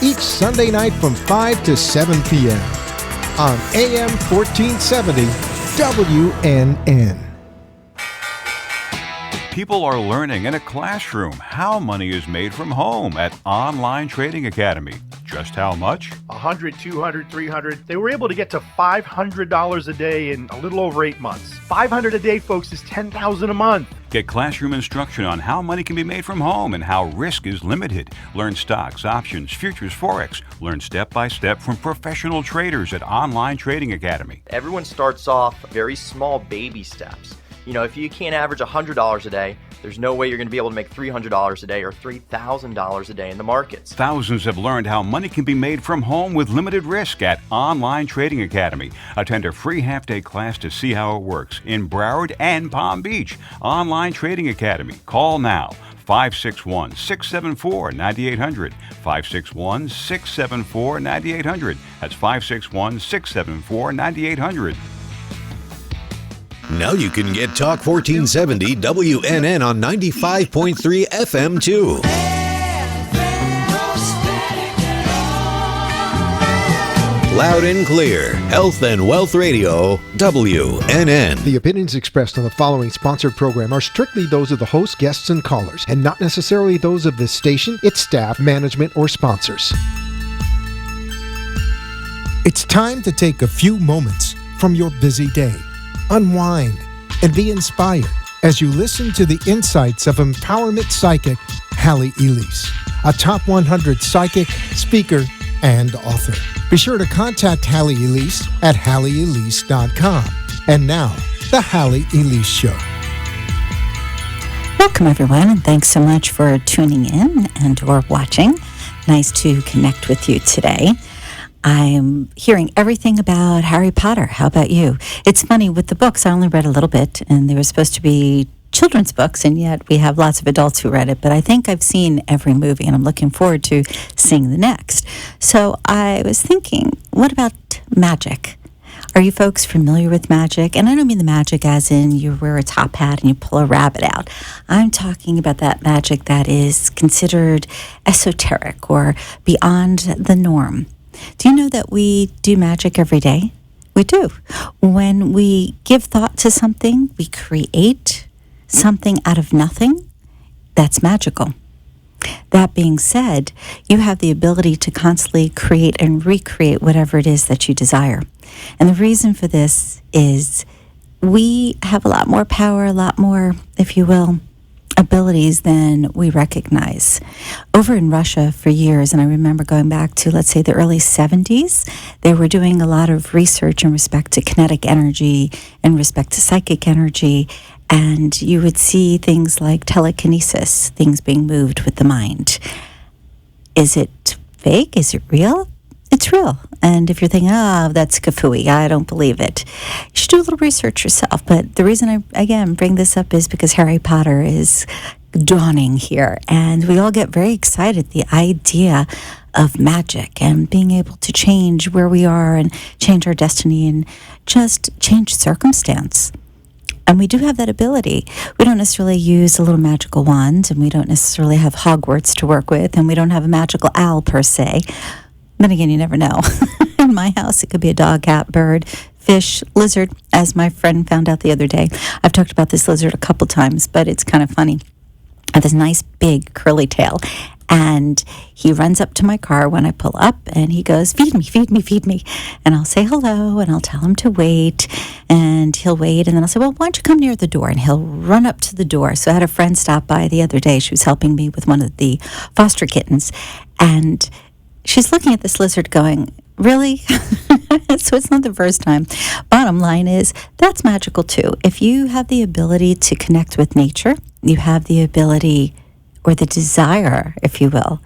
each Sunday night from 5 to 7 p.m. on AM 1470 WNN. People are learning in a classroom how money is made from home at Online Trading Academy. Just how much? $100, $200, $300. They were able to get to $500 a day in a little over 8 months. $500 a day, folks, is $10,000 a month. Get classroom instruction on how money can be made from home and how risk is limited. Learn stocks, options, futures, forex. Learn step-by-step from professional traders at Online Trading Academy. Everyone starts off very small baby steps. You know, if you can't average $100 a day, there's no way you're going to be able to make $300 a day or $3,000 a day in the markets. Thousands have learned how money can be made from home with limited risk at Online Trading Academy. Attend a free half-day class to see how it works in Broward and Palm Beach. Online Trading Academy. Call now. 561-674-9800. 561-674-9800. That's 561-674-9800. Now you can get Talk 1470 WNN on 95.3 FM too. Loud and clear. Health and Wealth Radio, WNN. The opinions expressed on the following sponsored program are strictly those of the host, guests, and callers, and not necessarily those of this station, its staff, management, or sponsors. It's time to take a few moments from your busy day. Unwind and be inspired as you listen to the insights of empowerment psychic Halley, Elise, a top 100 psychic, speaker, and author. Be sure to contact Halley Elise at halleyelise.com. And now, the Halley Elise Show. Welcome, everyone, and thanks so much for tuning in and or watching. Nice to connect with you today. I'm hearing everything about Harry Potter. How about you? It's funny, with the books, I only read a little bit, and they were supposed to be children's books, and yet we have lots of adults who read it. But I think I've seen every movie, and I'm looking forward to seeing the next. So I was thinking, what about magic? Are you folks familiar with magic? And I don't mean the magic as in you wear a top hat and you pull a rabbit out. I'm talking about that magic that is considered esoteric or beyond the norm. Do you know that we do magic every day? We do. When we give thought to something, we create something out of nothing. That's magical. That being said, you have the ability to constantly create and recreate whatever it is that you desire. And the reason for this is we have a lot more power, a lot more, if you will, abilities than we recognize. Over in Russia for years, and I remember going back to, let's say, the early 70s, they were doing a lot of research in respect to kinetic energy, in respect to psychic energy, and you would see things like telekinesis, things being moved with the mind. Is it fake? Is it real? It's real. And if you're thinking, oh, that's kafooey, I don't believe it, you should do a little research yourself. But the reason I, again, bring this up is because Harry Potter is dawning here. And we all get very excited, the idea of magic and being able to change where we are and change our destiny and just change circumstance. And we do have that ability. We don't necessarily use a little magical wand, and we don't necessarily have Hogwarts to work with, and we don't have a magical owl per se. Then again, you never know. In my house, it could be a dog, cat, bird, fish, lizard, as my friend found out the other day. I've talked about this lizard a couple times, but it's kind of funny. I have this nice, big, curly tail, and he runs up to my car when I pull up, and he goes, feed me, feed me, feed me. And I'll say hello, and I'll tell him to wait, and he'll wait, and then I'll say, well, why don't you come near the door? And he'll run up to the door. So I had a friend stop by the other day. She was helping me with one of the foster kittens, and she's looking at this lizard going, really? So it's not the first time. Bottom line is, that's magical too. If you have the ability to connect with nature, you have the ability or the desire, if you will,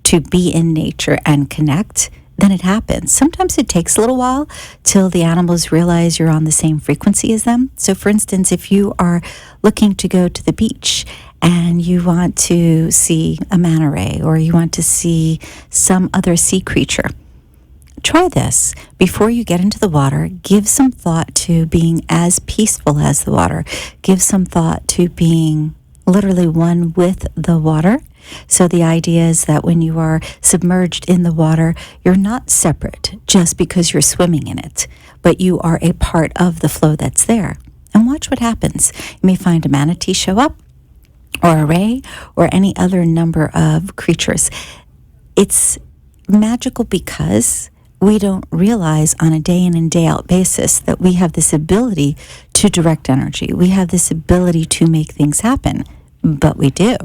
to be in nature and connect, then it happens. Sometimes it takes a little while till the animals realize you're on the same frequency as them. So for instance, if you are looking to go to the beach and you want to see a manta ray or you want to see some other sea creature, try this. Before you get into the water, give some thought to being as peaceful as the water. Give some thought to being literally one with the water. So the idea is that when you are submerged in the water, you're not separate just because you're swimming in it, but you are a part of the flow that's there. And watch what happens. You may find a manatee show up, or a ray, or any other number of creatures. It's magical because we don't realize on a day in and day out basis that we have this ability to direct energy. We have this ability to make things happen, but we do.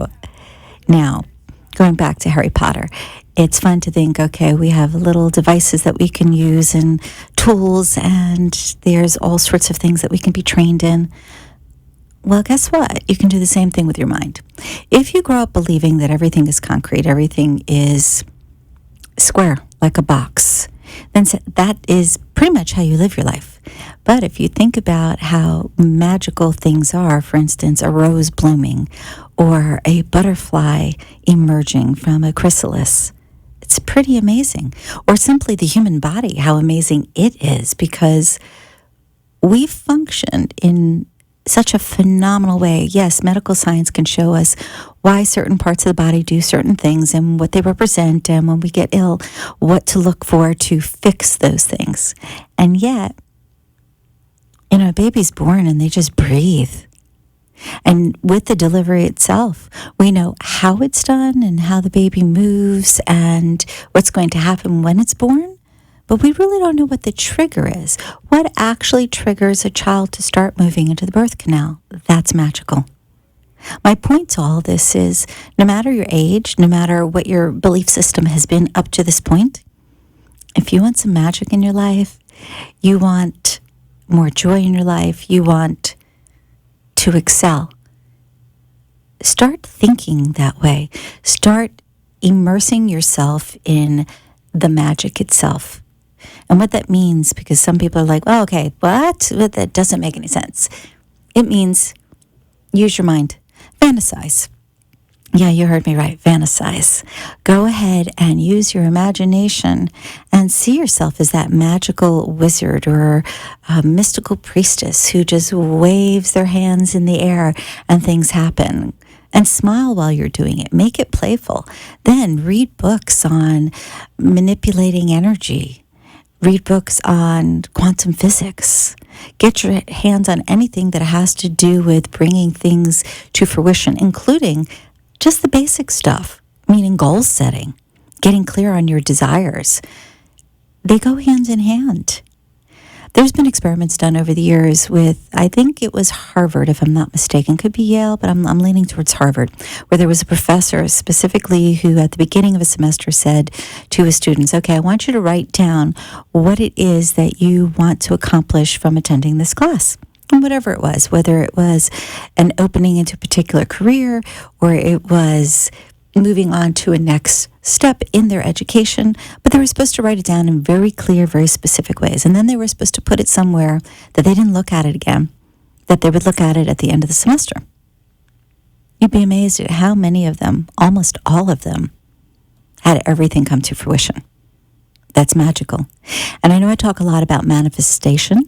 Now, going back to Harry Potter, it's fun to think, okay, we have little devices that we can use and tools, and there's all sorts of things that we can be trained in. Well, guess what? You can do the same thing with your mind. If you grow up believing that everything is concrete, everything is square, like a box, then that is pretty much how you live your life. But if you think about how magical things are, for instance, a rose blooming or a butterfly emerging from a chrysalis, it's pretty amazing. Or simply the human body, how amazing it is, because we functioned in such a phenomenal way. Yes, medical science can show us why certain parts of the body do certain things and what they represent, and when we get ill, what to look for to fix those things. And yet, a baby's born and they just breathe. And with the delivery itself, we know how it's done and how the baby moves and what's going to happen when it's born. But we really don't know what the trigger is. What actually triggers a child to start moving into the birth canal? That's magical. My point to all this is, no matter your age, no matter what your belief system has been up to this point, if you want some magic in your life, you want more joy in your life, you want to excel, start thinking that way. Start immersing yourself in the magic itself. And what that means, because some people are like, oh, okay, what? But that doesn't make any sense. It means use your mind. Fantasize. Yeah, you heard me right. Fantasize. Go ahead and use your imagination and see yourself as that magical wizard or mystical priestess who just waves their hands in the air and things happen. And smile while you're doing it. Make it playful. Then read books on manipulating energy. Read books on quantum physics. Get your hands on anything that has to do with bringing things to fruition, including just the basic stuff, meaning goal setting, getting clear on your desires. They go hand in hand. There's been experiments done over the years with, I think it was Harvard, if I'm not mistaken. Could be Yale, but I'm leaning towards Harvard, where there was a professor specifically who at the beginning of a semester said to his students, okay, I want you to write down what it is that you want to accomplish from attending this class. And whatever it was, whether it was an opening into a particular career or it was moving on to a next step in their education, but they were supposed to write it down in very clear, very specific ways. And then they were supposed to put it somewhere that they didn't look at it again, that they would look at it at the end of the semester. You'd be amazed at how many of them, almost all of them, had everything come to fruition. That's magical. And I know I talk a lot about manifestation,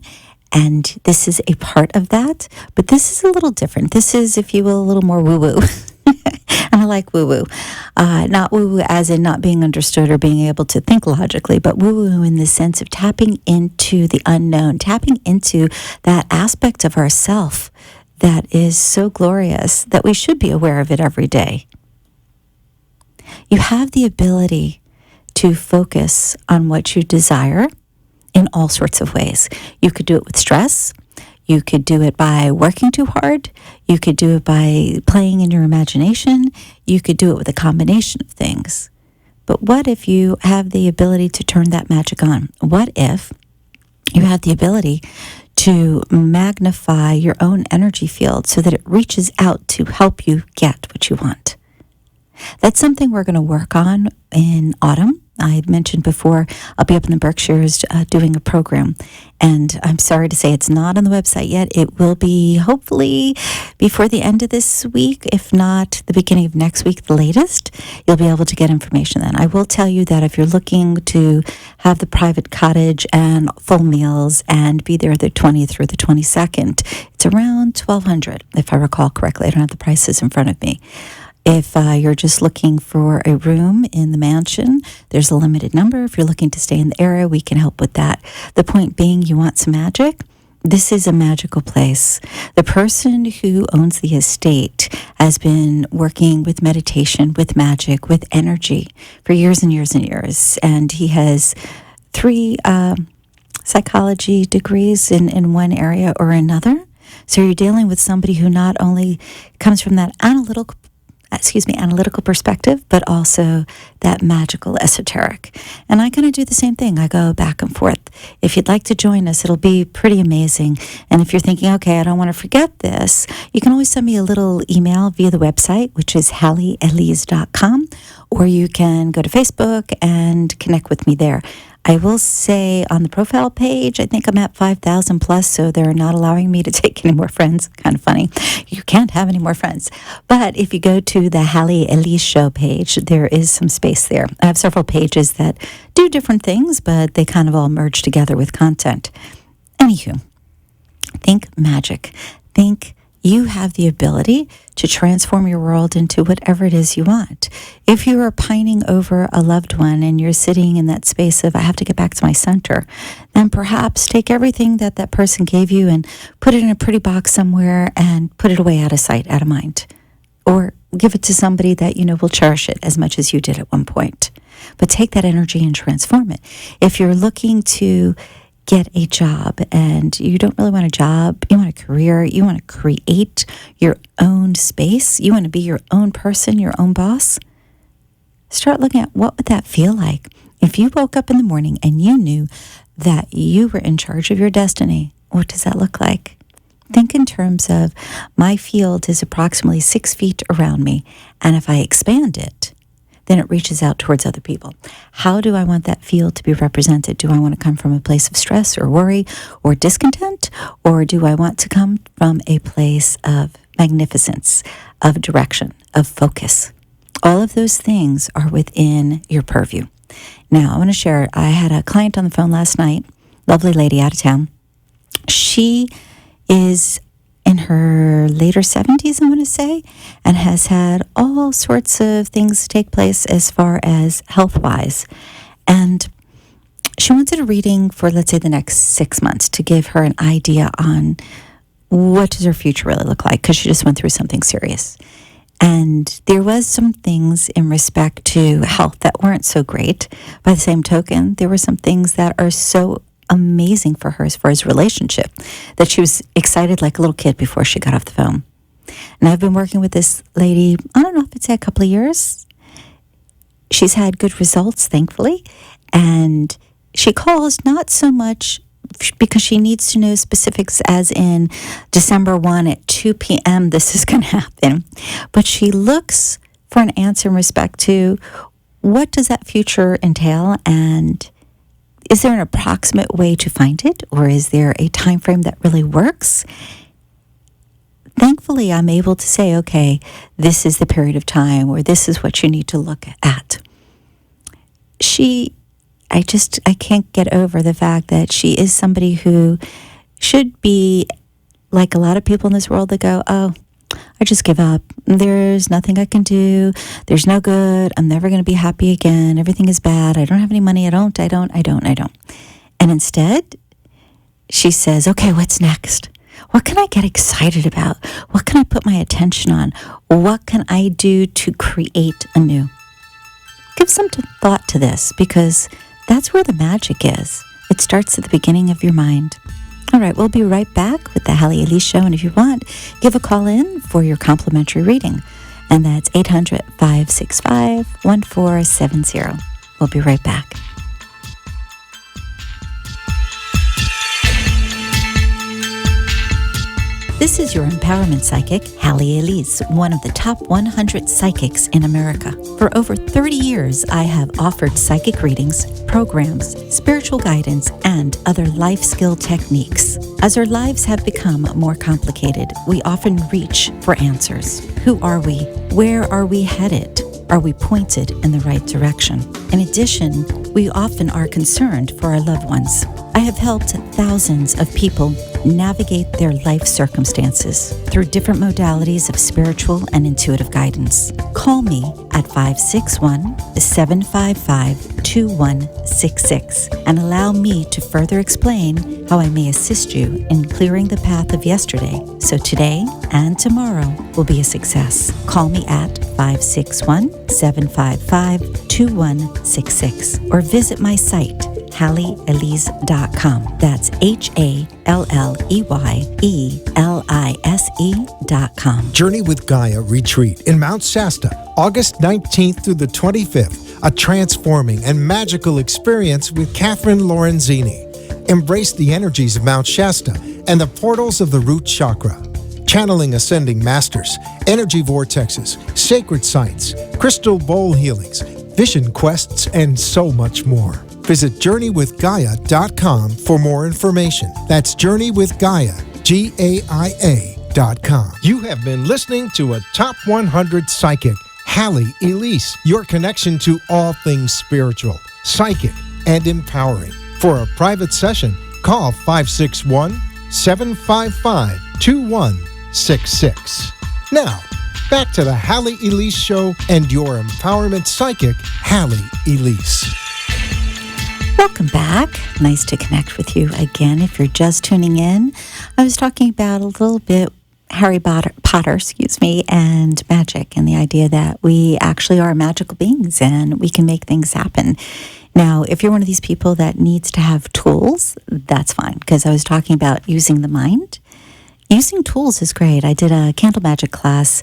and this is a part of that, but this is a little different. This is, if you will, a little more woo-woo. And I like woo-woo. Not woo-woo as in not being understood or being able to think logically, but woo-woo in the sense of tapping into the unknown, tapping into that aspect of ourself that is so glorious that we should be aware of it every day. You have the ability to focus on what you desire in all sorts of ways. You could do it with stress. You could do it by working too hard. You could do it by playing in your imagination. You could do it with a combination of things. But what if you have the ability to turn that magic on? What if you have the ability to magnify your own energy field so that it reaches out to help you get what you want? That's something we're going to work on in autumn. I had mentioned before, I'll be up in the Berkshires doing a program. And I'm sorry to say it's not on the website yet. It will be hopefully before the end of this week, if not the beginning of next week, the latest. You'll be able to get information then. I will tell you that if you're looking to have the private cottage and full meals and be there the 20th through the 22nd, it's around $1,200, if I recall correctly. I don't have the prices in front of me. If you're just looking for a room in the mansion, there's a limited number. If you're looking to stay in the area, we can help with that. The point being, you want some magic? This is a magical place. The person who owns the estate has been working with meditation, with magic, with energy for years and years and years. And he has 3 psychology degrees in one area or another. So you're dealing with somebody who not only comes from that analytical perspective, but also that magical esoteric. And I kind of do the same thing. I go back and forth. If you'd like to join us, it'll be pretty amazing. And if you're thinking, okay, I don't want to forget this, you can always send me a little email via the website, which is halleyelise.com, or you can go to Facebook and connect with me there. I will say on the profile page, I think I'm at 5,000 plus, so they're not allowing me to take any more friends. Kind of funny. You can't have any more friends. But if you go to the Halley Elise show page, there is some space there. I have several pages that do different things, but they kind of all merge together with content. Anywho, think magic. Think you have the ability to transform your world into whatever it is you want. If you are pining over a loved one and you're sitting in that space of, I have to get back to my center, then perhaps take everything that that person gave you and put it in a pretty box somewhere and put it away out of sight, out of mind. Or give it to somebody that you know will cherish it as much as you did at one point. But take that energy and transform it. If you're looking to get a job and you don't really want a job, you want a career, you want to create your own space, you want to be your own person, your own boss, start looking at what would that feel like if you woke up in the morning and you knew that you were in charge of your destiny. What does that look like? Think in terms of my field is approximately 6 feet around me, and if I expand it, then it reaches out towards other people. How do I want that field to be represented? Do I want to come from a place of stress or worry or discontent? Or do I want to come from a place of magnificence, of direction, of focus? All of those things are within your purview. Now, I want to share, I had a client on the phone last night, lovely lady out of town. She is in her later 70s, I want to say, and has had all sorts of things take place as far as health-wise. And she wanted a reading for, let's say, the next 6 months to give her an idea on what does her future really look like, because she just went through something serious. And there was some things in respect to health that weren't so great. By the same token, there were some things that are so amazing for her as far as relationship that she was excited like a little kid before she got off the phone. And I've been working with this lady, I don't know if it's a couple of years. She's had good results, thankfully. And she calls not so much because she needs to know specifics as in December 1 at 2 p.m. this is going to happen. But she looks for an answer in respect to what does that future entail, and is there an approximate way to find it, or is there a time frame that really works? Thankfully, I'm able to say, okay, this is the period of time, or this is what you need to look at. I can't get over the fact that she is somebody who should be like a lot of people in this world that go, oh, I just give up. There's nothing I can do. There's no good. I'm never going to be happy again. Everything is bad. I don't have any money. I don't. And instead, she says, okay, what's next? What can I get excited about? What can I put my attention on? What can I do to create anew? Give some thought to this, because that's where the magic is. It starts at the beginning of your mind. All right, we'll be right back with the Halley Elise Show. And if you want, give a call in for your complimentary reading. And that's 800-565-1470. We'll be right back. This is your empowerment psychic, Halley Elise, one of the top 100 psychics in America. For over 30 years, I have offered psychic readings, programs, spiritual guidance, and other life skill techniques. As our lives have become more complicated, we often reach for answers. Who are we? Where are we headed? Are we pointed in the right direction? In addition, we often are concerned for our loved ones. I have helped thousands of people navigate their life circumstances through different modalities of spiritual and intuitive guidance. Call me at 561-755-2166 and allow me to further explain how I may assist you in clearing the path of yesterday so today and tomorrow will be a success. Call me at 561-755-2166 or visit my site, HalleyElise.com. That's HalleyElise.com. Journey with Gaia Retreat in Mount Shasta, August 19th through the 25th. A transforming and magical experience with Catherine Lorenzini. Embrace the energies of Mount Shasta and the portals of the root chakra. Channeling ascending masters, energy vortexes, sacred sites, crystal bowl healings, vision quests, and so much more. Visit JourneyWithGaia.com for more information. That's JourneyWithGaia, GAIA.com. You have been listening to a Top 100 Psychic, Halley Elise, your connection to all things spiritual, psychic, and empowering. For a private session, call 561-755-2166. Now, back to the Halley Elise Show and your empowerment psychic, Halley Elise. Welcome back. Nice to connect with you again. If you're just tuning in, I was talking about a little bit Harry Potter, and magic, and the idea that we actually are magical beings and we can make things happen. Now, if you're one of these people that needs to have tools, that's fine, because I was talking about using the mind. Using tools is great. I did a candle magic class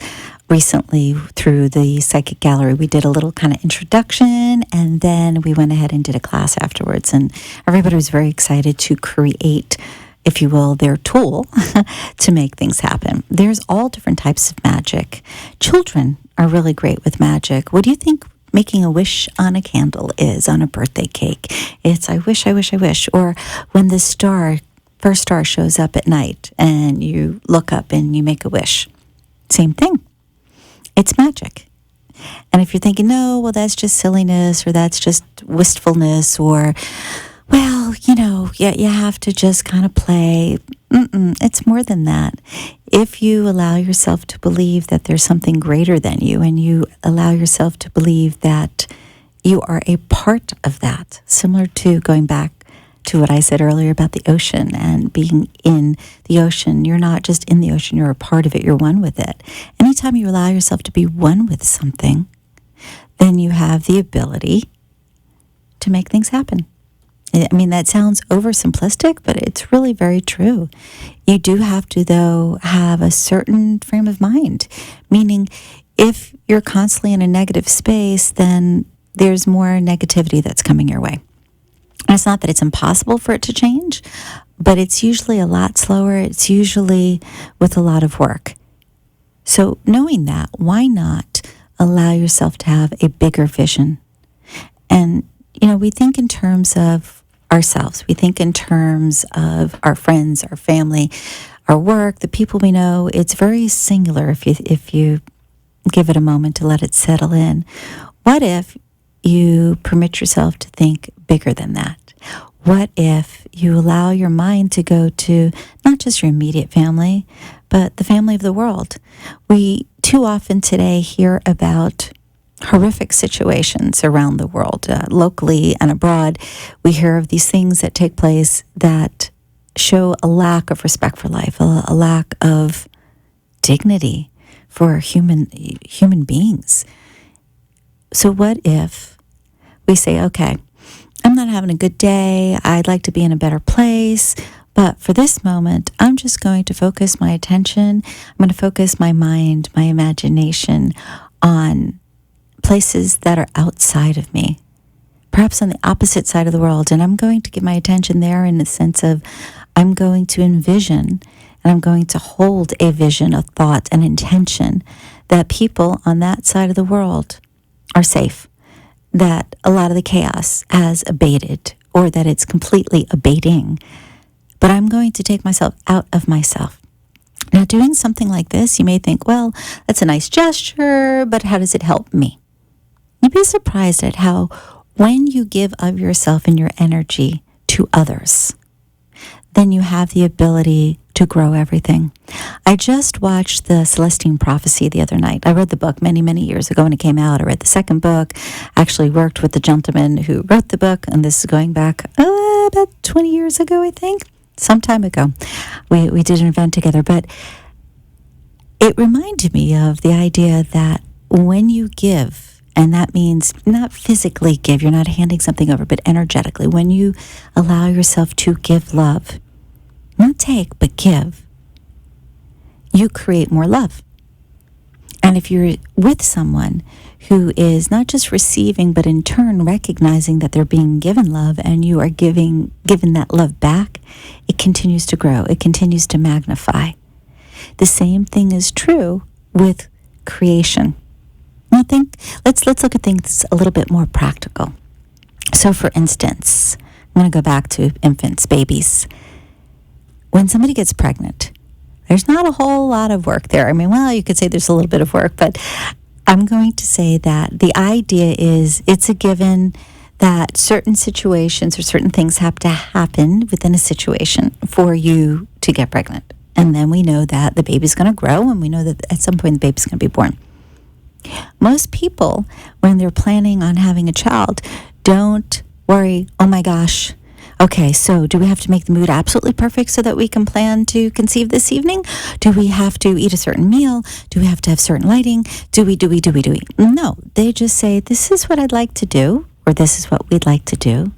recently through the Psychic Gallery. We did a little kind of introduction, and then we went ahead and did a class afterwards, and everybody was very excited to create, if you will, their tool to make things happen. There's all different types of magic. Children are really great with magic. What do you think making a wish on a candle is on a birthday cake? It's I wish, I wish, I wish. Or when the first star shows up at night and you look up and you make a wish. Same thing. It's magic. And if you're thinking, no, well, that's just silliness, or that's just wistfulness, or, well, you have to just kind of play. It's more than that. If you allow yourself to believe that there's something greater than you, and you allow yourself to believe that you are a part of that, similar to going back to what I said earlier about the ocean and being in the ocean. You're not just in the ocean, you're a part of it, you're one with it. Anytime you allow yourself to be one with something, then you have the ability to make things happen. I mean, that sounds oversimplistic, but it's really very true. You do have to, though, have a certain frame of mind, meaning if you're constantly in a negative space, then there's more negativity that's coming your way. And it's not that it's impossible for it to change, but it's usually a lot slower. It's usually with a lot of work. So knowing that, why not allow yourself to have a bigger vision? And, we think in terms of ourselves. We think in terms of our friends, our family, our work, the people we know. It's very singular if you give it a moment to let it settle in. What if you permit yourself to think bigger than that? What if you allow your mind to go to not just your immediate family, but the family of the world? We too often today hear about horrific situations around the world, locally and abroad. We hear of these things that take place that show a lack of respect for life, a lack of dignity for human beings. So what if we say, okay, I'm not having a good day, I'd like to be in a better place, but for this moment, I'm just going to focus my attention, I'm going to focus my mind, my imagination on places that are outside of me, perhaps on the opposite side of the world, and I'm going to give my attention there in the sense of I'm going to envision and I'm going to hold a vision, a thought, an intention that people on that side of the world are safe, that a lot of the chaos has abated, or that it's completely abating. But I'm going to take myself out of myself. Now, doing something like this, you may think, well, that's a nice gesture, but how does it help me? You'd be surprised at how When you give of yourself and your energy to others, then you have the ability to grow everything. I just watched the Celestine Prophecy the other night. I read the book many, many years ago when it came out. I read the second book, actually worked with the gentleman who wrote the book, and this is going back about 20 years ago, I think, some time ago. We did an event together, but it reminded me of the idea that when you give, and that means not physically give, you're not handing something over, but energetically, when you allow yourself to give love, not take, but give, you create more love. And if you're with someone who is not just receiving, but in turn recognizing that they're being given love and you are given that love back, it continues to grow. It continues to magnify. The same thing is true with creation. Now let's look at things a little bit more practical. So for instance, I'm going to go back to infants, babies. When somebody gets pregnant, there's not a whole lot of work there. I mean, well, you could say there's a little bit of work, but I'm going to say that the idea is it's a given that certain situations or certain things have to happen within a situation for you to get pregnant. And then we know that the baby's going to grow, and we know that at some point the baby's going to be born. Most people, when they're planning on having a child, don't worry, oh my gosh, okay, so do we have to make the mood absolutely perfect so that we can plan to conceive this evening? Do we have to eat a certain meal? Do we have to have certain lighting? Do we? No, they just say, this is what I'd like to do, or this is what we'd like to do,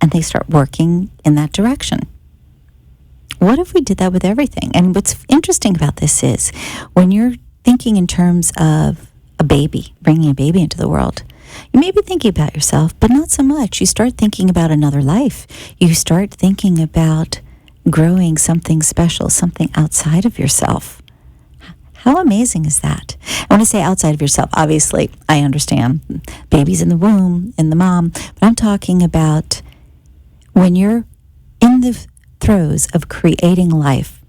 and they start working in that direction. What if we did that with everything? And what's interesting about this is when you're thinking in terms of a baby, bringing a baby into the world, you may be thinking about yourself, but not so much. You start thinking about another life. You start thinking about growing something special, something outside of yourself. How amazing is that? And when I say outside of yourself, obviously, I understand baby's in the womb, in the mom, but I'm talking about when you're in the throes of creating life,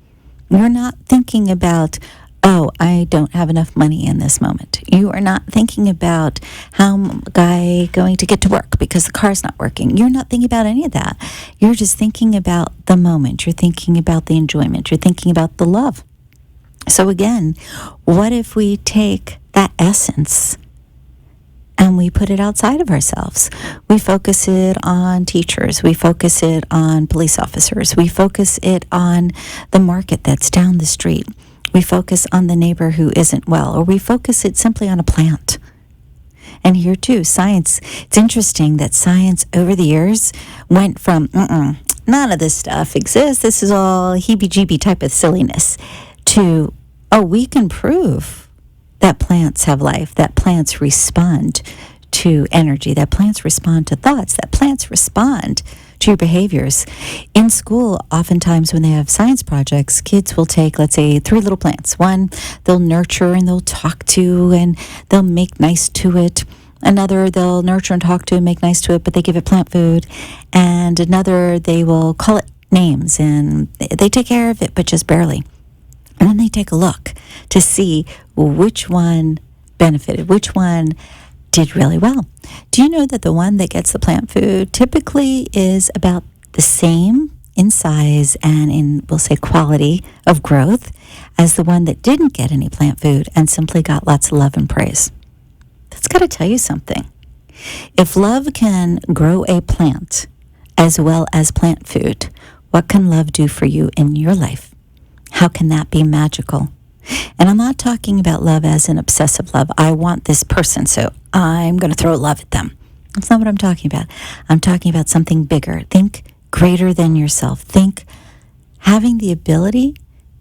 you're not thinking about, oh, I don't have enough money in this moment. You are not thinking about how am I going to get to work because the car's not working. You're not thinking about any of that. You're just thinking about the moment. You're thinking about the enjoyment. You're thinking about the love. So again, what if we take that essence and we put it outside of ourselves? We focus it on teachers. We focus it on police officers. We focus it on the market that's down the street. We focus on the neighbor who isn't well, or we focus it simply on a plant. And here too, science, it's interesting that science over the years went from, none of this stuff exists, this is all heebie-jeebie type of silliness, to, oh, we can prove that plants have life, that plants respond to energy, that plants respond to thoughts, that plants respond to your behaviors. In school, oftentimes when they have science projects, kids will take, let's say, 3 little plants. One, they'll nurture and they'll talk to and they'll make nice to it. Another, they'll nurture and talk to and make nice to it, but they give it plant food. And another, they will call it names and they take care of it, but just barely. And then they take a look to see which one benefited, which one did really well. Do you know that the one that gets the plant food typically is about the same in size and in, we'll say, quality of growth as the one that didn't get any plant food and simply got lots of love and praise? That's got to tell you something. If love can grow a plant as well as plant food, what can love do for you in your life? How can that be magical? And I'm not talking about love as an obsessive love. I want this person, so I'm going to throw love at them. That's not what I'm talking about. I'm talking about something bigger. Think greater than yourself. Think having the ability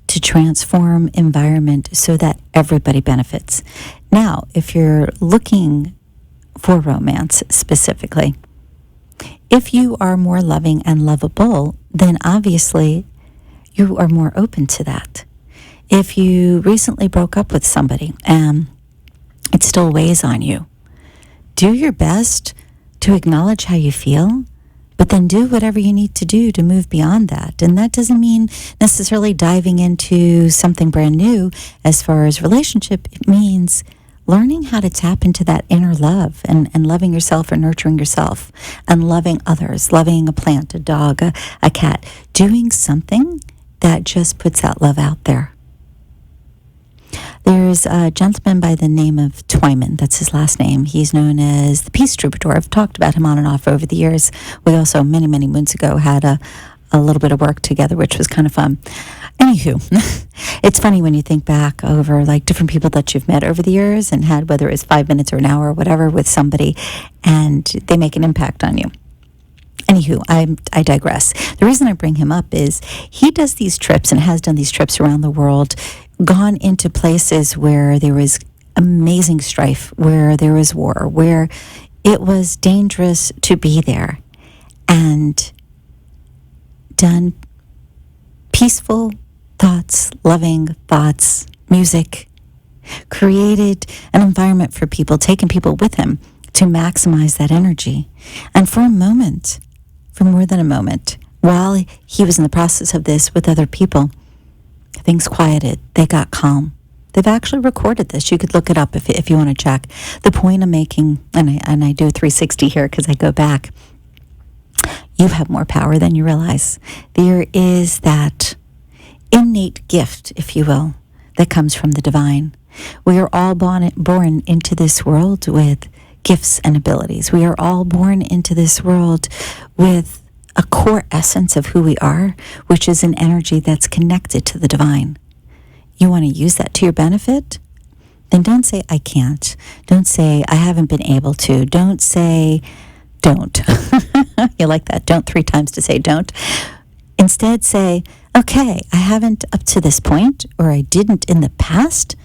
to transform environment so that everybody benefits. Now, if you're looking for romance specifically, if you are more loving and lovable, then obviously you are more open to that. If you recently broke up with somebody and it still weighs on you, do your best to acknowledge how you feel, but then do whatever you need to do to move beyond that. And that doesn't mean necessarily diving into something brand new as far as relationship. It means learning how to tap into that inner love and loving yourself or nurturing yourself and loving others, loving a plant, a dog, a cat, doing something that just puts that love out there. There's a gentleman by the name of Twyman. That's his last name. He's known as the Peace Troubadour. I've talked about him on and off over the years. We also, many, many moons ago, had a little bit of work together, which was kind of fun. Anywho, it's funny when you think back over like different people that you've met over the years and had, whether it's 5 minutes or an hour or whatever, with somebody, and they make an impact on you. Anywho, I digress. The reason I bring him up is he does these trips and has done these trips around the world, gone into places where there was amazing strife, where there was war, where it was dangerous to be there, and done peaceful thoughts, loving thoughts, music, created an environment for people, taking people with him to maximize that energy. And for a moment, for more than a moment, while he was in the process of this with other people, things quieted. They got calm. They've actually recorded this. You could look it up if you want to check. The point I'm making, and I do a 360 here because I go back, you have more power than you realize. There is that innate gift, if you will, that comes from the divine. We are all born into this world with gifts and abilities. We are all born into this world with a core essence of who we are, which is an energy that's connected to the divine. You want to use that to your benefit? Then don't say, I can't. Don't say, I haven't been able to. Don't say, don't. You like that? Don't 3 times to say don't. Instead say, okay, I haven't up to this point, or I didn't in the past,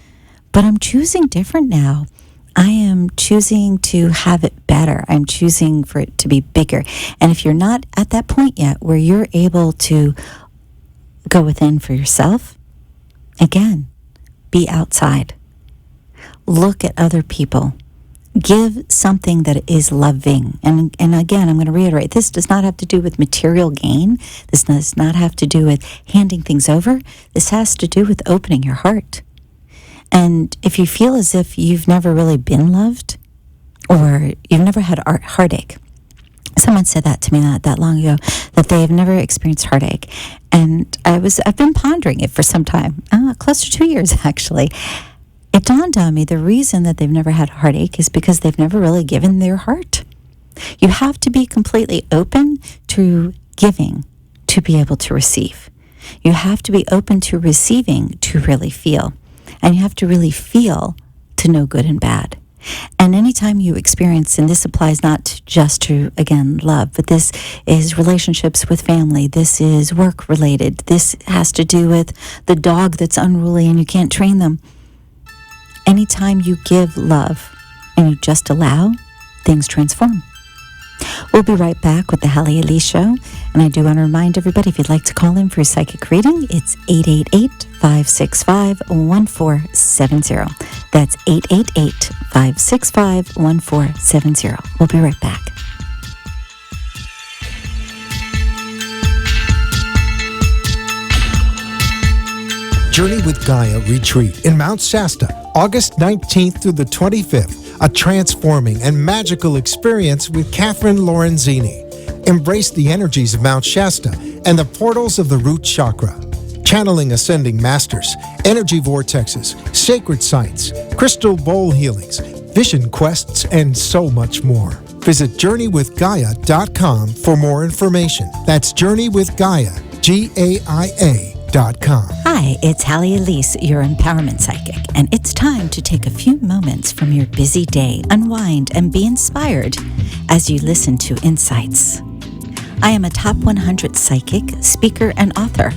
but I'm choosing different now. I am choosing to have it better. I'm choosing for it to be bigger. And if you're not at that point yet where you're able to go within for yourself, again, be outside. Look at other people. Give something that is loving. And again, I'm going to reiterate, this does not have to do with material gain. This does not have to do with handing things over. This has to do with opening your heart. And if you feel as if you've never really been loved, or you've never had heartache, someone said that to me not that long ago, that they have never experienced heartache. And I've been pondering it for some time, close to 2 years actually. It dawned on me the reason that they've never had heartache is because they've never really given their heart. You have to be completely open to giving to be able to receive. You have to be open to receiving to really feel. And you have to really feel to know good and bad. And anytime you experience, and this applies not just to, again, love, but this is relationships with family, this is work related, this has to do with the dog that's unruly and you can't train them. Anytime you give love and you just allow, things transform. We'll be right back with the Halley Elise Show. And I do want to remind everybody, if you'd like to call in for a psychic reading, it's 888-565-1470. That's 888-565-1470. We'll be right back. Journey with Gaia Retreat in Mount Shasta, August 19th through the 25th. A transforming and magical experience with Catherine Lorenzini. Embrace the energies of Mount Shasta and the portals of the root chakra. Channeling ascending masters, energy vortexes, sacred sites, crystal bowl healings, vision quests, and so much more. Visit JourneyWithGaia.com for more information. That's JourneyWithGaia, GAIA.com. Hi, it's Halley Elise, your empowerment psychic, and it's time to take a few moments from your busy day, unwind, and be inspired as you listen to Insights. I am a top 100 psychic, speaker, and author,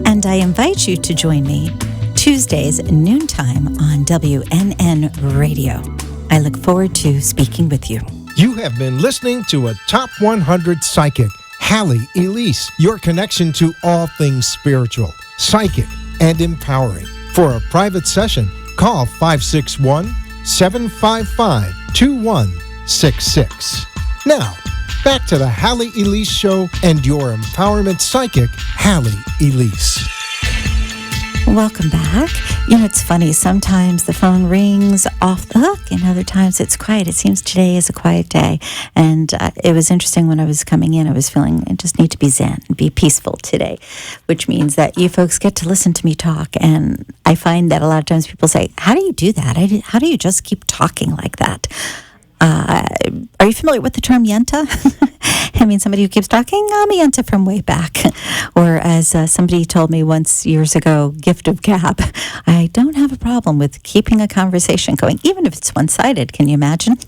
and I invite you to join me Tuesdays noontime on WNN Radio. I look forward to speaking with you. You have been listening to a Top 100 Psychic, Halley Elise, your connection to all things spiritual, psychic, and empowering. For a private session, call 561-755-2166. Now, back to the Halley Elise Show and your empowerment psychic, Halley Elise. Welcome back. You know, it's funny. Sometimes the phone rings off the hook, and other times it's quiet. It seems today is a quiet day. And it was interesting when I was coming in. I was feeling I just need to be zen and be peaceful today, which means that you folks get to listen to me talk. And I find that a lot of times people say, how do you do that? How do you just keep talking like that? Are you familiar with the term yenta? I mean, somebody who keeps talking, I'm a yenta from way back. Or as somebody told me once years ago, gift of gab, I don't have a problem with keeping a conversation going, even if it's one-sided. Can you imagine?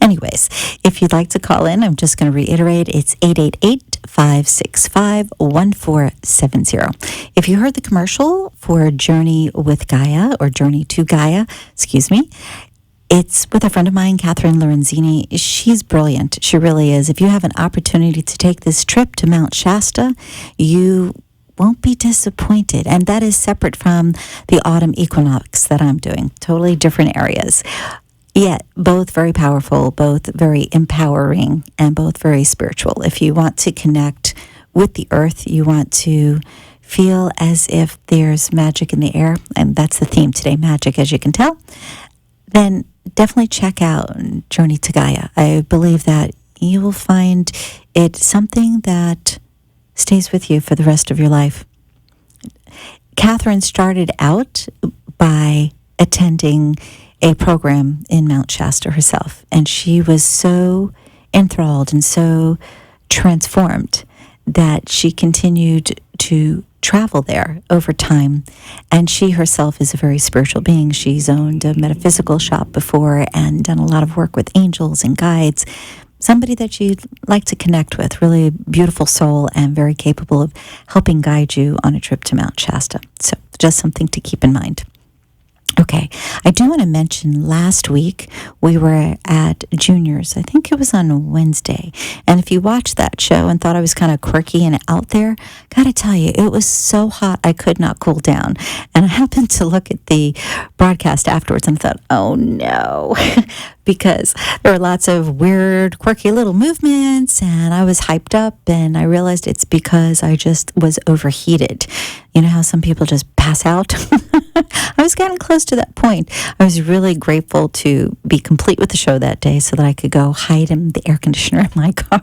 Anyways, if you'd like to call in, I'm just going to reiterate, it's 888-565-1470. If you heard the commercial for Journey with Gaia, or Journey to Gaia, it's with a friend of mine, Catherine Lorenzini. She's brilliant. She really is. If you have an opportunity to take this trip to Mount Shasta, you won't be disappointed. And that is separate from the autumn equinox that I'm doing. Totally different areas. Yet both very powerful, both very empowering, and both very spiritual. If you want to connect with the earth, you want to feel as if there's magic in the air, and that's the theme today, magic, as you can tell, then definitely check out Journey to Gaia. I believe that you will find it something that stays with you for the rest of your life. Catherine started out by attending a program in Mount Shasta herself, and she was so enthralled and so transformed that she continued to travel there over time. And she herself is a very spiritual being. She's owned a metaphysical shop before and done a lot of work with angels and guides. Somebody that you'd like to connect with, really beautiful soul and very capable of helping guide you on a trip to Mount Shasta. So just something to keep in mind. Okay, I do want to mention last week we were at Junior's. I think it was on Wednesday. And if you watched that show and thought I was kind of quirky and out there, gotta tell you, it was so hot I could not cool down. And I happened to look at the broadcast afterwards and thought, oh no, because there were lots of weird, quirky little movements and I was hyped up, and I realized it's because I just was overheated. You know how some people just pass out? I was getting close to that point. I was really grateful to be complete with the show that day so that I could go hide in the air conditioner in my car.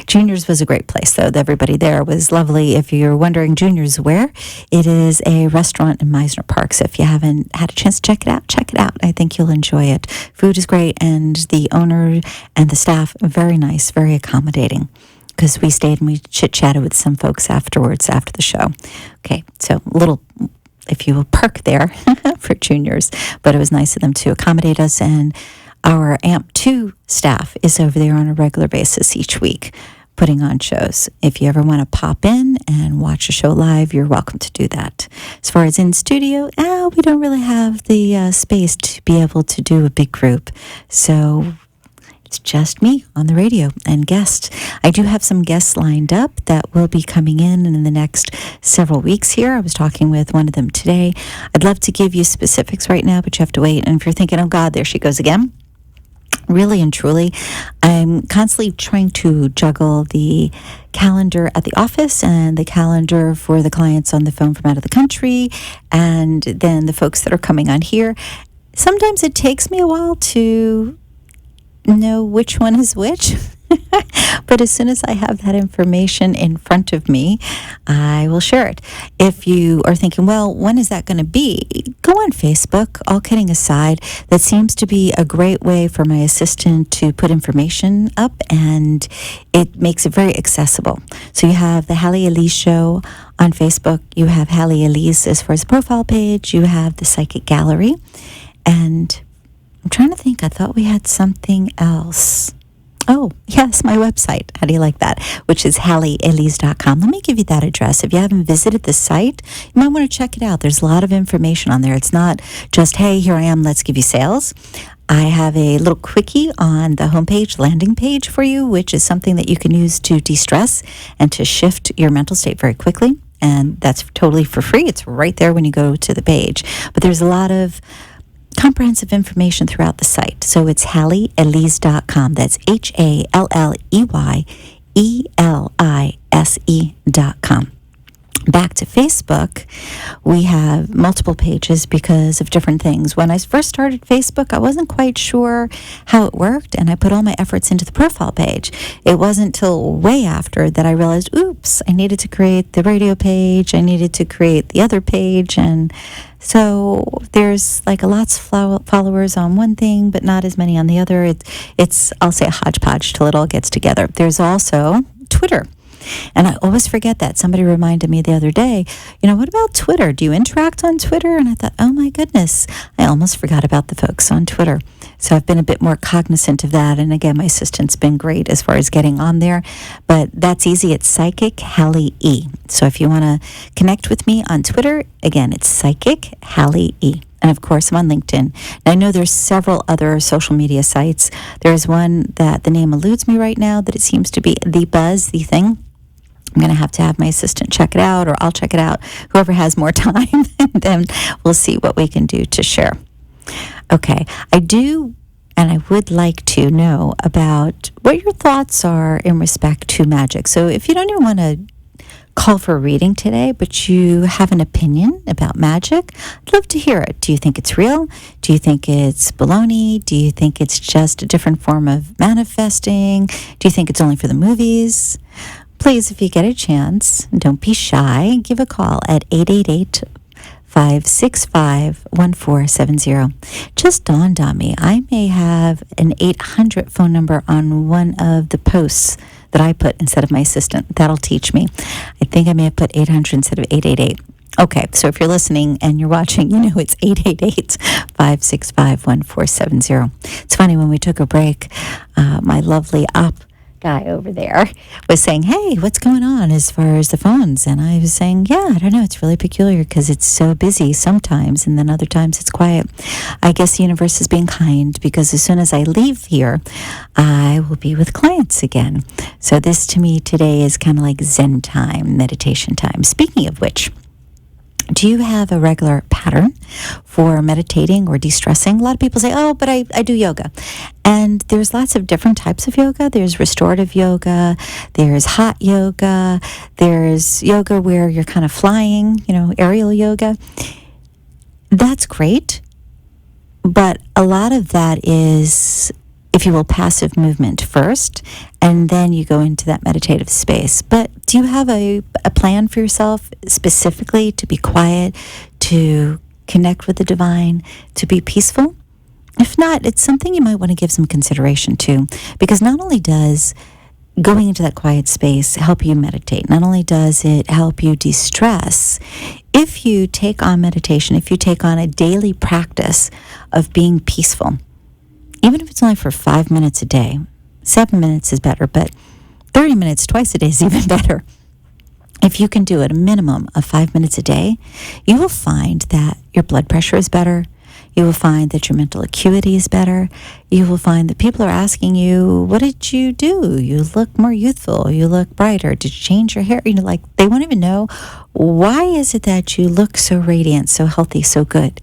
Junior's was a great place, though. Everybody there was lovely. If you're wondering Junior's where, it is a restaurant in Meisner Park. So if you haven't had a chance to check it out, check it out. I think you'll enjoy it. Food is great, and the owner and the staff are very nice, very accommodating. Because we stayed and we chit-chatted with some folks afterwards after the show. Okay, so a little, if you will, perk there for Juniors. But it was nice of them to accommodate us. And our AMP2 staff is over there on a regular basis each week putting on shows. If you ever want to pop in and watch a show live, you're welcome to do that. As far as in studio, we don't really have the space to be able to do a big group. So it's just me on the radio and guests. I do have some guests lined up that will be coming in the next several weeks here. I was talking with one of them today. I'd love to give you specifics right now, but you have to wait. And if you're thinking, oh God, there she goes again. Really and truly, I'm constantly trying to juggle the calendar at the office and the calendar for the clients on the phone from out of the country, and then the folks that are coming on here. Sometimes it takes me a while to know which one is which. But as soon as I have that information in front of me, I will share it. If you are thinking, well, when is that going to be? Go on Facebook. All kidding aside, that seems to be a great way for my assistant to put information up, and it makes it very accessible. So you have the Halley Elise Show on Facebook. You have Halley Elise as far as the profile page. You have the Psychic Gallery. And I'm trying to think. I thought we had something else. Oh, yes, my website. How do you like that? Which is halleyelise.com. Let me give you that address. If you haven't visited the site, you might want to check it out. There's a lot of information on there. It's not just, hey, here I am, let's give you sales. I have a little quickie on the homepage, landing page for you, which is something that you can use to de-stress and to shift your mental state very quickly. And that's totally for free. It's right there when you go to the page. But there's a lot of comprehensive information throughout the site. So it's halleyelise.com. That's halleyelise.com. back to Facebook, we have multiple pages because of different things. When I first started Facebook, I wasn't quite sure how it worked, and I put all my efforts into the profile page. It wasn't till way after that I realized, oops, I needed to create the radio page, I needed to create the other page, and so there's like lots of followers on one thing, but not as many on the other. It's I'll say a hodgepodge till it all gets together. There's also Twitter. And I always forget that. Somebody reminded me the other day, what about Twitter? Do you interact on Twitter? And I thought, oh my goodness, I almost forgot about the folks on Twitter. So I've been a bit more cognizant of that. And again, my assistant's been great as far as getting on there. But that's easy. It's Psychic Halley E. So if you want to connect with me on Twitter, again, it's Psychic Halley E. And of course, I'm on LinkedIn. Now, I know there's several other social media sites. There's one that the name eludes me right now, that it seems to be The Buzz, The Thing. I'm going to have my assistant check it out, or I'll check it out, whoever has more time, and then we'll see what we can do to share. Okay, I do, and I would like to know about what your thoughts are in respect to magic. So if you don't even want to call for a reading today, but you have an opinion about magic, I'd love to hear it. Do you think it's real? Do you think it's baloney? Do you think it's just a different form of manifesting? Do you think it's only for the movies? Please, if you get a chance, don't be shy. Give a call at 888-565-1470. Just dawned on me, I may have an 800 phone number on one of the posts that I put instead of my assistant. That'll teach me. I think I may have put 800 instead of 888. Okay, so if you're listening and you're watching, it's 888-565-1470. It's funny, when we took a break, my lovely op guy over there was saying, hey, what's going on as far as the phones? And I was saying, yeah, I don't know, it's really peculiar because it's so busy sometimes, and then other times it's quiet. I guess the universe is being kind, because as soon as I leave here, I will be with clients again. So this to me today is kind of like Zen time, meditation time. Speaking of which, do you have a regular pattern for meditating or de-stressing? A lot of people say, oh, but I do yoga. And there's lots of different types of yoga. There's restorative yoga. There's hot yoga. There's yoga where you're kind of flying, aerial yoga. That's great. But a lot of that is, if you will, passive movement first, and then you go into that meditative space. But do you have a plan for yourself specifically to be quiet, to connect with the divine, to be peaceful? If not, it's something you might want to give some consideration to, because not only does going into that quiet space help you meditate, not only does it help you de-stress, if you take on meditation, if you take on a daily practice of being peaceful, even if it's only for 5 minutes a day, 7 minutes is better, but 30 minutes twice a day is even better. If you can do it a minimum of 5 minutes a day, you will find that your blood pressure is better. You will find that your mental acuity is better. You will find that people are asking you, what did you do? You look more youthful. You look brighter. Did you change your hair? They won't even know, why is it that you look so radiant, so healthy, so good?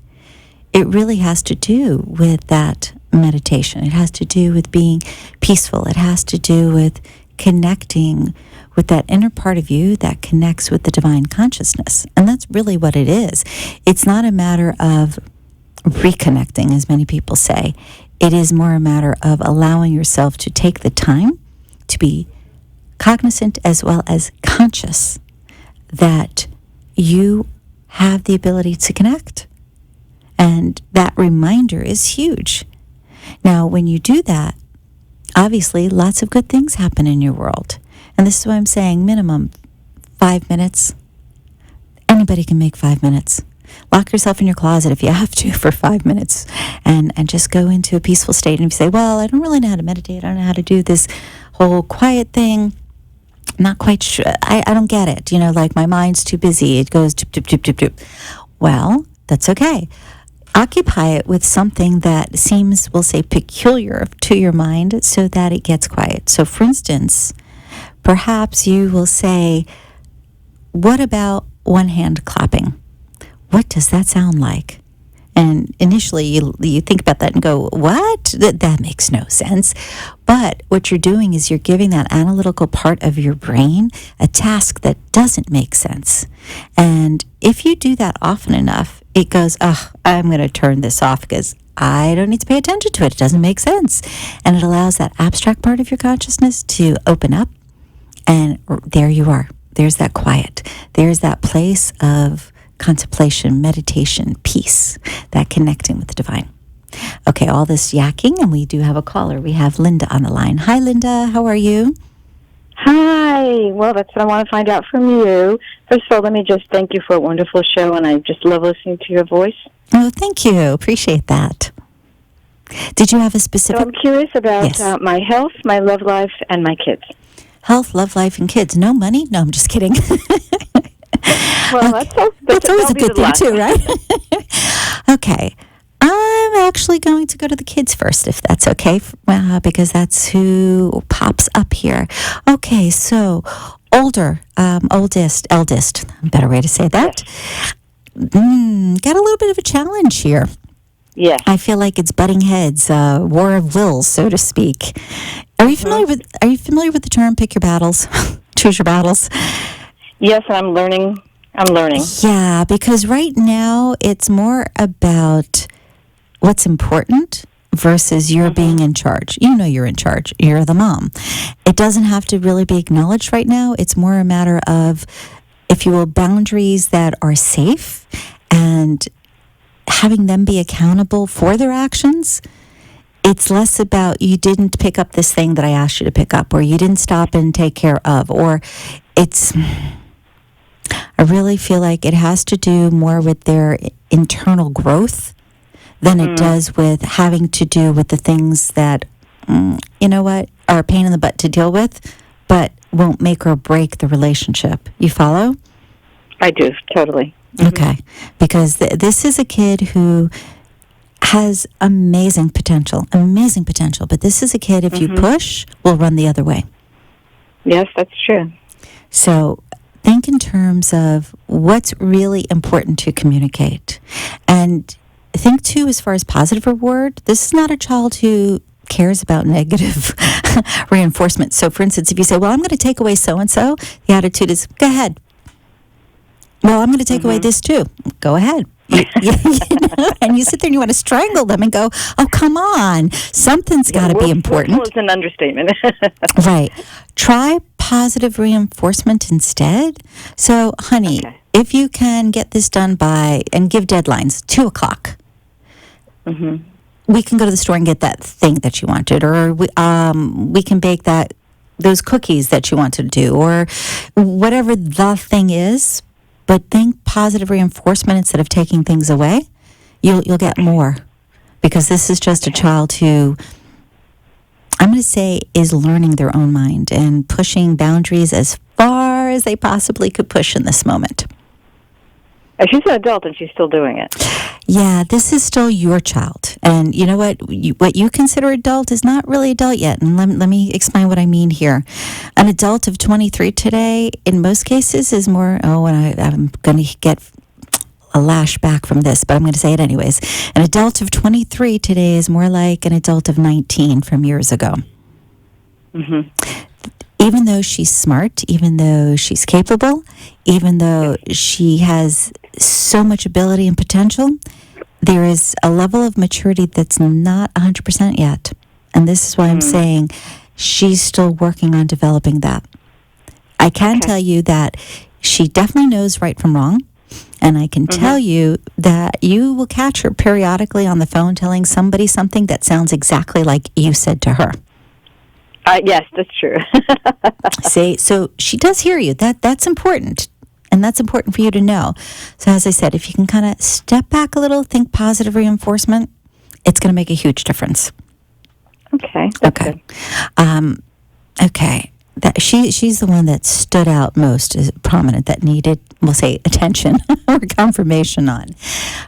It really has to do with that meditation. It has to do with being peaceful. It has to do with connecting with that inner part of you that connects with the divine consciousness. And that's really what it is. It's not a matter of reconnecting, as many people say. It is more a matter of allowing yourself to take the time to be cognizant as well as conscious that you have the ability to connect. And that reminder is huge. Now, when you do that, obviously lots of good things happen in your world. And this is why I'm saying minimum 5 minutes. Anybody can make 5 minutes. Lock yourself in your closet if you have to for 5 minutes and just go into a peaceful state. And if you say, well, I don't really know how to meditate, I don't know how to do this whole quiet thing, I'm not quite sure, I don't get it. Like my mind's too busy. It goes doop, doop, doop, doop, doop. Well, that's okay. Occupy it with something that seems, we'll say, peculiar to your mind so that it gets quiet. So, for instance, perhaps you will say, what about one hand clapping? What does that sound like? And initially, you think about that and go, what? That makes no sense. But what you're doing is you're giving that analytical part of your brain a task that doesn't make sense. And if you do that often enough, it goes, I'm going to turn this off because I don't need to pay attention to it. It doesn't make sense. And it allows that abstract part of your consciousness to open up. And there you are. There's that quiet. There's that place of contemplation, meditation, peace, that connecting with the divine. Okay, all this yakking, and we do have a caller. We have Linda on the line. Hi, Linda. How are you? Hi. Well, that's what I want to find out from you. First of all, let me just thank you for a wonderful show, and I just love listening to your voice. Oh, thank you. Appreciate that. Did you have a specific... So I'm curious about my health, my love life, and my kids. Health, love life, and kids. No money? No, I'm just kidding. Well, that's always a good thing, too, right? Okay. I'm actually going to go to the kids first, if that's okay, because that's who pops up here. Okay, so eldest, better way to say that. Got a little bit of a challenge here. Yeah. I feel like it's butting heads, war of wills, so to speak. Are you familiar with the term pick your battles, choose your battles? Yes, and I'm learning. Yeah, because right now it's more about what's important versus you're being in charge. You know you're in charge. You're the mom. It doesn't have to really be acknowledged right now. It's more a matter of, if you will, boundaries that are safe and having them be accountable for their actions. It's less about you didn't pick up this thing that I asked you to pick up, or you didn't stop and take care of, or I really feel like it has to do more with their internal growth than it does with having to do with the things that, you know what, are a pain in the butt to deal with, but won't make or break the relationship. You follow? I do, totally. Okay, because this is a kid who has amazing potential, but this is a kid, if you push, will run the other way. Yes, that's true. So think in terms of what's really important to communicate. And think, too, as far as positive reward, this is not a child who cares about negative reinforcement. So, for instance, if you say, well, I'm going to take away so-and-so, the attitude is, go ahead. Well, I'm going to take away this, too. Go ahead. And you sit there and you want to strangle them and go, oh, come on. Something's got to be important. Well, it's an understatement. Right. Try positive reinforcement instead. So, honey, if you can get this done by, and give deadlines, 2:00. We can go to the store and get that thing that you wanted, or we can bake those cookies that you wanted to do, or whatever the thing is. But think positive reinforcement instead of taking things away. You'll get more, because this is just a child who, I'm going to say, is learning their own mind and pushing boundaries as far as they possibly could push in this moment. She's an adult and she's still doing it. Yeah, this is still your child. And you know what? What you consider adult is not really adult yet. And let me explain what I mean here. An adult of 23 today, in most cases, is more, and I'm going to get a lash back from this, but I'm going to say it anyways. An adult of 23 today is more like an adult of 19 from years ago. Even though she's smart, even though she's capable, even though she has so much ability and potential, there is a level of maturity that's not 100% yet. And this is why I'm saying she's still working on developing that. I can tell you that she definitely knows right from wrong. And I can tell you that you will catch her periodically on the phone telling somebody something that sounds exactly like you said to her. Yes, that's true. See, so she does hear you. That's important. And that's important for you to know. So as I said, if you can kind of step back a little, think positive reinforcement, it's going to make a huge difference. Okay. Okay. Okay. She's the one that stood out most as prominent, that needed, we'll say, attention or confirmation on.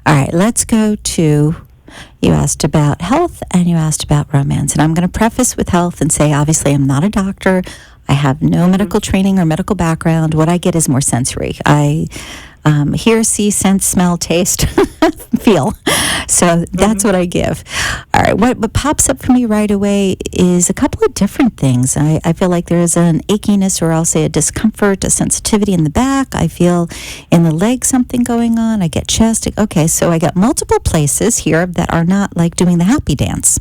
All right, let's go to, you asked about health and you asked about romance. And I'm going to preface with health and say, obviously, I'm not a doctor. I have no medical training or medical background. What I get is more sensory. I hear, see, sense, smell, taste, feel. So that's what I give. All right, what pops up for me right away is a couple of different things. I feel like there's an achiness, or I'll say a discomfort, a sensitivity in the back. I feel in the leg something going on. I get chest. Okay, so I got multiple places here that are not like doing the happy dance.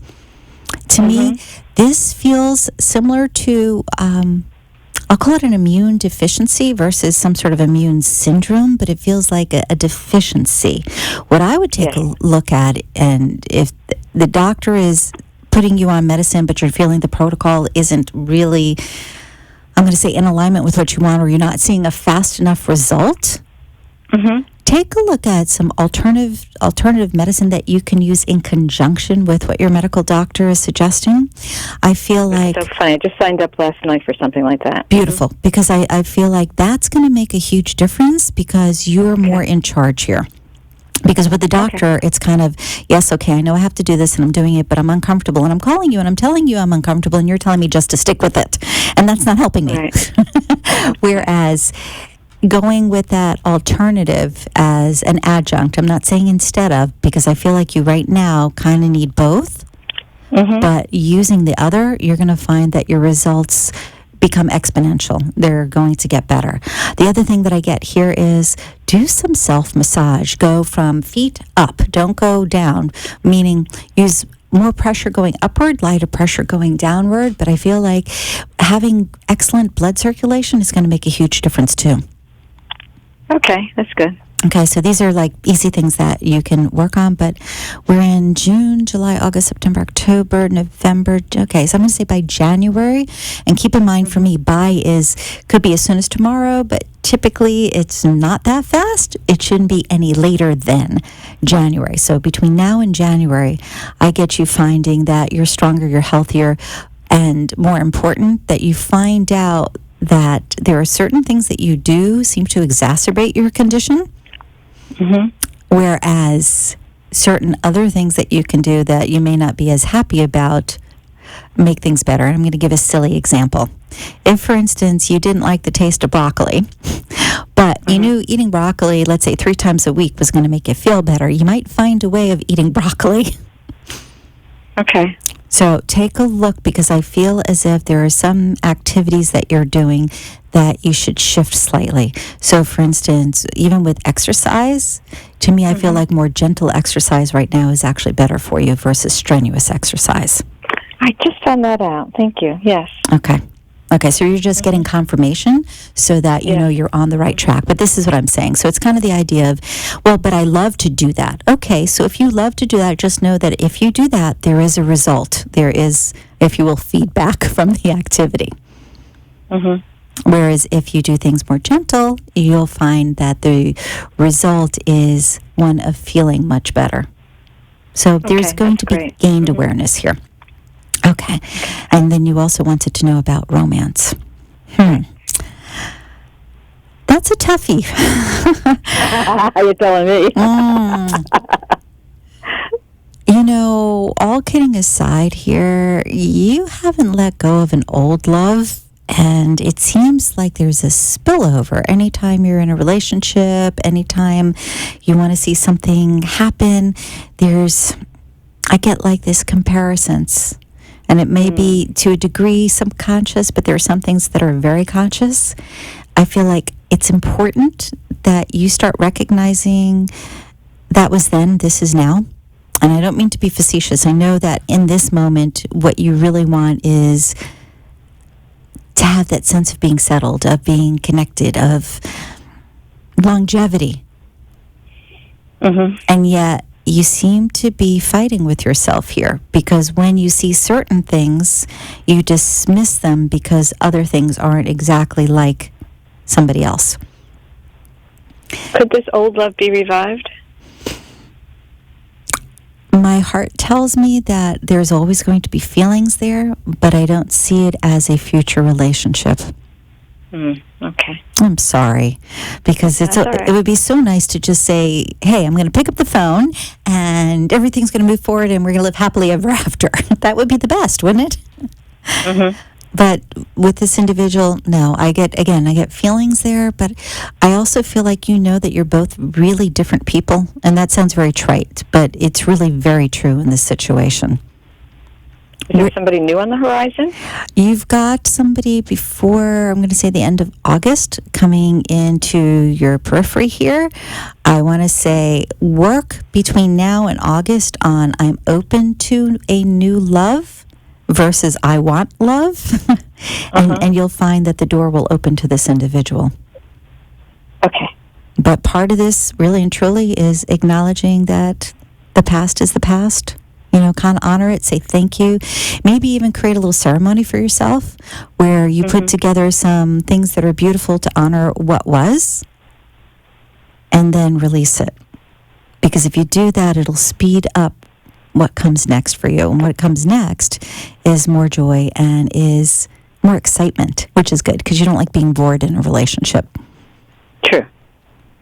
To me, this feels similar to, I'll call it an immune deficiency versus some sort of immune syndrome, but it feels like a deficiency. What I would take a look at, and if the doctor is putting you on medicine, but you're feeling the protocol isn't really, I'm going to say, in alignment with what you want, or you're not seeing a fast enough result, take a look at some alternative medicine that you can use in conjunction with what your medical doctor is suggesting. I feel like... That's so funny. I just signed up last night for something like that. Beautiful. Because I feel like that's going to make a huge difference, because you're more in charge here. Because with the doctor, it's kind of, yes, okay, I know I have to do this and I'm doing it, but I'm uncomfortable. And I'm calling you and I'm telling you I'm uncomfortable, and you're telling me just to stick with it. And that's not helping me. Right. Whereas... going with that alternative as an adjunct, I'm not saying instead of, because I feel like you right now kind of need both, but using the other, you're going to find that your results become exponential. They're going to get better. The other thing that I get here is do some self-massage. Go from feet up. Don't go down, meaning use more pressure going upward, lighter pressure going downward. But I feel like having excellent blood circulation is going to make a huge difference too. Okay, that's good. Okay, so these are like easy things that you can work on, but we're in June, July, August, September, October, November. Okay, so I'm going to say by January. And keep in mind, for me, could be as soon as tomorrow, but typically it's not that fast. It shouldn't be any later than January. So between now and January, I get you finding that you're stronger, you're healthier, and more important, that you find out that there are certain things that you do seem to exacerbate your condition, whereas certain other things that you can do that you may not be as happy about make things better. And I'm going to give a silly example. If, for instance, you didn't like the taste of broccoli, but you knew eating broccoli, let's say 3 times a week, was going to make you feel better, you might find a way of eating broccoli. Okay. So take a look, because I feel as if there are some activities that you're doing that you should shift slightly. So, for instance, even with exercise, to me, I feel like more gentle exercise right now is actually better for you versus strenuous exercise. I just found that out. Thank you. Yes. Okay, so you're just getting confirmation so that you know you're on the right track. But this is what I'm saying. So it's kind of the idea of, well, but I love to do that. Okay, so if you love to do that, just know that if you do that, there is a result. There is, if you will, feedback from the activity. Whereas if you do things more gentle, you'll find that the result is one of feeling much better. So there's going to be gained awareness here. Okay. And then you also wanted to know about romance. That's a toughie. You're telling me. You know, all kidding aside here, you haven't let go of an old love, and it seems like there's a spillover. Anytime you're in a relationship, anytime you want to see something happen, I get like this comparisons. And it may be to a degree subconscious, but there are some things that are very conscious. I feel like it's important that you start recognizing that was then, this is now. And I don't mean to be facetious. I know that in this moment, what you really want is to have that sense of being settled, of being connected, of longevity. And yet, you seem to be fighting with yourself here, because when you see certain things, you dismiss them because other things aren't exactly like somebody else. Could this old love be revived? My heart tells me that there's always going to be feelings there, but I don't see it as a future relationship. Okay. I'm sorry, because it would be so nice to just say, hey, I'm going to pick up the phone and everything's going to move forward and we're going to live happily ever after. That would be the best, wouldn't it? But with this individual, no, I get feelings there, but I also feel like you know that you're both really different people. And that sounds very trite, but it's really very true in this situation. Is there somebody new on the horizon? You've got somebody before, I'm going to say the end of August, coming into your periphery here. I want to say work between now and August on I'm open to a new love versus I want love. and you'll find that the door will open to this individual. Okay. But part of this, really and truly, is acknowledging that the past is the past. You know, kind of honor it, say thank you. Maybe even create a little ceremony for yourself where you put together some things that are beautiful to honor what was and then release it. Because if you do that, it'll speed up what comes next for you. And what comes next is more joy and is more excitement, which is good because you don't like being bored in a relationship. True.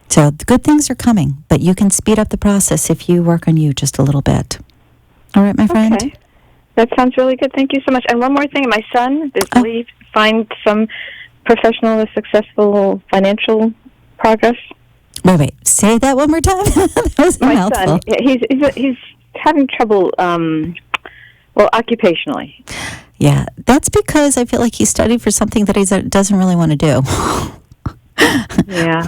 So the good things are coming, but you can speed up the process if you work on you just a little bit. All right, my friend? Okay. That sounds really good. Thank you so much. And one more thing. My son, does he find some professional or successful financial progress? Wait. Say that one more time. That was a mouthful. Son, he's having trouble, occupationally. Yeah, that's because I feel like he studied for something that he doesn't really want to do. Yeah.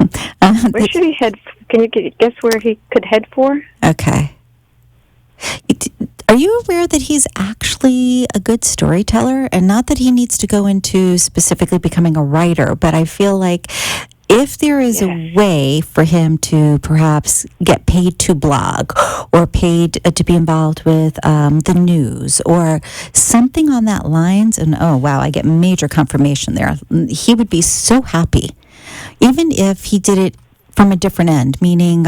Where should he head? Can you guess where he could head for? Okay. Are you aware that he's actually a good storyteller? And not that he needs to go into specifically becoming a writer, but I feel like if there is a way for him to perhaps get paid to blog or paid to be involved with the news or something on that lines, and oh, wow, I get major confirmation there. He would be so happy, even if he did it from a different end, meaning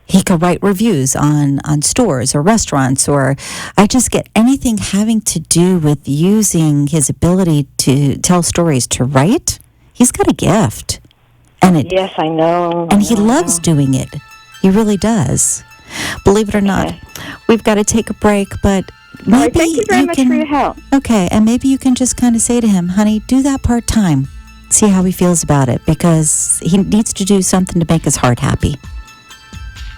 he could write reviews on stores or restaurants, or I just get anything having to do with using his ability to tell stories, to write. He's got a gift. Yes, I know. And he loves doing it. He really does. Believe it or not, we've got to take a break, but maybe thank you very much for your help. Okay, and maybe you can just kind of say to him, honey, do that part-time. See how he feels about it, because he needs to do something to make his heart happy.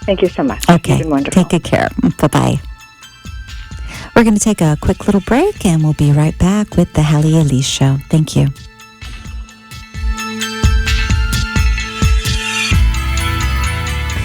Thank you so much. Okay. You've been wonderful. Take good care. Bye-bye. We're going to take a quick little break, and we'll be right back with the Halley Elise Show. Thank you.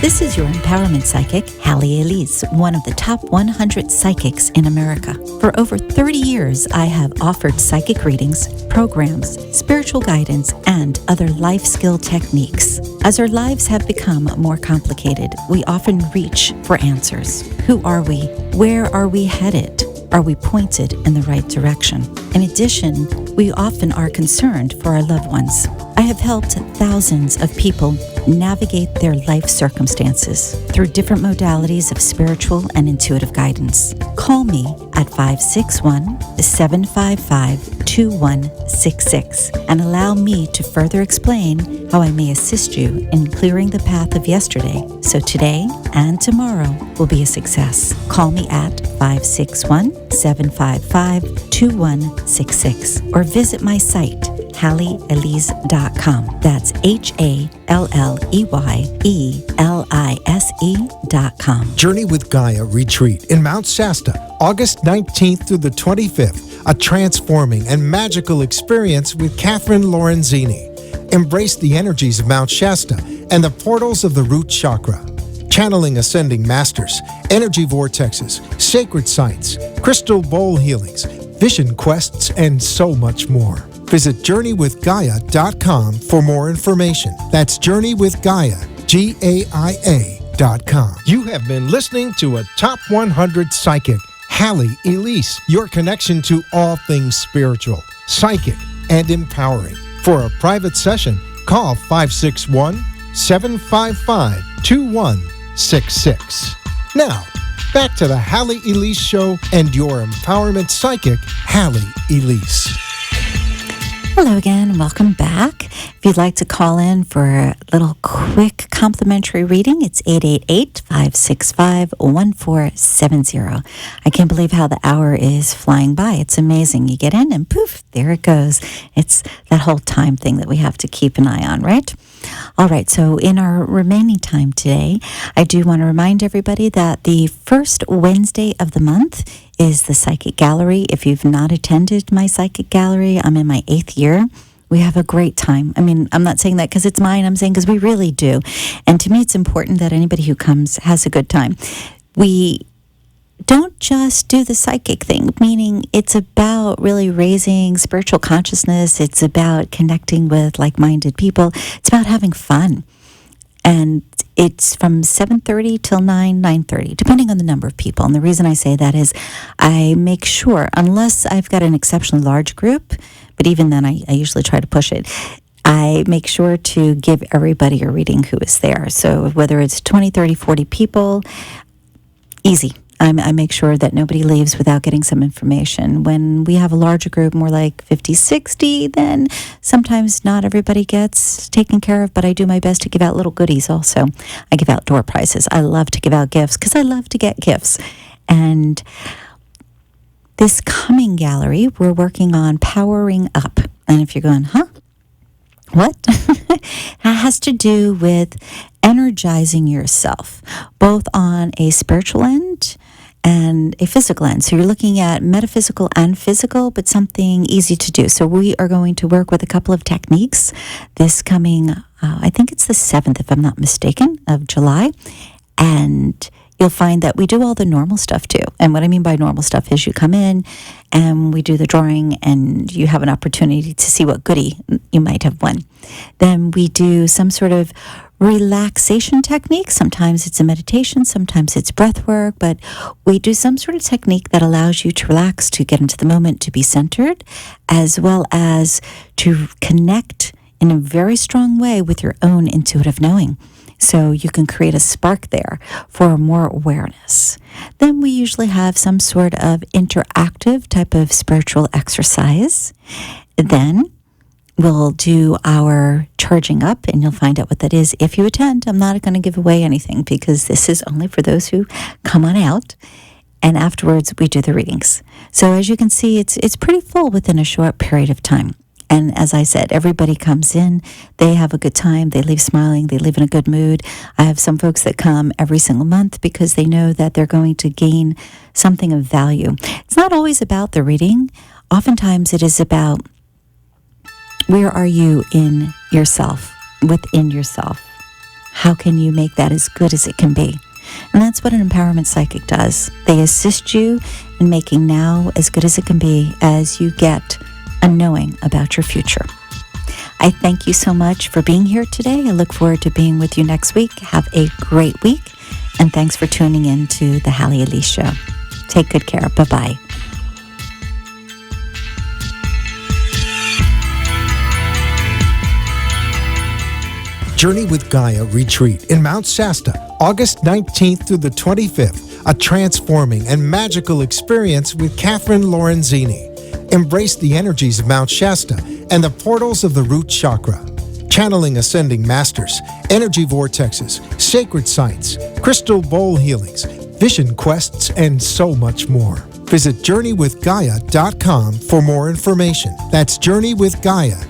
This is your empowerment psychic, Halley Elise, one of the top 100 psychics in America. For over 30 years, I have offered psychic readings, programs, spiritual guidance, and other life skill techniques. As our lives have become more complicated, we often reach for answers. Who are we? Where are we headed? Are we pointed in the right direction? In addition, we often are concerned for our loved ones. I have helped thousands of people navigate their life circumstances through different modalities of spiritual and intuitive guidance. Call me at 561-755-2166 and allow me to further explain how I may assist you in clearing the path of yesterday so today and tomorrow will be a success. Call me at 561-755-2166 or visit my site, HalleyElise.com. That's HalleyElise.com. Journey with Gaia Retreat in Mount Shasta, August 19th through the 25th. A transforming and magical experience with Catherine Lorenzini. Embrace the energies of Mount Shasta and the portals of the root chakra. Channeling ascending masters, energy vortexes, sacred sites, crystal bowl healings, vision quests, and so much more. Visit JourneyWithGaia.com for more information. That's JourneyWithGaia, GAIA.com. You have been listening to a Top 100 Psychic, Halley Elise, your connection to all things spiritual, psychic, and empowering. For a private session, call 561-755-2166. Now, back to the Halley Elise Show and your empowerment psychic, Halley Elise. Hello again, and welcome back. If you'd like to call in for a little quick complimentary reading, it's 888-565-1470. I can't believe how the hour is flying by. It's amazing. You get in and poof, there it goes. It's that whole time thing that we have to keep an eye on, right? All right, so in our remaining time today, I do want to remind everybody that the first Wednesday of the month is the Psychic Gallery. If you've not attended my Psychic Gallery, I'm in my 8th year. We have a great time. I mean, I'm not saying that because it's mine. I'm saying because we really do. And to me, it's important that anybody who comes has a good time. We don't just do the psychic thing, meaning it's about really raising spiritual consciousness. It's about connecting with like-minded people. It's about having fun. And it's from 7:30 till 9:30, depending on the number of people. And the reason I say that is I make sure, unless I've got an exceptionally large group, but even then I usually try to push it, I make sure to give everybody a reading who is there. So whether it's 20, 30, 40 people, easy. I make sure that nobody leaves without getting some information. When we have a larger group, more like 50, 60, then sometimes not everybody gets taken care of, but I do my best to give out little goodies also. I give out door prizes. I love to give out gifts because I love to get gifts. And this coming gallery, we're working on powering up. And if you're going, what? It has to do with energizing yourself, both on a spiritual end and a physical end. So you're looking at metaphysical and physical, but something easy to do. So we are going to work with a couple of techniques this coming, I think it's the 7th, if I'm not mistaken, of July. And you'll find that we do all the normal stuff too. And what I mean by normal stuff is you come in and we do the drawing and you have an opportunity to see what goodie you might have won. Then we do some sort of relaxation technique. Sometimes it's a meditation, sometimes it's breath work, but we do some sort of technique that allows you to relax, to get into the moment, to be centered, as well as to connect in a very strong way with your own intuitive knowing. So you can create a spark there for more awareness. Then we usually have some sort of interactive type of spiritual exercise. Then we'll do our charging up, and you'll find out what that is if you attend. I'm not going to give away anything because this is only for those who come on out. And afterwards, we do the readings. So as you can see, it's pretty full within a short period of time. And as I said, everybody comes in, they have a good time, they leave smiling, they leave in a good mood. I have some folks that come every single month because they know that they're going to gain something of value. It's not always about the reading. Oftentimes it is about where are you in yourself, within yourself? How can you make that as good as it can be? And that's what an empowerment psychic does. They assist you in making now as good as it can be as you get a knowing about your future. I thank you so much for being here today. I look forward to being with you next week. Have a great week, and thanks for tuning in to the Halley Elise Show. Take good care. Bye-bye. Journey with Gaia Retreat in Mount Shasta, August 19th through the 25th. A transforming and magical experience with Catherine Lorenzini. Embrace the energies of Mount Shasta and the portals of the root chakra. Channeling ascending masters, energy vortexes, sacred sites, crystal bowl healings, vision quests, and so much more. Visit JourneyWithGaia.com for more information. That's JourneyWithGaia,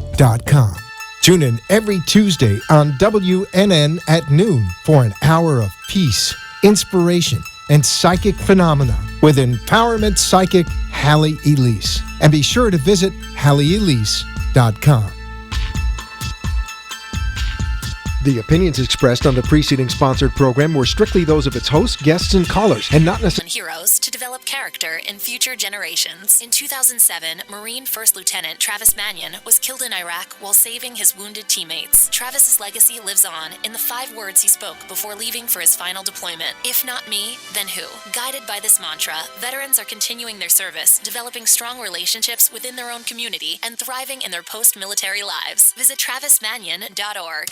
GAIA.com. Tune in every Tuesday on WNN at noon for an hour of peace, inspiration, and psychic phenomena with empowerment psychic Halley Elise. And be sure to visit HalleyElise.com. The opinions expressed on the preceding sponsored program were strictly those of its hosts, guests, and callers, and not necessarily heroes to develop character in future generations. In 2007, Marine First Lieutenant Travis Mannion was killed in Iraq while saving his wounded teammates. Travis's legacy lives on in the 5 words he spoke before leaving for his final deployment. If not me, then who? Guided by this mantra, veterans are continuing their service, developing strong relationships within their own community, and thriving in their post-military lives. Visit travismannion.org.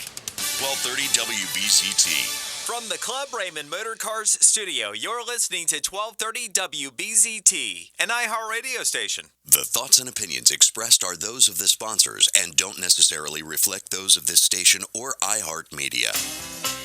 1230 WBCT. From the Club Raymond Motor Cars studio, you're listening to 1230 WBZT, an iHeartRadio station. The thoughts and opinions expressed are those of the sponsors and don't necessarily reflect those of this station or iHeartMedia.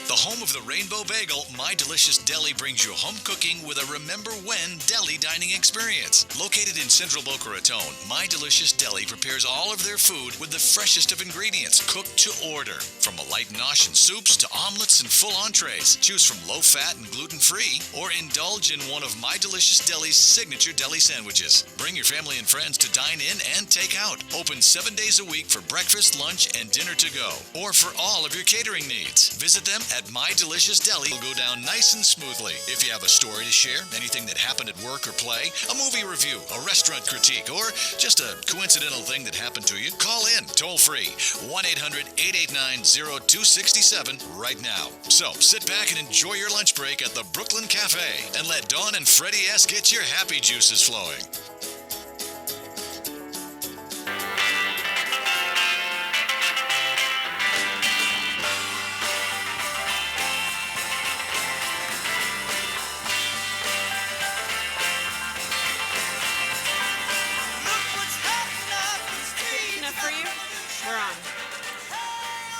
The home of the Rainbow Bagel, My Delicious Deli brings you home cooking with a Remember When deli dining experience. Located in Central Boca Raton, My Delicious Deli prepares all of their food with the freshest of ingredients, cooked to order. From a light nosh and soups to omelets and full entrees, choose from low-fat and gluten-free, or indulge in one of My Delicious Deli's signature deli sandwiches. Bring your family and friends to dine in and take out. Open 7 days a week for breakfast, lunch, and dinner to go, or for all of your catering needs. Visit them at My Delicious Deli. Will go down nice and smoothly. If you have a story to share, anything that happened at work or play, a movie review, a restaurant critique, or just a coincidental thing that happened to you, call in toll free 1-800-889-0267 right now. So sit back and enjoy your lunch break at the Brooklyn Cafe and let Dawn and Freddie S. get your happy juices flowing.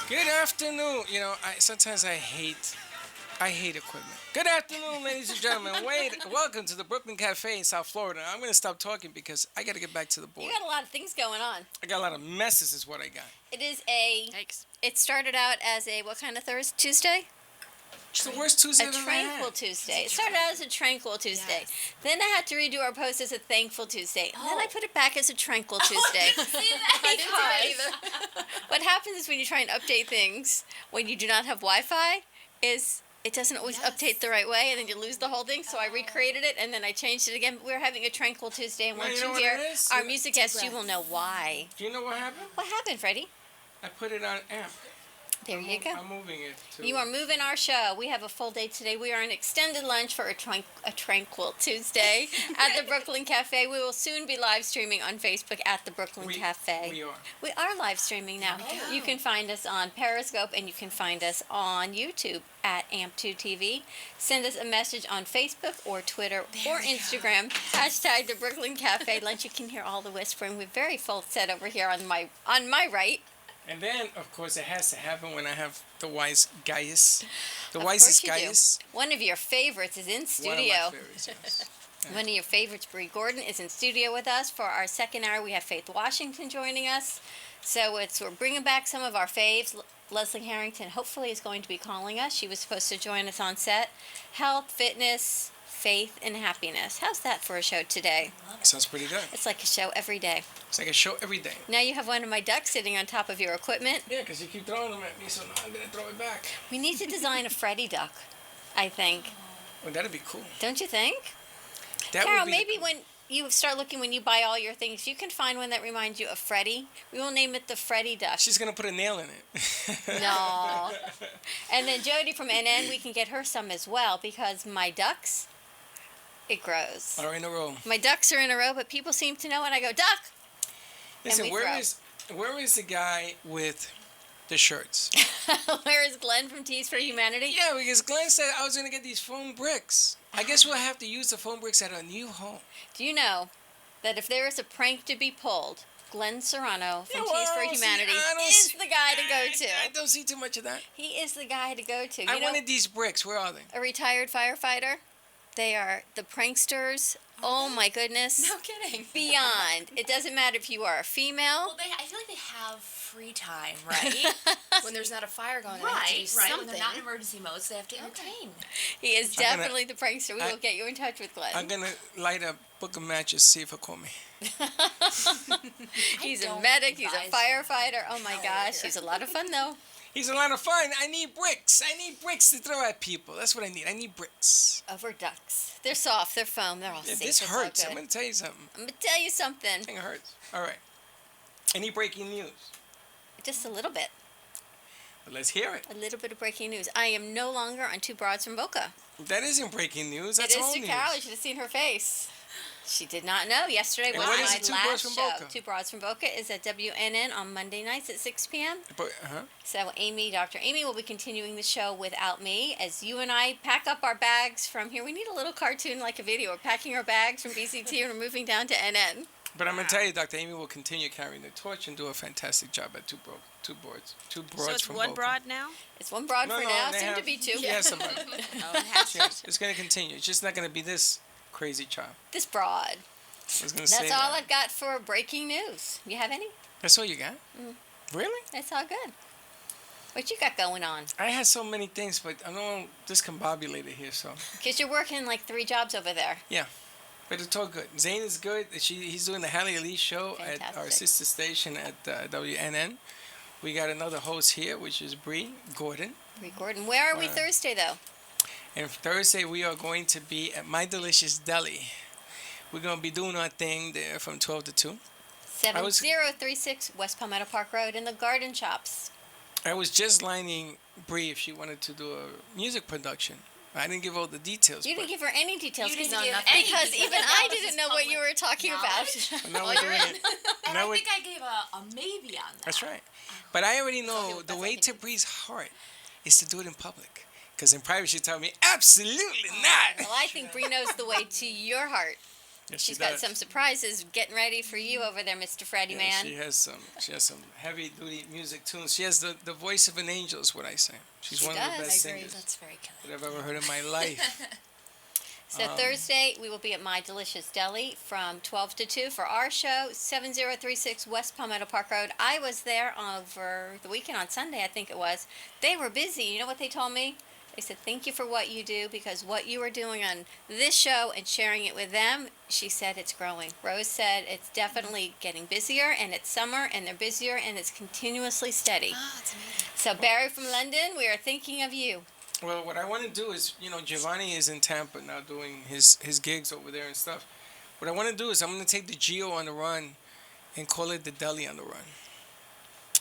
Good afternoon. You know, sometimes I hate equipment. Good afternoon, ladies and gentlemen. Welcome to the Brooklyn Cafe in South Florida. I'm going to stop talking because I got to get back to the board. You got a lot of things going on. I got a lot of messes is what I got. It is it started out as a, what kind of Tuesday? It's the worst Tuesday A tranquil Tuesday. It started out as a tranquil Tuesday. Yes. Then I had to redo our post as a thankful Tuesday. And then I put it back as a tranquil Tuesday. Because what happens is when you try and update things, when you do not have Wi-Fi, is it doesn't always update the right way, and then you lose the whole thing. So I recreated it, and then I changed it again. We're having a tranquil Tuesday, and once you hear our music guest, you will know why. Do you know what happened? What happened, Freddie? I put it on amp. There you go. I'm moving it to... You are moving our show. We have a full day today. We are on extended lunch for a tranquil Tuesday at the Brooklyn Cafe. We will soon be live streaming on Facebook at the Brooklyn Cafe. We are. We are live streaming now. Oh. You can find us on Periscope, and you can find us on YouTube at AMP2TV. Send us a message on Facebook or Twitter or Instagram. Hashtag the Brooklyn Cafe Lunch. You can hear all the whispering. We're very full set over here on my right. And then, of course, it has to happen when I have the wise Gaius. The wisest Gaius. One of your favorites is in studio. One of my favorites, yes. Yeah. One of your favorites, Bree Gordon, is in studio with us. For our second hour, we have Faith Washington joining us. So we're bringing back some of our faves. Leslie Harrington hopefully is going to be calling us. She was supposed to join us on set. Health, fitness, faith, and happiness. How's that for a show today? Sounds pretty good. It's like a show every day. It's like a show every day. Now you have one of my ducks sitting on top of your equipment. Yeah, because you keep throwing them at me, so now I'm going to throw it back. We need to design a Freddy duck, I think. Well, that'd be cool. Don't you think? That Carol, would be maybe when you start looking, when you buy all your things, you can find one that reminds you of Freddy. We will name it the Freddy duck. She's going to put a nail in it. No. And then Jody from NN, we can get her some as well, because my ducks... It grows. Are in a row. My ducks are in a row, but people seem to know when I go, duck! Listen, where is the guy with the shirts? Where is Glenn from Tees for Humanity? Yeah, because Glenn said I was going to get these foam bricks. I guess we'll have to use the foam bricks at our new home. Do you know that if there is a prank to be pulled, Glenn Serrano from Tees for Humanity is the guy to go to? I don't see too much of that. He is the guy to go to. I wanted these bricks. Where are they? A retired firefighter. They are the pranksters. Oh my goodness. No kidding. Beyond. It doesn't matter if you are a female. Well, I feel like they have free time, right? When there's not a fire going on, they have to do something. When they're not in emergency mode, so they have to entertain. He is definitely the prankster. We will get you in touch with Glenn. I'm going to light a book of matches, see if he'll call me. He's a medic. He's a firefighter. Oh my gosh. He's a lot of fun, though. He's a lot of fun. I need bricks. I need bricks to throw at people. That's what I need. I need bricks. Over ducks. They're soft. They're foam. They're all safe. This hurts. I'm going to tell you something. I'm going to tell you something. I think it hurts. All right. Any breaking news? Just a little bit. Well, let's hear it. A little bit of breaking news. I am no longer on Two Broads from Boca. That isn't breaking news. That's old news. It is to Carol. You should have seen her face. She did not know. Yesterday And was what my is it, Two last Broads from show. Boca? Two Broads from Boca is at WNN on Monday nights at 6 p.m. Uh-huh. So Dr. Amy will be continuing the show without me as you and I pack up our bags from here. We need a little cartoon like a video. We're packing our bags from BCT and we're moving down to NN. But I'm going to tell you, Dr. Amy will continue carrying the torch and do a fantastic job at Two Broads So it's from one Boca. broad now? It's one broad No, for no, now, they soon to have- be two. Yeah, somebody. Oh, It's going to continue. It's just not going to be this crazy child. This broad. I was going to say That's all that. I've got for breaking news. You have any? That's all you got? Really? That's all good. What you got going on? I had so many things, but I'm all discombobulated here, so. Because you're working like 3 jobs over there. Yeah. But it's all good. Zane is good. He's doing the Halley Elise show at our Fantastic. sister station at WNN. We got another host here, which is Bree Gordon. Bree Gordon. Where are we Thursday, though? And Thursday, we are going to be at My Delicious Deli. We're going to be doing our thing there from 12 to 2. 7036 West Palmetto Park Road in the Garden Shops. I was just lining Bree if she wanted to do a music production. I didn't give all the details. You didn't give her any details You didn't because give any because details. even No, I this didn't is know what you were talking about. But now we're doing it. And Now I we- think I gave a maybe on that. That's right. But I already know the way to Bree's heart is to do it in public. Because in private, she told me, absolutely not. Well, I think Bree knows the way to your heart. Yes, she She's got does. some surprises getting ready for you over there, Mr. Freddie Yeah, Man. She has some heavy duty music tunes. She has the voice of an angel, is what I say. She's She one of the does. best I agree. singers That's very kind. that I've ever heard in my life. So Thursday, we will be at My Delicious Deli from 12 to 2 for our show, 7036 West Palmetto Park Road. I was there over the weekend on Sunday, I think it was. They were busy. You know what they told me? They said, thank you for what you do, because what you are doing on this show and sharing it with them, she said it's growing. Rose said it's definitely getting busier, and it's summer, and they're busier, and it's continuously steady. Oh, that's amazing. So Barry from London, we are thinking of you. Well, what I want to do is, Giovanni is in Tampa now doing his gigs over there and stuff. What I want to do is I'm going to take the Geo on the run and call it the Deli on the run.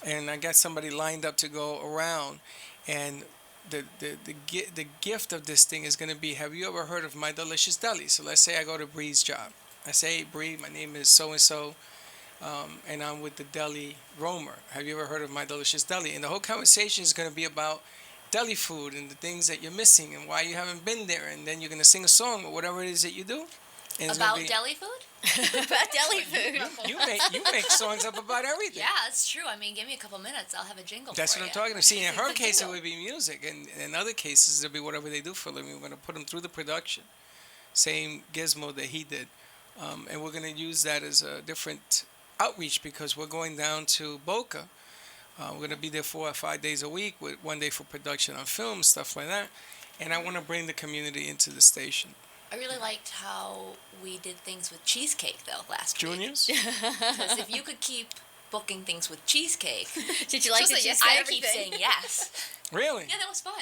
And I got somebody lined up to go around, and the gift of this thing is going to be, have you ever heard of My Delicious Deli? So let's say I go to Bree's job. I say, hey, Bree, my name is so-and-so, and I'm with the Deli Roamer. Have you ever heard of My Delicious Deli? And the whole conversation is going to be about deli food and the things that you're missing and why you haven't been there. And then you're going to sing a song or whatever it is that you do. And it's About gonna be, deli food? About deli food. you make songs up about everything. Yeah, that's true. I mean, give me a couple minutes. I'll have a jingle That's for what I'm you. talking about. See, in her case, it would be music, and in other cases, it'll be whatever they do for a living. We're going to put them through the production, same gizmo that he did, and we're going to use that as a different outreach because we're going down to Boca. We're going to be there 4 or 5 days a week with 1 day for production on film, stuff like that, and I want to bring the community into the station. I really liked how we did things with cheesecake, though, last Juniors? week. Because if you could keep booking things with cheesecake. Did you like the just cheesecake? I keep saying yes. Really? Yeah, that was fun.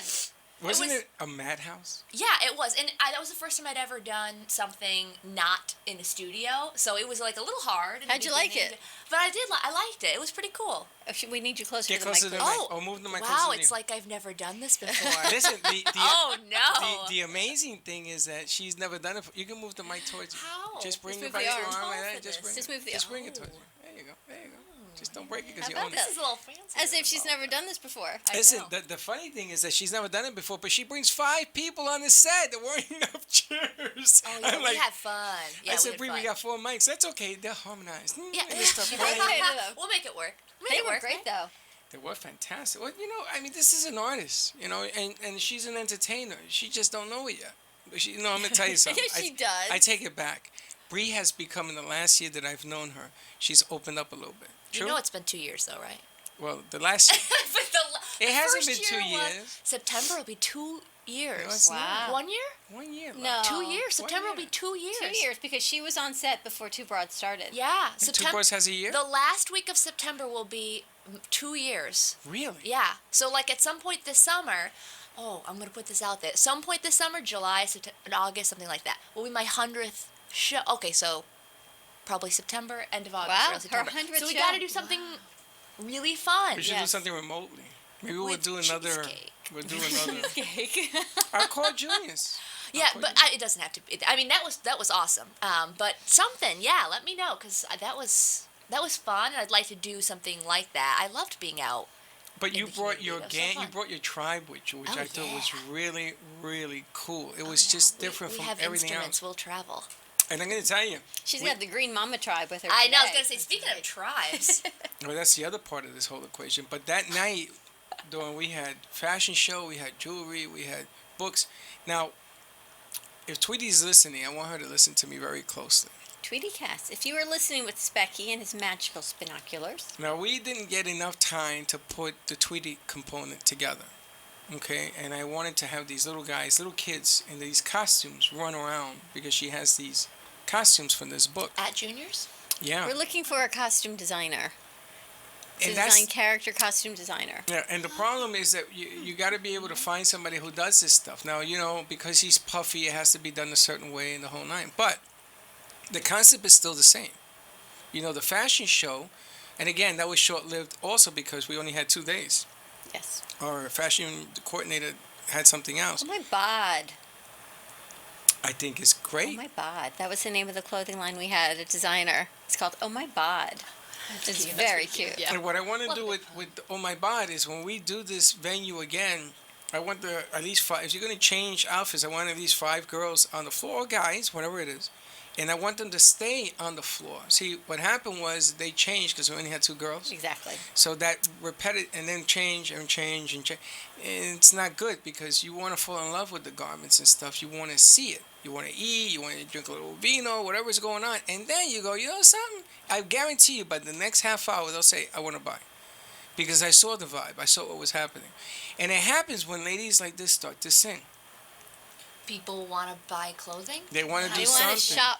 Wasn't it a madhouse? Yeah, it was. And that was the first time I'd ever done something not in a studio. So it was like a little hard. How'd you like it? But I liked it. It was pretty cool. We need you closer Get to the closer to mic. the mic. Oh, move the mic wow, closer to it's you. like I've never done this before. Listen, oh, no. The amazing thing is that she's never done it. You can move the mic towards you. How? Just bring Just it move back the to arm. your arm. Tall Like for that. this. Just Bring it towards you. There you go. There you go. Just don't break it because How you about own This it. is a little fancy. As if she's never done this before. Listen, the funny thing is that she's never done it before, but she brings 5 people on the set. There weren't enough chairs. Oh, yeah, I'm like, we had fun. Yeah, I said, we Bree, had we fun. got 4 mics. That's okay. They're harmonized. Yeah, And they start They playing. made it up. We'll make it work. They were great, though. They were fantastic. Well, I mean, this is an artist, and she's an entertainer. She just don't know it yet. But I'm going to tell you something. Yes, she does. I take it back. Bree has become, in the last year that I've known her, she's opened up a little bit. True? You know it's been 2 years, though, right? Well, the last year. It hasn't been first 2 year was years. September will be 2 years. No, it's not. 1 year? 1 year. No. 2 years. September year. will be 2 years. 2 years, because she was on set before Two Broads started. Yeah. And Two Broads has a year? The last week of September will be 2 years. Really? Yeah. So, like, at some point this summer, I'm going to put this out there. At some point this summer, July, August, something like that, will be my 100th show. Okay, so probably September, end of August, Wow, early September. her 100th So we show. got to do something really fun. We should do something remotely. Maybe we'll With do another. cheesecake. We'll do another. Cake. I'll call Juniors. Yeah, but it doesn't have to be. I mean, that was awesome. But something, yeah, let me know, because that was fun. And I'd like to do something like that. I loved being out. But you brought your gang, you brought your tribe with you, which I thought was really, really cool. It was just different from everything else. We have instruments. We'll travel. And I'm going to tell you. She's got the Green Mama tribe with her. I know. I was going to say, speaking of tribes. Well, that's the other part of this whole equation. But that night, Dawn, we had fashion show, we had jewelry, we had books. Now, if Tweety's listening, I want her to listen to me very closely. Tweety Cass, if you were listening with Specky and his magical binoculars. Now, we didn't get enough time to put the Tweety component together. Okay, and I wanted to have these little guys, little kids in these costumes run around because she has these costumes from this book. At Juniors? Yeah. We're looking for a costume designer. Design character costume designer. Yeah, and the problem is that you got to be able to find somebody who does this stuff. Now, because he's puffy, it has to be done a certain way in the whole nine. But the concept is still the same. The fashion show, and again, that was short-lived also because we only had 2 days. Yes. Our fashion coordinator had something else. Oh, my bod. I think it's great. Oh, my bod. That was the name of the clothing line we had, a designer. It's called Oh, My Bod. It's very cute. Yeah. And what I want to do with Oh My Bod is when we do this venue again, I want at least 5, if you're going to change outfits, I want at least 5 girls on the floor, or guys, whatever it is. And I want them to stay on the floor. See, what happened was they changed because we only had 2 girls. Exactly. So that repeated and then change and change and change. And it's not good because you want to fall in love with the garments and stuff. You want to see it. You want to eat. You want to drink a little vino, whatever's going on. And then you go, you know something? I guarantee you by the next half hour, they'll say, I want to buy. Because I saw the vibe. I saw what was happening. And it happens when ladies like this start to sing. People want to buy clothing? They want to do something. You want to shop.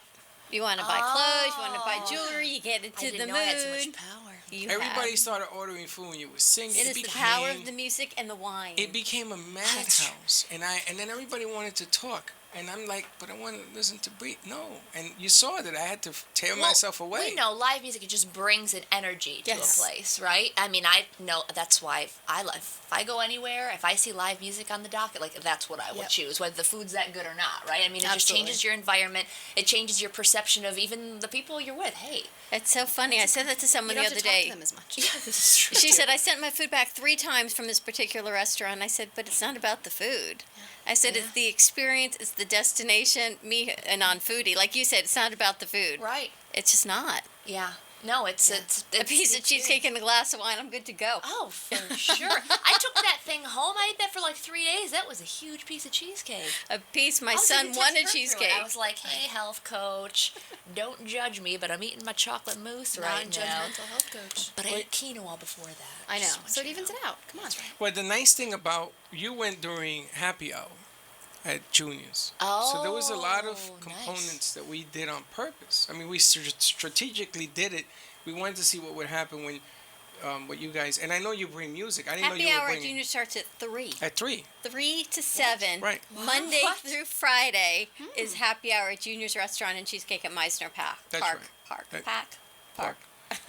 You want to buy clothes. You want to buy jewelry. You get into the mood. I had so much power. Everybody started ordering food when you were singing. It is the power of the music and the wine. It became a madhouse. And then everybody wanted to talk. And I'm like, but I want to listen to Bree. No. And you saw that I had to tear myself away. We know live music, it just brings an energy to a place, right? I mean, I know that's why I love. If I go anywhere, if I see live music on the docket, that's what I would choose, whether the food's that good or not, right? I mean, it just changes your environment. It changes your perception of even the people you're with. Hey. It's so funny. I said that to someone the other day. You don't have to talk to them as much. Yeah, this is true. She said, I sent my food back 3 times from this particular restaurant. I said, but it's not about the food. I said, it's the experience, it's the destination, me, a non-foodie. Like you said, it's not about the food. Right. It's just not. Yeah. No, it's a piece of cheesecake and a glass of wine, I'm good to go. Oh, for sure. I took that thing home. I ate that for 3 days. That was a huge piece of cheesecake. A piece. My son wanted cheesecake. I was like, hey, health coach, don't judge me, but I'm eating my chocolate mousse right now. Non-judgmental health coach. But I ate quinoa before that. I know. So it evens it out. Come on. Well, the nice thing about you went during happy hour at Juniors. Oh, so there was a lot of components that we did on purpose. I mean, we strategically did it. We wanted to see what would happen when, what you guys, and I know you bring music. I didn't know you were bringing. Happy hour at Junior starts at 3. At 3. 3 to 7. Right. Monday through Friday is happy hour at Junior's Restaurant and Cheesecake at Meisner Park. That's right. Park.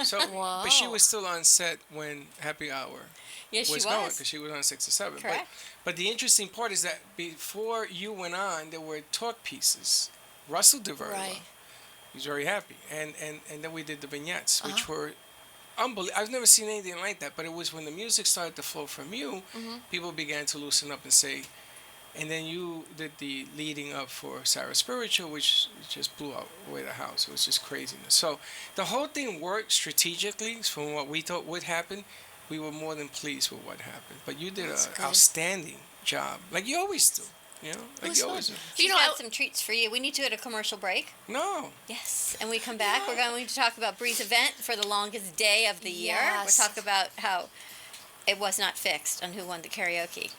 So, but she was still on set when happy hour was going because she was on 6 to 7. Correct. But the interesting part is that before you went on, there were talk pieces. Russell did very well. He was very happy. And then we did the vignettes, which were unbelievable. I've never seen anything like that, but it was when the music started to flow from you, people began to loosen up and say, and then you did the leading up for Sarah Spiritual, which just blew away the house. It was just craziness. So the whole thing worked strategically from what we thought would happen. We were more than pleased with what happened. But you did an outstanding job, like you always do. Like you always do. She's got some treats for you. We need to go to commercial break. No. Yes. And we come back. We're going to talk about Bree's event for the longest day of the year. We'll talk about how it was not fixed on who won the karaoke.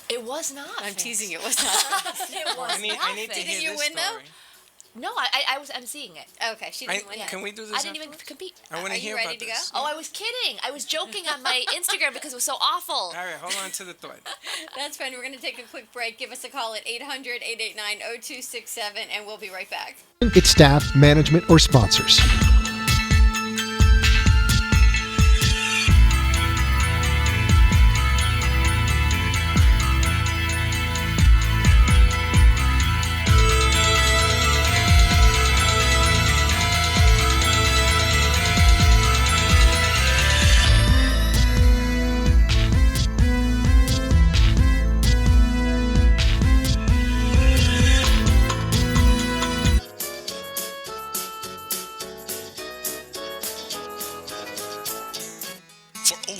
It was not. I'm teasing you. It was not. It was I need to Didn't hear you this win story. though? No, I was seeing it. Okay, she didn't win. Can we do this? I didn't even compete. I want to hear ready about to this. go? Oh, I was kidding. I was joking on my Instagram because it was so awful. All right, hold on to the thought. That's fine. We're going to take a quick break. Give us a call at 800-889-0267, and we'll be right back. Its staff, management, or sponsors.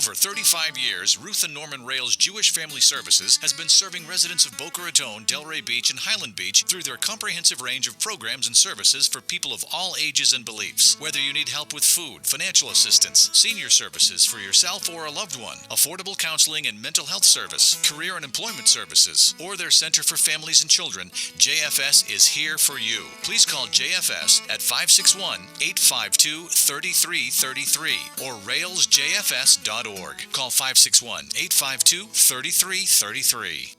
over 35 years, Ruth and Norman Rails Jewish Family Services has been serving residents of Boca Raton, Delray Beach, and Highland Beach through their comprehensive range of programs and services for people of all ages and beliefs. Whether you need help with food, financial assistance, senior services for yourself or a loved one, affordable counseling and mental health service, career and employment services, or their Center for Families and Children, JFS is here for you. Please call JFS at 561-852-3333 or railsjfs.org. Call 561-852-3333.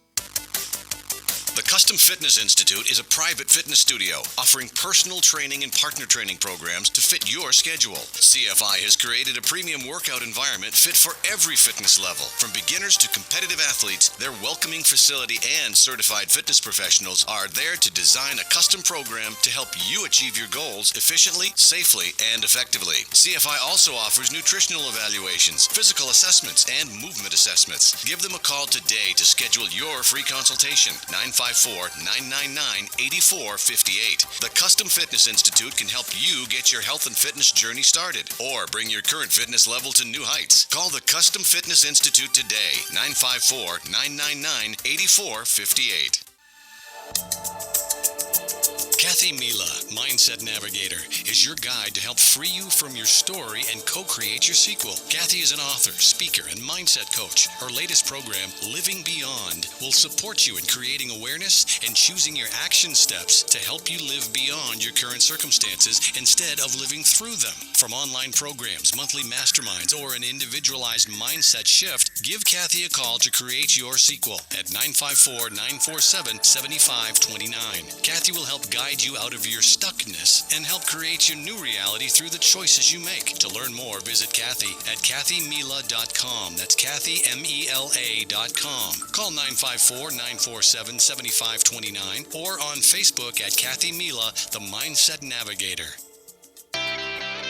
The Custom Fitness Institute is a private fitness studio offering personal training and partner training programs to fit your schedule. CFI has created a premium workout environment fit for every fitness level. From beginners to competitive athletes, their welcoming facility and certified fitness professionals are there to design a custom program to help you achieve your goals efficiently, safely, and effectively. CFI also offers nutritional evaluations, physical assessments, and movement assessments. Give them a call today to schedule your free consultation. 954-999-8458. The Custom Fitness Institute can help you get your health and fitness journey started or bring your current fitness level to new heights. Call the Custom Fitness Institute today. 954-999-8458. Kathy Mila, Mindset Navigator, is your guide to help free you from your story and co-create your sequel. Kathy is an author, speaker, and mindset coach. Her latest program, Living Beyond, will support you in creating awareness and choosing your action steps to help you live beyond your current circumstances instead of living through them. From online programs, monthly masterminds, or an individualized mindset shift, give Kathy a call to create your sequel at 954-947-7529. Kathy will help guide you out of your stuckness and help create your new reality through the choices you make. To learn more, visit Kathy at kathymila.com. That's kathymela.com. Call 954-947-7529 or on Facebook at Kathy Mila, the Mindset Navigator.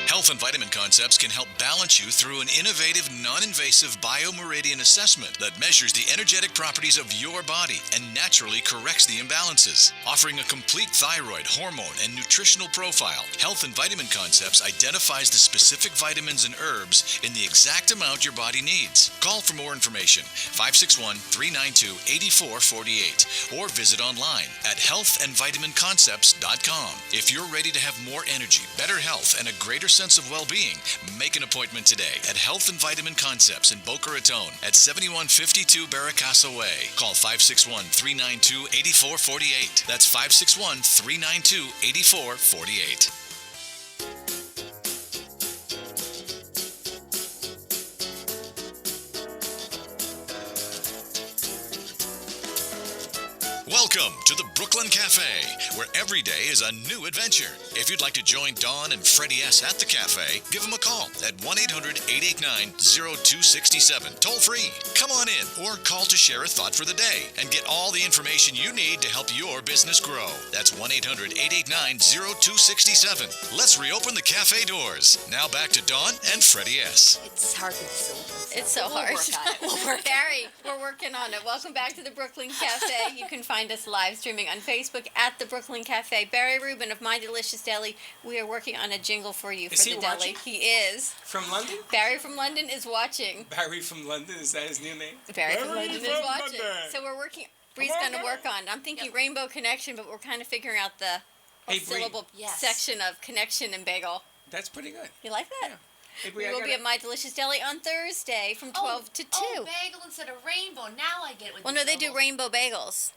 Health and Vitamin Concepts can help balance you through an innovative, non-invasive biomeridian assessment that measures the energetic properties of your body and naturally corrects the imbalances. Offering a complete thyroid, hormone, and nutritional profile, Health and Vitamin Concepts identifies the specific vitamins and herbs in the exact amount your body needs. Call for more information, 561-392-8448, or visit online at healthandvitaminconcepts.com. If you're ready to have more energy, better health, and a greater sense of well-being, make an appointment today at Health and Vitamin Concepts in Boca Raton at 7152 Barracasa Way. Call 561-392-8448. That's 561-392-8448. Welcome to the Brooklyn Cafe, where every day is a new adventure. If you'd like to join Dawn and Freddie S. at the cafe, give them a call at 1-800-889-0267, toll free. Come on in or call to share a thought for the day and get all the information you need to help your business grow. That's 1-800-889-0267. Let's reopen the cafe doors. Now back to Dawn and Freddie S. It's hard with the syllables. It's so hard. We'll work on it. Barry, we're working on it. Welcome back to the Brooklyn Cafe. You can find us live streaming on Facebook at the Brooklyn Cafe. Barry Rubin of My Delicious Deli. We are working on a jingle for you for the deli. He is. From London? Barry from London is watching. Barry from London, is that his new name? Barry from London is watching. So we're working. Bree's going to work on. I'm thinking Rainbow Connection, but we're kind of figuring out the syllable section of connection and bagel. That's pretty good. You like that? Yeah. We will be at My Delicious Deli on Thursday from 12 to 2. Oh, bagel instead of rainbow. Now I get what Well, no, they do rainbow bagels.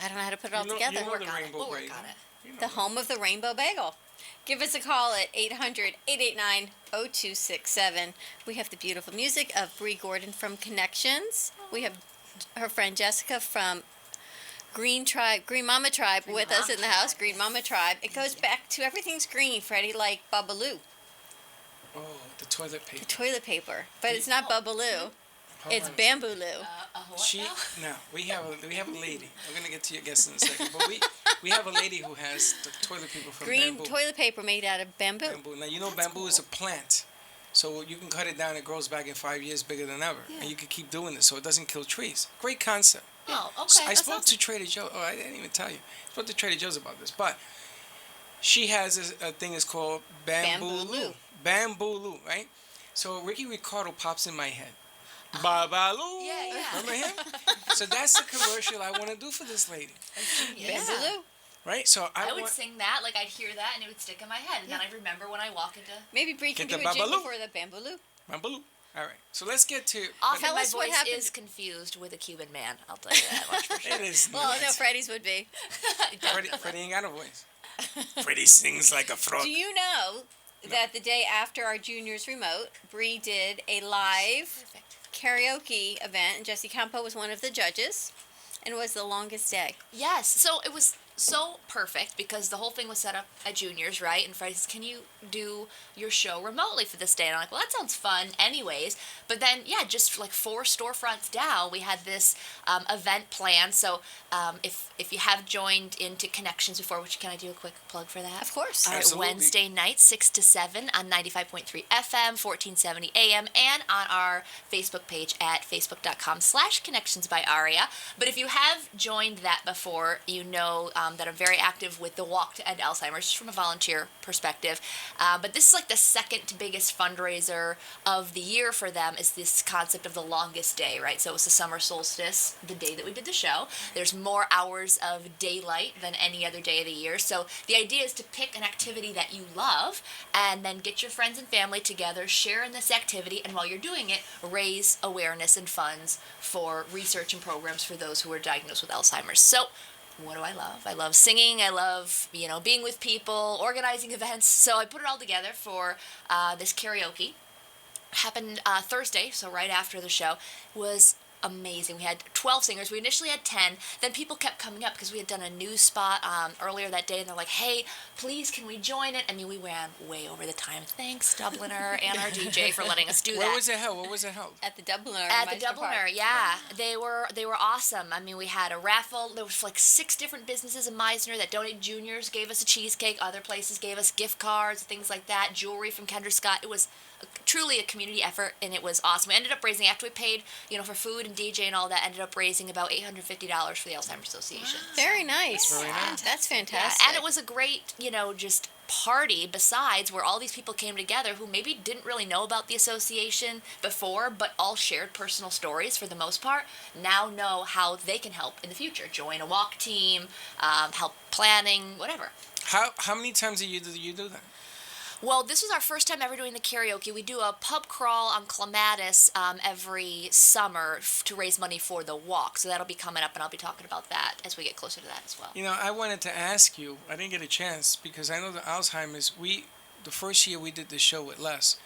I don't know how to put it all together. We'll work on it. The home of the rainbow bagel. Give us a call at 800-889-0267. We have the beautiful music of Bree Gordon from Connections. We have her friend Jessica from Green Mama Tribe with us in the house. Green Mama Tribe. It goes back to everything's green, Freddie, like Babalu. Oh, the toilet paper. The toilet paper. But it's not Babalu. It's Bamboo-Loo. We have a lady. I'm gonna get to your guest in a second, but we have a lady who has the toilet paper from bamboo. Green toilet paper made out of bamboo. Now you know bamboo is a plant, so you can cut it down. It grows back in 5 years bigger than ever, and you can keep doing this, so it doesn't kill trees. Great concept. Oh, okay. So I spoke to Trader Joe. Oh, I didn't even tell you. I spoke to Trader Joe's about this, but she has a thing that's called Bamboo-Loo. Bamboo-Loo, right? So Ricky Ricardo pops in my head. Babalu. Yeah. Remember him? So that's the commercial I want to do for this lady. Bambaloo. Right? So I would sing that, like I'd hear that and it would stick in my head. And then I'd remember when I walk into... Maybe Bree can do the a jingle Babalu. for the Bambaloo. Bambaloo. All right. So let's get to... Often my what voice happened. is confused with a Cuban man. I'll tell you that much for sure. It is Well, not. no, Freddie's would be. Freddie ain't got a voice. Freddie sings like a frog. Do you know that the day after our juniors remote, Bree did a live karaoke event, and Jesse Campo was one of the judges, and it was the longest day. Yes. So it was so perfect because the whole thing was set up at juniors, right? And Freddie says, can you do your show remotely for this day? And I'm like, well, that sounds fun anyways. But then, yeah, just like 4 storefronts down, we had this event planned. So if you have joined into Connections before, which can I do a quick plug for that? Of course. All right, Absolutely. Wednesday night, 6 to 7 on 95.3 FM, 1470 AM, and on our Facebook page at facebook.com/Connections by Aria. But if you have joined that before, you know that I'm very active with the Walk to End Alzheimer's, just from a volunteer perspective. But this is like the second biggest fundraiser of the year for them, is this concept of the longest day, right? So it was the summer solstice, the day that we did the show. There's more hours of daylight than any other day of the year. So the idea is to pick an activity that you love and then get your friends and family together, share in this activity, and while you're doing it, raise awareness and funds for research and programs for those who are diagnosed with Alzheimer's. So what do I love? I love singing. I love, being with people, organizing events. So I put it all together for this karaoke. Happened Thursday, so right after the show. Was amazing. We had 12 singers. We initially had 10. Then people kept coming up because we had done a news spot earlier that day, and they're like, hey, please, can we join it? I mean, we ran way over the time. Thanks, Dubliner and our DJ for letting us do that. Where was it held? What was it held? At the Dubliner. At the Dubliner, yeah. They were awesome. I mean, we had a raffle. There was like 6 different businesses in Meisner that donated juniors, gave us a cheesecake. Other places gave us gift cards, things like that. Jewelry from Kendra Scott. It was truly a community effort, and it was awesome. We ended up raising, after we paid, for food and DJ and all that, ended up raising about $850 for the Alzheimer's Association. Wow. Very nice. That's very nice. That's fantastic. Yeah, and it was a great, just party besides, where all these people came together who maybe didn't really know about the association before, but all shared personal stories for the most part, now know how they can help in the future. Join a walk team, help planning, whatever. How many times a year do you do that? Well, this was our first time ever doing the karaoke. We do a pub crawl on Clematis every summer to raise money for the walk. So that'll be coming up, and I'll be talking about that as we get closer to that as well. I wanted to ask you, I didn't get a chance, because I know the Alzheimer's, the first year we did the show with Les,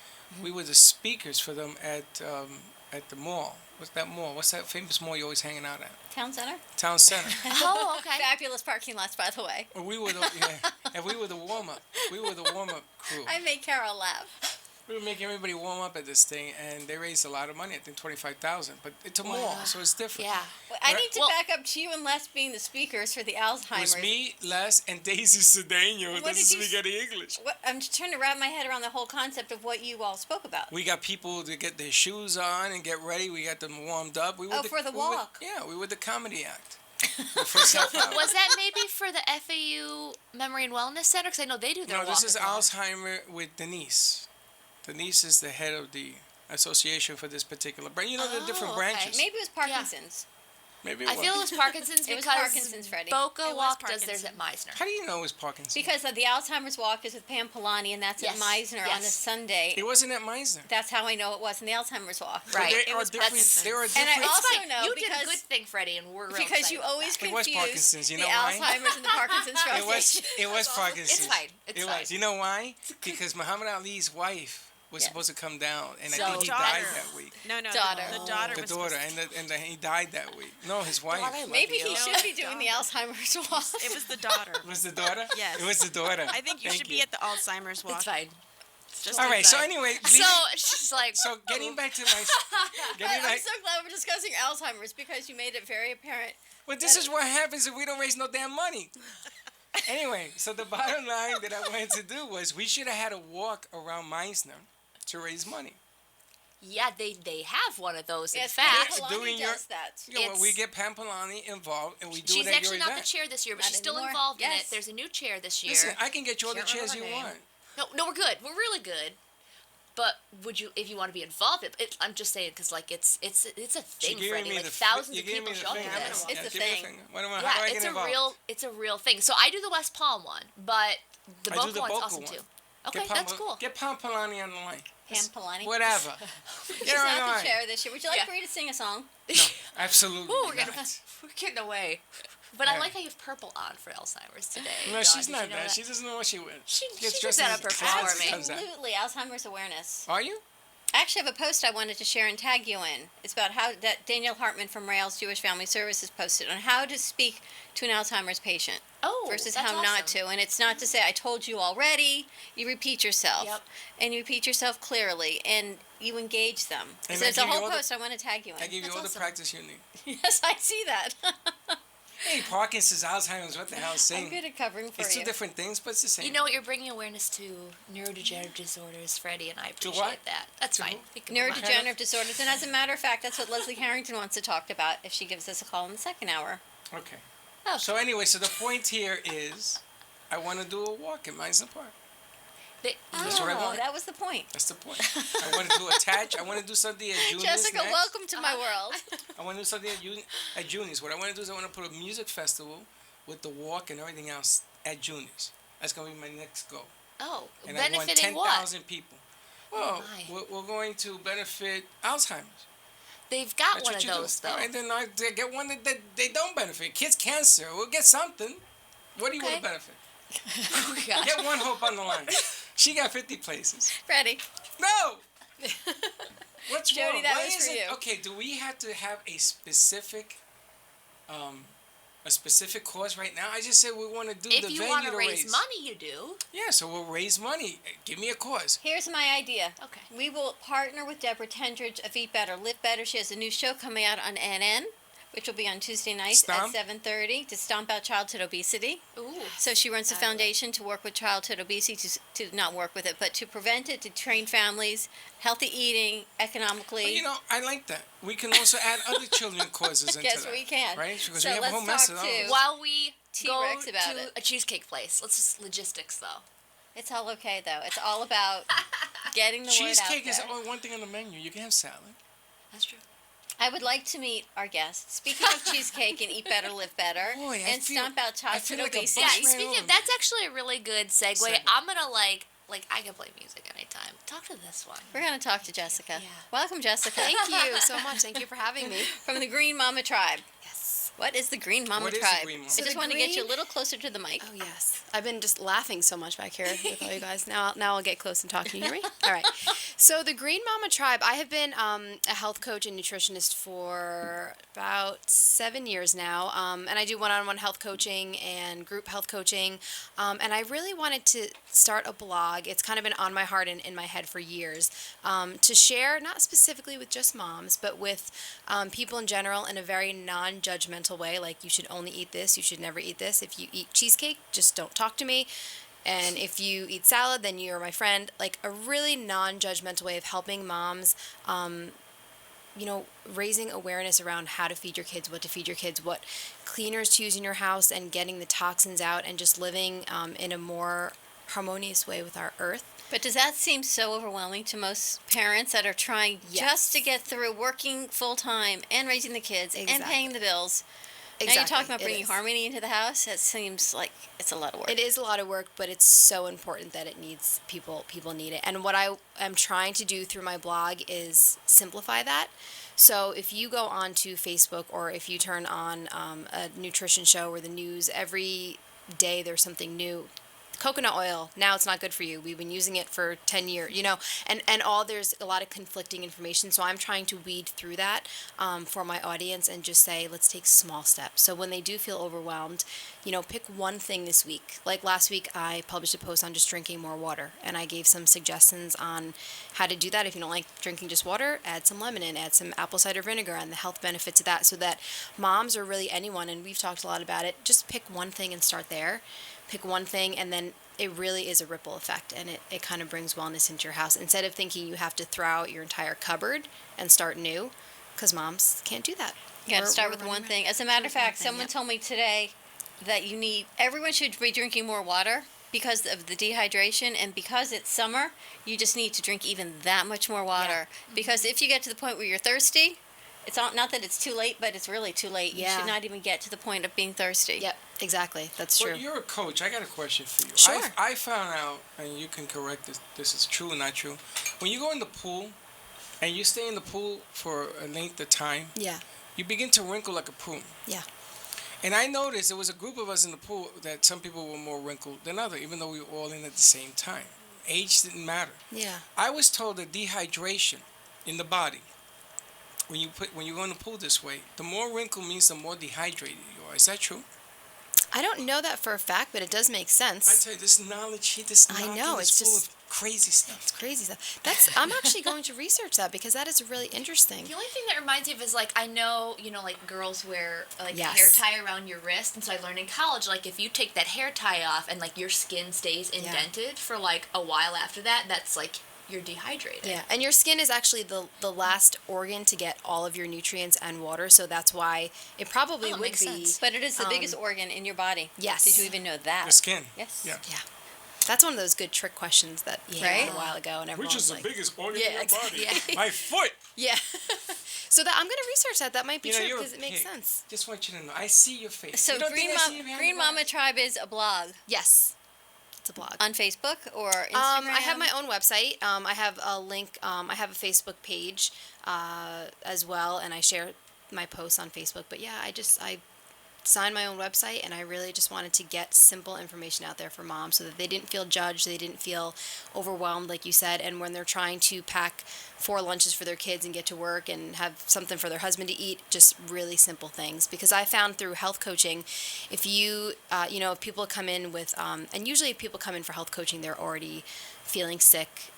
we were the speakers for them at the mall. What's that mall? What's that famous mall you're always hanging out at? Town Center? Town Center. Oh, okay. Fabulous parking lots, by the way. We were and we were the warm-up. We were the warm-up crew. I made Carol laugh. We were making everybody warm up at this thing, and they raised a lot of money. I think $25,000, but it's a mall, so it's different. Yeah. Well, I need to back up to you and Les being the speakers for the Alzheimer's. It was me, Les, and Daisy Cedeno. What This did is Spaghetti English. I'm just trying to wrap my head around the whole concept of what you all spoke about. We got people to get their shoes on and get ready. We got them warmed up. We were for the walk. We were the comedy act. The first half hour. Was that maybe for the FAU Memory and Wellness Center? Because I know they do their walk. No, this is as well. Alzheimer with Denise. Denise is the head of the association for this particular branch. The different branches. Maybe it was Parkinson's. Maybe it was. I feel it was Parkinson's It was because Parkinson's, Freddie. Boca It was Walk does Parkinson's. theirs at Meisner. How do you know it was Parkinson's? Because the Alzheimer's Walk is with Pam Polani, and that's Yes. at Meisner on a Yes. Sunday. It wasn't at Meisner. That's how I know it wasn't the Alzheimer's Walk. Right. There are different. There are different. And I also It's fine. know You because did a good thing, Freddie, and we're real because excited you about always that. It was confuse Parkinson's. You know the why? Alzheimer's and the Parkinson's association. It was Parkinson's. It's fine. It's fine. You know why? Because Muhammad Ali's wife was supposed to come down, and I So- think he died that week. No, Daughter. The daughter The was daughter, supposed and he died that week. No, his wife. God, I love Maybe you. he should be doing the Alzheimer's Walk. It was the daughter. It was the daughter? Yes. It was the daughter. I think you Thank should be at the Alzheimer's walk. It's fine. Just All right, so inside. anyway. So she's like. So getting back to my. I'm Getting back, so glad we're discussing Alzheimer's because you made it very apparent. well, this is what happens if we don't raise no damn money. Anyway, so the bottom line that I wanted to do was we should have had a walk around Meisner to raise money. Yeah, they have one of those. In Yes, fact, Pam Polani doing your- does that. We get Pam Polani involved, and we do she's it at actually your not event. the chair this year, but Not she's still anymore. involved in Yes. it. There's a new chair this year. Listen, I can get you all the Can't chairs you remember her want. No, we're good. We're really good. But would you, if you want to be involved, I'm just saying because like it's a thing, Freddie. Like thousands of people show up to this. It's a thing. How do I it's get involved? it's a real thing. So I do the West Palm one, but the Boca one's awesome too. Okay, that's cool. Get Pam Polani on the line. Pam Polani. Whatever. She's not the chair this year. Would you like for you to sing a song? No, absolutely Ooh, we're getting away. But I like how you have purple on for Alzheimer's today. No, John, she's not that. She doesn't know what she wears. She gets just set up her for me. Absolutely, Alzheimer's awareness. Are you? I actually have a post I wanted to share and tag you in. It's about how that Danielle Hartman from Rails Jewish Family Services posted on how to speak to an Alzheimer's patient versus that's how not to. And it's not to say, I told you already. You repeat yourself. Yep. And you repeat yourself clearly. And you engage them. And So there's a whole post I want to tag you in. I give you all the practice you need. Yes, I see that. Hey, Parkinson's, Alzheimer's, what the hell? Same. I'm good at covering for It's you. two different things, but it's the same. You know what? You're bringing awareness to neurodegenerative disorders, Freddie, and I appreciate that. That's fine. Neurodegenerative disorders. And as a matter of fact, that's what Leslie Harrington wants to talk about if she gives us a call in the second hour. Okay. So anyway, so the point here is I want to do a walk in Meissen Park. That's what I want. That was the point. That's the point. I want to do attach. I want to do something at Junior's Jessica, next. welcome to my world. I want to do something at Junior's. What I want to do is I want to put a music festival with the walk and everything else at Junior's. That's going to be my next goal. Oh, and benefiting I want 10,000 people. Well, Oh, we're going to benefit Alzheimer's. They've got That's one what of you do. those, though. All right, then they get one that they don't benefit. Kids cancer. We'll get something. What do you want to benefit? Get one hope on the line. She got 50 places. Freddie. No! What's Jody, wrong? that Why was for isn't- you. Okay, do we have to have a specific cause right now? I just said we want to do If the you venue want to to raise money, you do. Yeah, so we'll raise money. Give me a cause. Here's my idea. Okay. We will partner with Deborah Tendridge of Eat Better, Live Better. She has a new show coming out on NN, which will be on Tuesday nights Stomp? at 7:30 to stomp out childhood obesity. Ooh. So she runs a foundation to work with childhood obesity, to not work with it, but to prevent it, to train families, healthy eating, economically. But, you know, I like that. We can also add other children causes into Yes, that. we can. Right? Because So we have a let's whole mess talk of to- those. While we go T-Rex about to it. a cheesecake place. Let's just logistics, though. It's all okay, though. It's all about getting the word out Cheesecake is there. only one thing on the menu. You can have salad. That's true. I would like to meet our guests. Speaking of cheesecake and Eat Better, Live Better, Boy, and stomp out childhood like a obesity. Yeah, Right speaking on. of, that's actually a really good segue. Segue. I'm gonna like I can play music anytime. Talk to this one. We're going to talk to Jessica. Welcome, Jessica. Thank you so much. Thank you for having me. From the Green Mama Tribe. Yes. What is the Green Mama What is the Tribe? Green Mama I just Tribe? want to get you a little closer to the mic. Oh, yes. I've been just laughing so much back here with all you guys. Now I'll get close and talk. Can you hear me? All right. So the Green Mama Tribe, I have been a health coach and nutritionist for about 7 years now. And I do one-on-one health coaching and group health coaching. And I really wanted to start a blog. It's kind of been on my heart and in my head for years to share, not specifically with just moms, but with people in general in a very non-judgmental way. Like, you should only eat this, you should never eat this. If you eat cheesecake, just don't talk to me. And if you eat salad, then you're my friend. Like, a really non-judgmental way of helping moms, raising awareness around how to feed your kids, what to feed your kids, what cleaners to use in your house, and getting the toxins out, and just living in a more harmonious way with our earth. But does that seem so overwhelming to most parents that are trying just to get through working full-time and raising the kids and paying the bills? Now you're talking about bringing harmony into the house. It seems like it's a lot of work. It is a lot of work, but it's so important that it needs people need it. And what I am trying to do through my blog is simplify that. So if you go onto Facebook, or if you turn on a nutrition show or the news, every day there's something new. Coconut oil, now it's not good for you. We've been using it for 10 years, and there's a lot of conflicting information. So I'm trying to weed through that for my audience and just say, let's take small steps. So when they do feel overwhelmed, pick one thing this week. Like last week, I published a post on just drinking more water, and I gave some suggestions on how to do that. If you don't like drinking just water, add some lemon in, add some apple cider vinegar, and the health benefits of that, so that moms, or really anyone, and we've talked a lot about it, just pick one thing and start there. Pick one thing, and then it really is a ripple effect, and it kind of brings wellness into your house. Instead of thinking you have to throw out your entire cupboard and start new, because moms can't do that. You got to start with one thing. As a matter of fact, someone told me today that everyone should be drinking more water. because of the dehydration, and because it's summer, you just need to drink even that much more water. Because if you get to the point where you're thirsty, it's not that it's too late, but it's really too late. You should not even get to the point of being thirsty. Yep, exactly. That's true. Well, you're a coach. I got a question for you. Sure. I found out, and you can correct this is true or not true. When you go in the pool, and you stay in the pool for a length of time, you begin to wrinkle like a prune. Yeah. And I noticed there was a group of us in the pool that some people were more wrinkled than others, even though we were all in at the same time. Age didn't matter. Yeah. I was told that dehydration in the body, when you go in the pool this way, the more wrinkle means the more dehydrated you are. Is that true? I don't know that for a fact, but it does make sense. I tell you, this knowledge, I know, it's full just of crazy stuff. It's crazy stuff. I'm actually going to research that because that is really interesting. The only thing that reminds me of is like I know like girls wear like Yes. hair tie around your wrist, and so I learned in college like if you take that hair tie off and like your skin stays indented for like a while after that, that's like you're dehydrated. Yeah, and your skin is actually the last organ to get all of your nutrients and water, so that's why it probably would makes be. sense. But it is the biggest organ in your body. Yes. Did you even know that? The skin. Yes. Yeah. That's one of those good trick questions that you had a while ago, and everyone's Which is like, the biggest organ in your body? Yeah. My foot. Yeah. So that I'm going to research that. That might be true you're a because it makes pig. sense. Just want you to know, I see your face. So You don't Green, think I see you behind Green the glass? Mama Tribe is a blog. Yes. It's a blog. On Facebook or Instagram? I have my own website. I have a link. I have a Facebook page as well, and I share my posts on Facebook. But yeah, I signed my own website, and I really just wanted to get simple information out there for moms so that they didn't feel judged, they didn't feel overwhelmed, like you said, and when they're trying to pack 4 lunches for their kids and get to work and have something for their husband to eat, just really simple things. Because I found through health coaching, if you, if people come in with, and usually if people come in for health coaching, they're already feeling sick,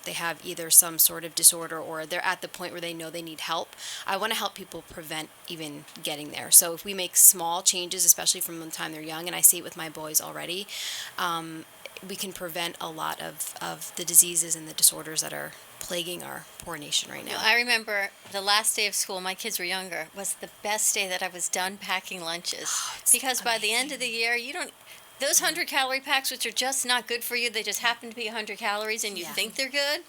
they have either some sort of disorder or they're at the point where they know they need help. I want to help people prevent even getting there. So if we make small changes, especially from the time they're young, and I see it with my boys already, we can prevent a lot of the diseases and the disorders that are plaguing our poor nation right now. I remember the last day of school, my kids were younger, was the best day that I was done packing lunches. Because by the end of the year, those 100-calorie packs, which are just not good for you, they just happen to be 100 calories and you think they're good,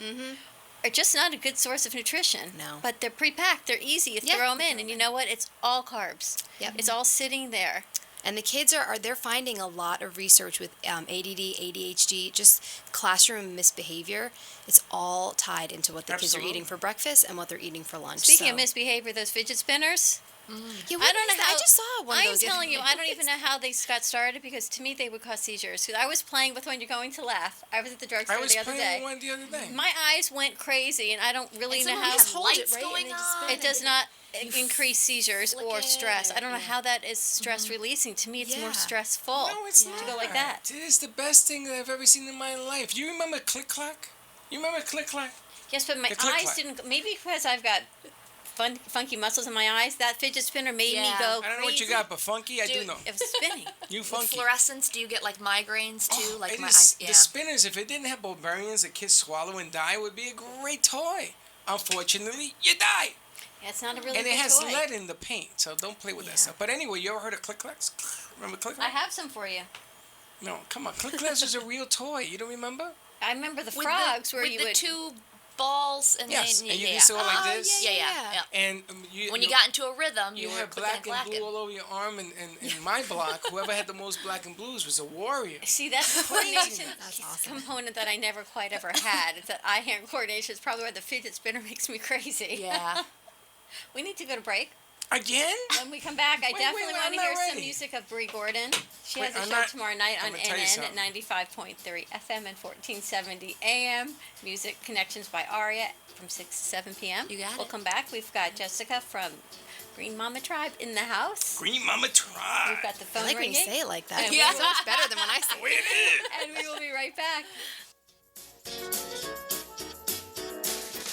are just not a good source of nutrition. No. But they're pre-packed. They're easy. You throw them in, and you know what? It's all carbs. Yep. It's all sitting there. And the kids they're finding a lot of research with ADD, ADHD, just classroom misbehavior. It's all tied into what the kids are eating for breakfast and what they're eating for lunch. Speaking of misbehavior, those fidget spinners. Yeah, I don't know how. I just saw one of those. I'm telling you, I don't even know how they got started because to me they would cause seizures. Because I was playing with one. You're going to laugh. I was at the drugstore the other day. I was playing with one the other day. My eyes went crazy, and I don't really know how. Lights going on. It does not increase seizures or stress. I don't know how that is stress releasing. To me, it's more stressful. No, it's not. To go like that. It is the best thing that I've ever seen in my life. You remember Click Clack? You remember Click Clack? Yes, but my eyes didn't. Maybe because I've got funky muscles in my eyes, that fidget spinner made me go crazy. I don't know what you got, but funky, I do know. It was spinning. You funky. With fluorescence, do you get like migraines too? Like the spinners, if it didn't have barbarians that kids swallow and die, would be a great toy. Unfortunately, you die. Yeah, it's not a really and good it has toy. lead in the paint, so don't play with that stuff. But anyway, you ever heard of Click Clacks? Remember Click Clacks? I have some for you. No, come on. Click Clacks is a real toy. You don't remember? I remember the frogs where you would... With the 2 balls and yes, then and you used to go like this. Yeah. And when you got into a rhythm, you were had black and blue all over your arm. And in my block, whoever had the most black and blues was a warrior. See, that's the coordination component that I never quite ever had. It's that eye-hand coordination is probably why the fidget spinner makes me crazy. Yeah. We need to go to break. Again? When we come back, I definitely want to hear some music of Bree Gordon. She has a show tomorrow night on NN at 95.3 FM and 1470 AM. Music Connections by Aria from 6 to 7 p.m. You got it. We'll come back. We've got Jessica from Green Mama Tribe in the house. Green Mama Tribe. We've got the phone I like ringing. when you say it like that. And It's so much better than when I say it. And we will be right back.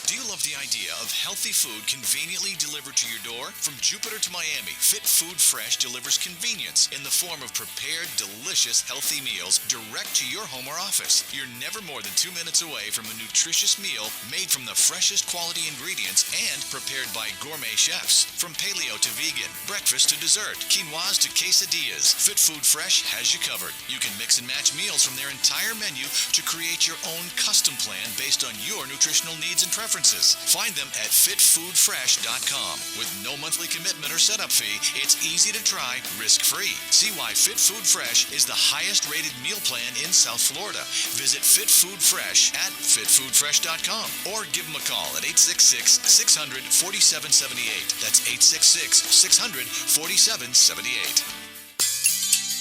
Do you love love the idea of healthy food conveniently delivered to your door? From Jupiter to Miami, Fit Food Fresh delivers convenience in the form of prepared, delicious, healthy meals direct to your home or office. You're never more than 2 minutes away from a nutritious meal made from the freshest quality ingredients and prepared by gourmet chefs. From paleo to vegan, breakfast to dessert, quinoas to quesadillas, Fit Food Fresh has you covered. You can mix and match meals from their entire menu to create your own custom plan based on your nutritional needs and preferences. Find them at fitfoodfresh.com. With no monthly commitment or setup fee, it's easy to try, risk-free. See why Fit Food Fresh is the highest rated meal plan in South Florida. Visit Fit Food Fresh at fitfoodfresh.com or give them a call at 866-600-4778. That's 866-600-4778.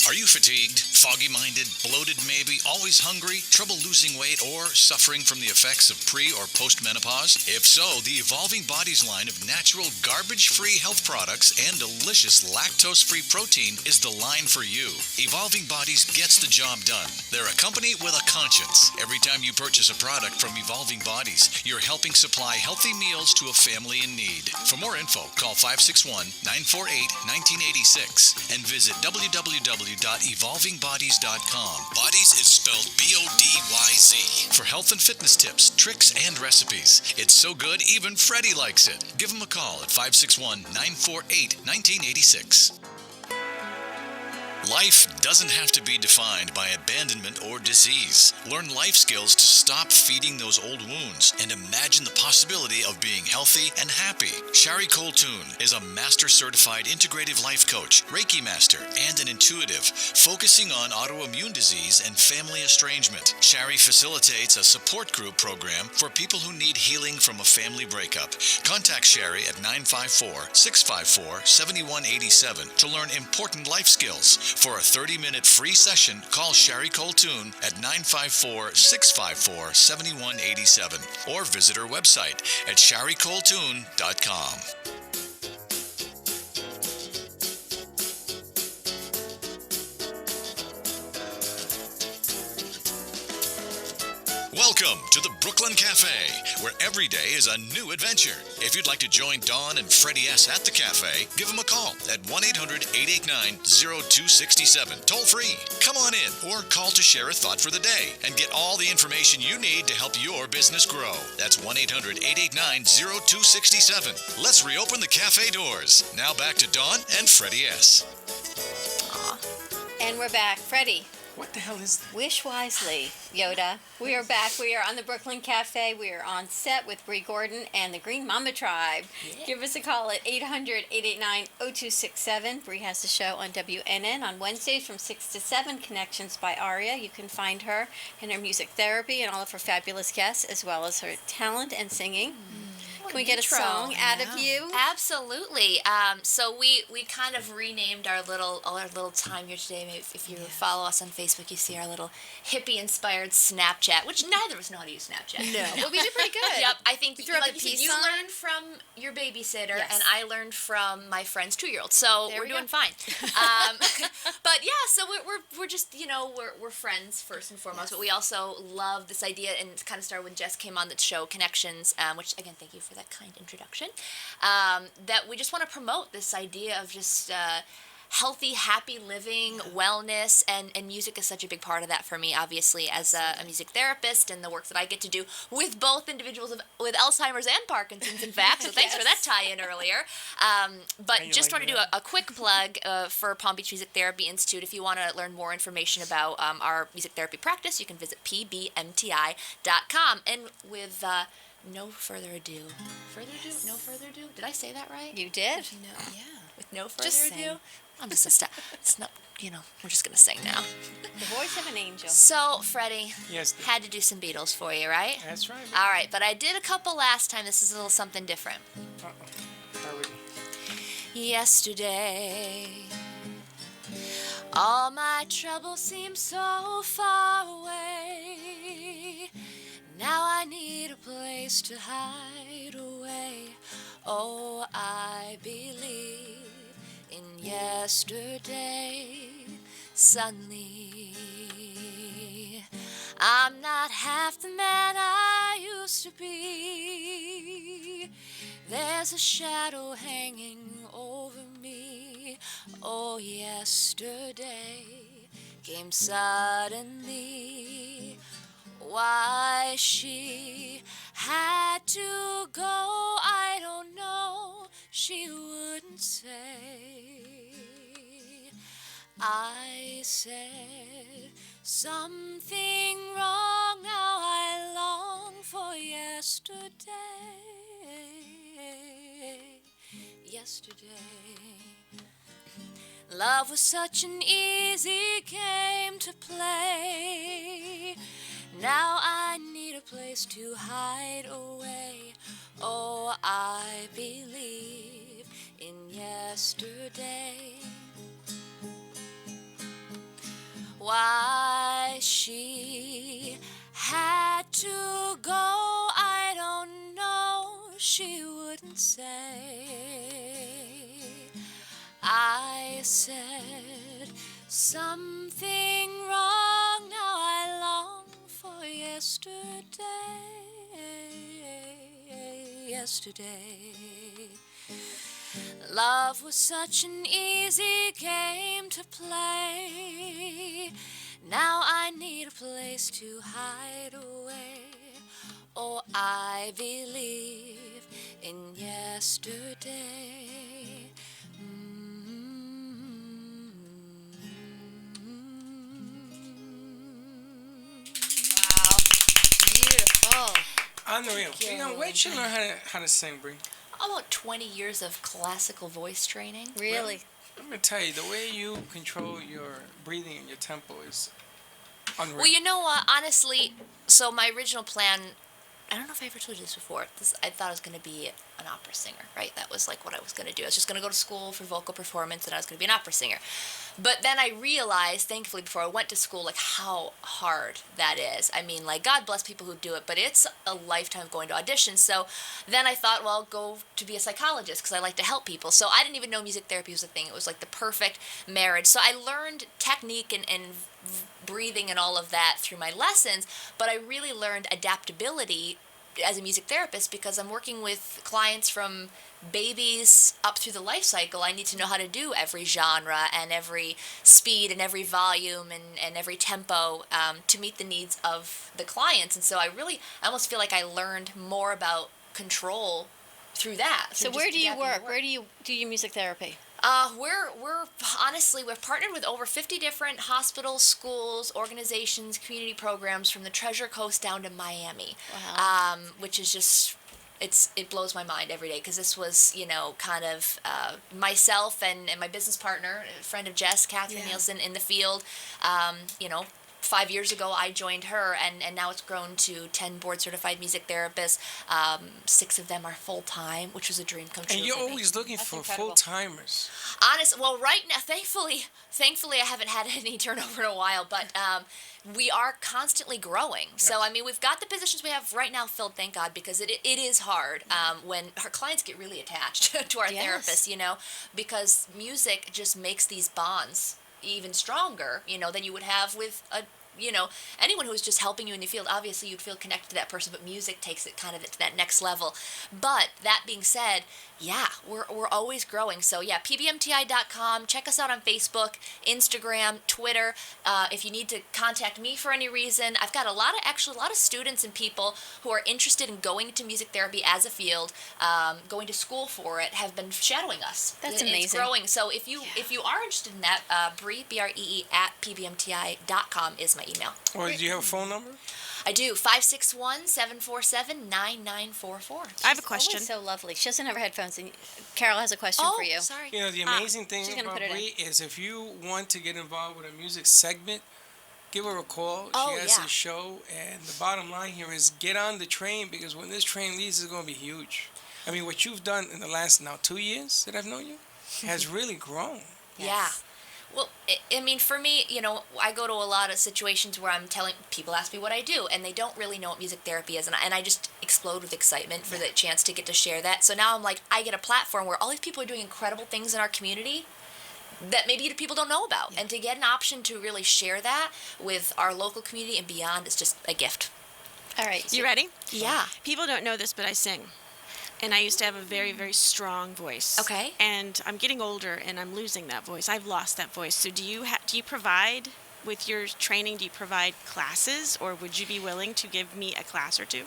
Are you fatigued, foggy-minded, bloated maybe, always hungry, trouble losing weight, or suffering from the effects of pre- or post-menopause? If so, the Evolving Bodies line of natural, garbage-free health products and delicious lactose-free protein is the line for you. Evolving Bodies gets the job done. They're a company with a conscience. Every time you purchase a product from Evolving Bodies, you're helping supply healthy meals to a family in need. For more info, call 561-948-1986 and visit www.evolvingbodies.com. Bodies is spelled BODYZ. For health and fitness tips, tricks, and recipes. It's so good, even Freddie likes it. Give him a call at 561-948-1986. Life doesn't have to be defined by abandonment or disease. Learn life skills to stop feeding those old wounds and imagine the possibility of being healthy and happy. Shari Coltoon is a master-certified integrative life coach, Reiki master, and an intuitive, focusing on autoimmune disease and family estrangement. Shari facilitates a support group program for people who need healing from a family breakup. Contact Shari at 954-654-7187 to learn important life skills. For a 30-minute free session, call Shari Coltoon at 954-654-7187 or visit her website at sharicoltoon.com. Welcome to the Brooklyn Cafe, where every day is a new adventure. If you'd like to join Dawn and Freddie S. at the cafe, give them a call at 1-800-889-0267, toll free. Come on in or call to share a thought for the day and get all the information you need to help your business grow. That's 1-800-889-0267. Let's reopen the cafe doors. Now back to Dawn and Freddie S. And we're back. Freddie. What the hell is that? Wish wisely, Yoda. We are back. We are on the Brooklyn Cafe. We are on set with Bree Gordon and the Green Mama Tribe. Yeah. Give us a call at 800-889-0267. Bree has the show on WNN on Wednesdays from 6 to 7, Connections by Aria. You can find her in her music therapy and all of her fabulous guests, as well as her talent and singing. Can we get a song out of you? Absolutely. So we kind of renamed our little time here today. Maybe if you follow us on Facebook, you see our little hippie-inspired Snapchat, which neither of us know how to use Snapchat. No. Well, we did pretty good. Yep. I think like you learned from your babysitter, and I learned from my friend's 2-year-old. So we're doing fine. But yeah, so we're just we're friends first and foremost. Yes. But we also love this idea, and it kind of started when Jess came on the show Connections, which again, thank you for that kind introduction, that we just want to promote this idea of just healthy, happy living, wellness, and music is such a big part of that for me, obviously, as a music therapist and the work that I get to do with both individuals with Alzheimer's and Parkinson's, in fact, so thanks for that tie-in earlier. But just want to do a quick plug for Palm Beach Music Therapy Institute. If you want to learn more information about our music therapy practice, you can visit pbmti.com. And with no further ado. No further ado? Did I say that right? You did. With no further ado. I'm just going to stop. It's not, we're just going to sing now. The voice of an angel. So, Freddie, yes, had to do some Beatles for you, right? That's right. All right, but I did a couple last time. This is a little something different. Yesterday, all my troubles seem so far away. Now I need a place to hide away. Oh, I believe in yesterday. Suddenly, I'm not half the man I used to be. There's a shadow hanging over me. Oh, yesterday came suddenly. Why she had to go, I don't know. She wouldn't say. I said something wrong. Now I long for yesterday. Yesterday, love was such an easy game to play. Now I need a place to hide away. Oh, I believe in yesterday. Why she had to go, I don't know. She wouldn't say. I said something wrong. Now I long for yesterday. Yesterday, love was such an easy game to play. Now I need a place to hide away. Oh, I believe in yesterday. Wow. Beautiful. Unreal. Where'd you learn how to sing, Brie? About 20 years of classical voice training. Really? I'm going to tell you, the way you control your breathing and your tempo is unreal. Well, you know what? Honestly, so my original plan, I don't know if I ever told you this before. I thought I was going to be an opera singer, right? That was like what I was going to do. I was just going to go to school for vocal performance, and I was going to be an opera singer. But then I realized, thankfully, before I went to school, like how hard that is. I mean, like, God bless people who do it, but it's a lifetime of going to auditions. So then I thought, well, I'll go to be a psychologist because I like to help people. So I didn't even know music therapy was a thing. It was like the perfect marriage. So I learned technique and breathing and all of that through my lessons, but I really learned adaptability as a music therapist because I'm working with clients from babies up through the life cycle. I need to know how to do every genre and every speed and every volume and every tempo to meet the needs of the clients. And so I almost feel like I learned more about control through that. So where do you work? Where do you do your music therapy? We're honestly, we've partnered with over 50 different hospitals, schools, organizations, community programs from the Treasure Coast down to Miami. Wow. Which is just, it blows my mind every day because this was, kind of myself and my business partner, a friend of Jess, Catherine Nielsen, in the field. 5 years ago, I joined her, and now it's grown to 10 board-certified music therapists. 6 of them are full-time, which was a dream come true. And you're for me. always looking for full-timers. Well, right now, thankfully, I haven't had any turnover in a while, but we are constantly growing. Yes. So, I mean, we've got the positions we have right now filled, thank God, because it is hard when our clients get really attached to our therapists, because music just makes these bonds even stronger, than you would have with anyone who's just helping you in the field. Obviously, you'd feel connected to that person, but music takes it kind of to that next level. But that being said, we're always growing. So pbmti.com. Check us out on Facebook, Instagram, Twitter. If you need to contact me for any reason, I've got a lot of students and people who are interested in going into music therapy as a field, going to school for it, have been shadowing us. That's amazing. It's growing. So if you are interested in that, Bree, BREE at pbmti.com is my email. Or do you have a phone number? I do. 561-747-9944. I have a question. Oh, so lovely. She doesn't have her headphones, and Carol has a question for you. Sorry. The amazing thing about Bree is if you want to get involved with a music segment, give her a call. She has a show, and the bottom line here is get on the train, because when this train leaves, it's going to be huge. I mean, what you've done in the last 2 years that I've known you has really grown. Yeah. Well, I mean, for me, I go to a lot of situations where I'm telling people, ask me what I do, and they don't really know what music therapy is, and I just explode with excitement for the chance to get to share that. So now I'm like, I get a platform where all these people are doing incredible things in our community that maybe people don't know about, and to get an option to really share that with our local community and beyond is just a gift. All right. You ready? Yeah. People don't know this, but I sing. and I used to have a very, very strong voice. Okay. And I'm getting older, and I'm losing that voice. I've lost that voice. So do you provide, with your training, do you provide classes, or would you be willing to give me a class or two?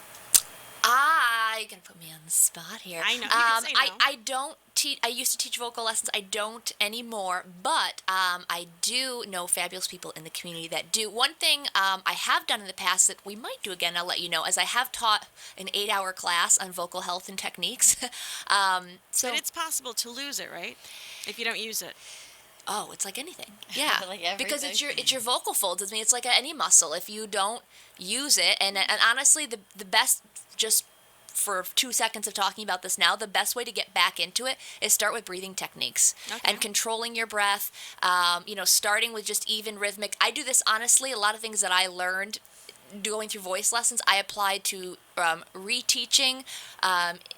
You're going to put me on the spot here. I know. You can say no. I don't teach. I used to teach vocal lessons. I don't anymore, but I do know fabulous people in the community that do. One thing I have done in the past that we might do again, I'll let you know, is I have taught an 8-hour class on vocal health and techniques. But it's possible to lose it, right? If you don't use it. Oh, it's like anything. Yeah, Like because everything. it's your vocal folds. I mean, it's like any muscle. If you don't use it, and honestly, the best, just for 2 seconds of talking about this now, the best way to get back into it is start with breathing techniques and controlling your breath. Starting with just even rhythmic. I do this honestly. A lot of things that I learned going through voice lessons, I applied to reteaching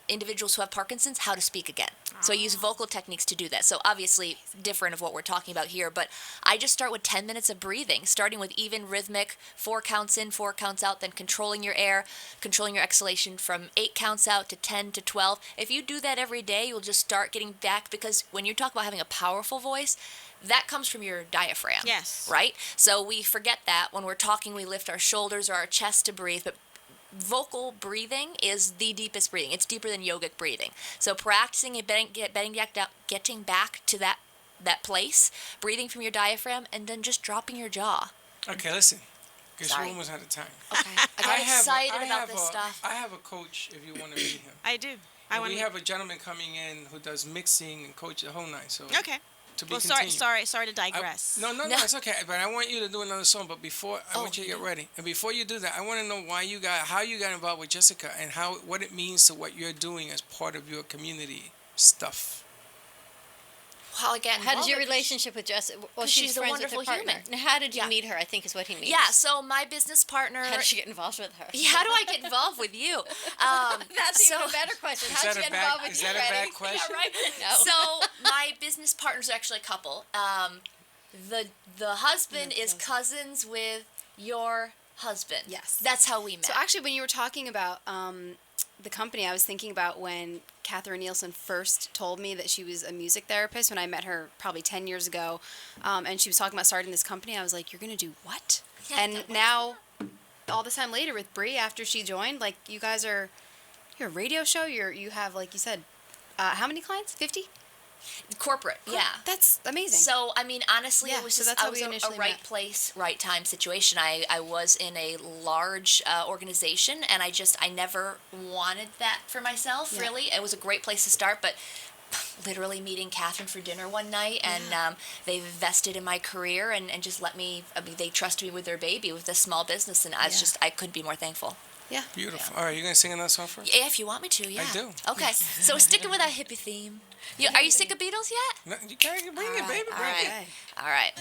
individuals who have Parkinson's how to speak again. So I use vocal techniques to do that. So obviously different of what we're talking about here, but I just start with 10 minutes of breathing, starting with even rhythmic, 4 counts in, 4 counts out, then controlling your air, controlling your exhalation from 8 counts out to 10 to 12. If you do that every day, you'll just start getting back, because when you talk about having a powerful voice, that comes from your diaphragm. Yes. Right? So we forget that when we're talking, we lift our shoulders or our chest to breathe, but vocal breathing is the deepest breathing. It's deeper than yogic breathing. So practicing and getting back to that place, breathing from your diaphragm, and then just dropping your jaw. Okay, listen. Because we're Sorry. almost out of time. Okay. I got excited about this stuff. I have a coach if you want to meet him. I do. We have a gentleman coming in who does mixing and coach the whole night. So okay. To be sorry to digress. No, it's okay. But I want you to do another song. But before, I want you to get ready. And before you do that, I want to know how you got involved with Jessica, and what it means to what you're doing as part of your community stuff. How again? How did your relationship with Jessica? Well, she's a friends wonderful with her partner. human. How did you meet her? I think is what he means. Yeah. So my business partner. How did you get involved with her? Yeah, how do I get involved with you? That's even a better question. How did you get involved with you? Is that a bad question? Yeah, right. No. So my business partners are actually a couple. The husband is cousins with your husband. Yes. That's how we met. So actually, when you were talking about the company, I was thinking about when Catherine Nielsen first told me that she was a music therapist when I met her probably 10 years ago, and she was talking about starting this company. I was like, you're going to do what? Yeah, and now, all this time later with Bree, after she joined, like, you guys are, you're a radio show, you have, like you said, how many clients? 50? Corporate, yeah. That's amazing. So, I mean, honestly, Yeah, it was so just that's how I was we a initially right met. place, right time situation. I was in a large organization, and I never wanted that for myself, really. It was a great place to start, but literally meeting Catherine for dinner one night, and they invested in my career and just let me, they trusted me with their baby, with this small business, and I couldn't be more thankful. Yeah. Beautiful. Yeah. All right, you going to sing another song for us? Yeah, if you want me to, yeah. I do. Okay, so sticking with that hippie theme. Are you sick of Beatles yet? No, you can't bring it, baby. Bring it. All right.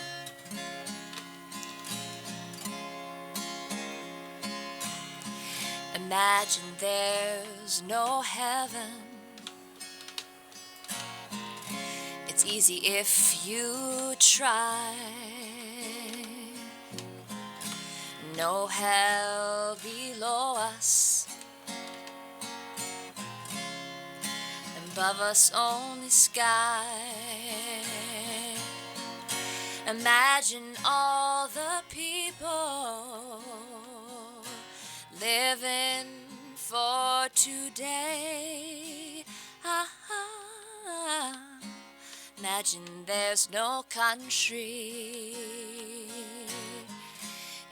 Imagine there's no heaven. It's easy if you try. No hell below us. Above us only sky. Imagine all the people living for today. Imagine there's no country.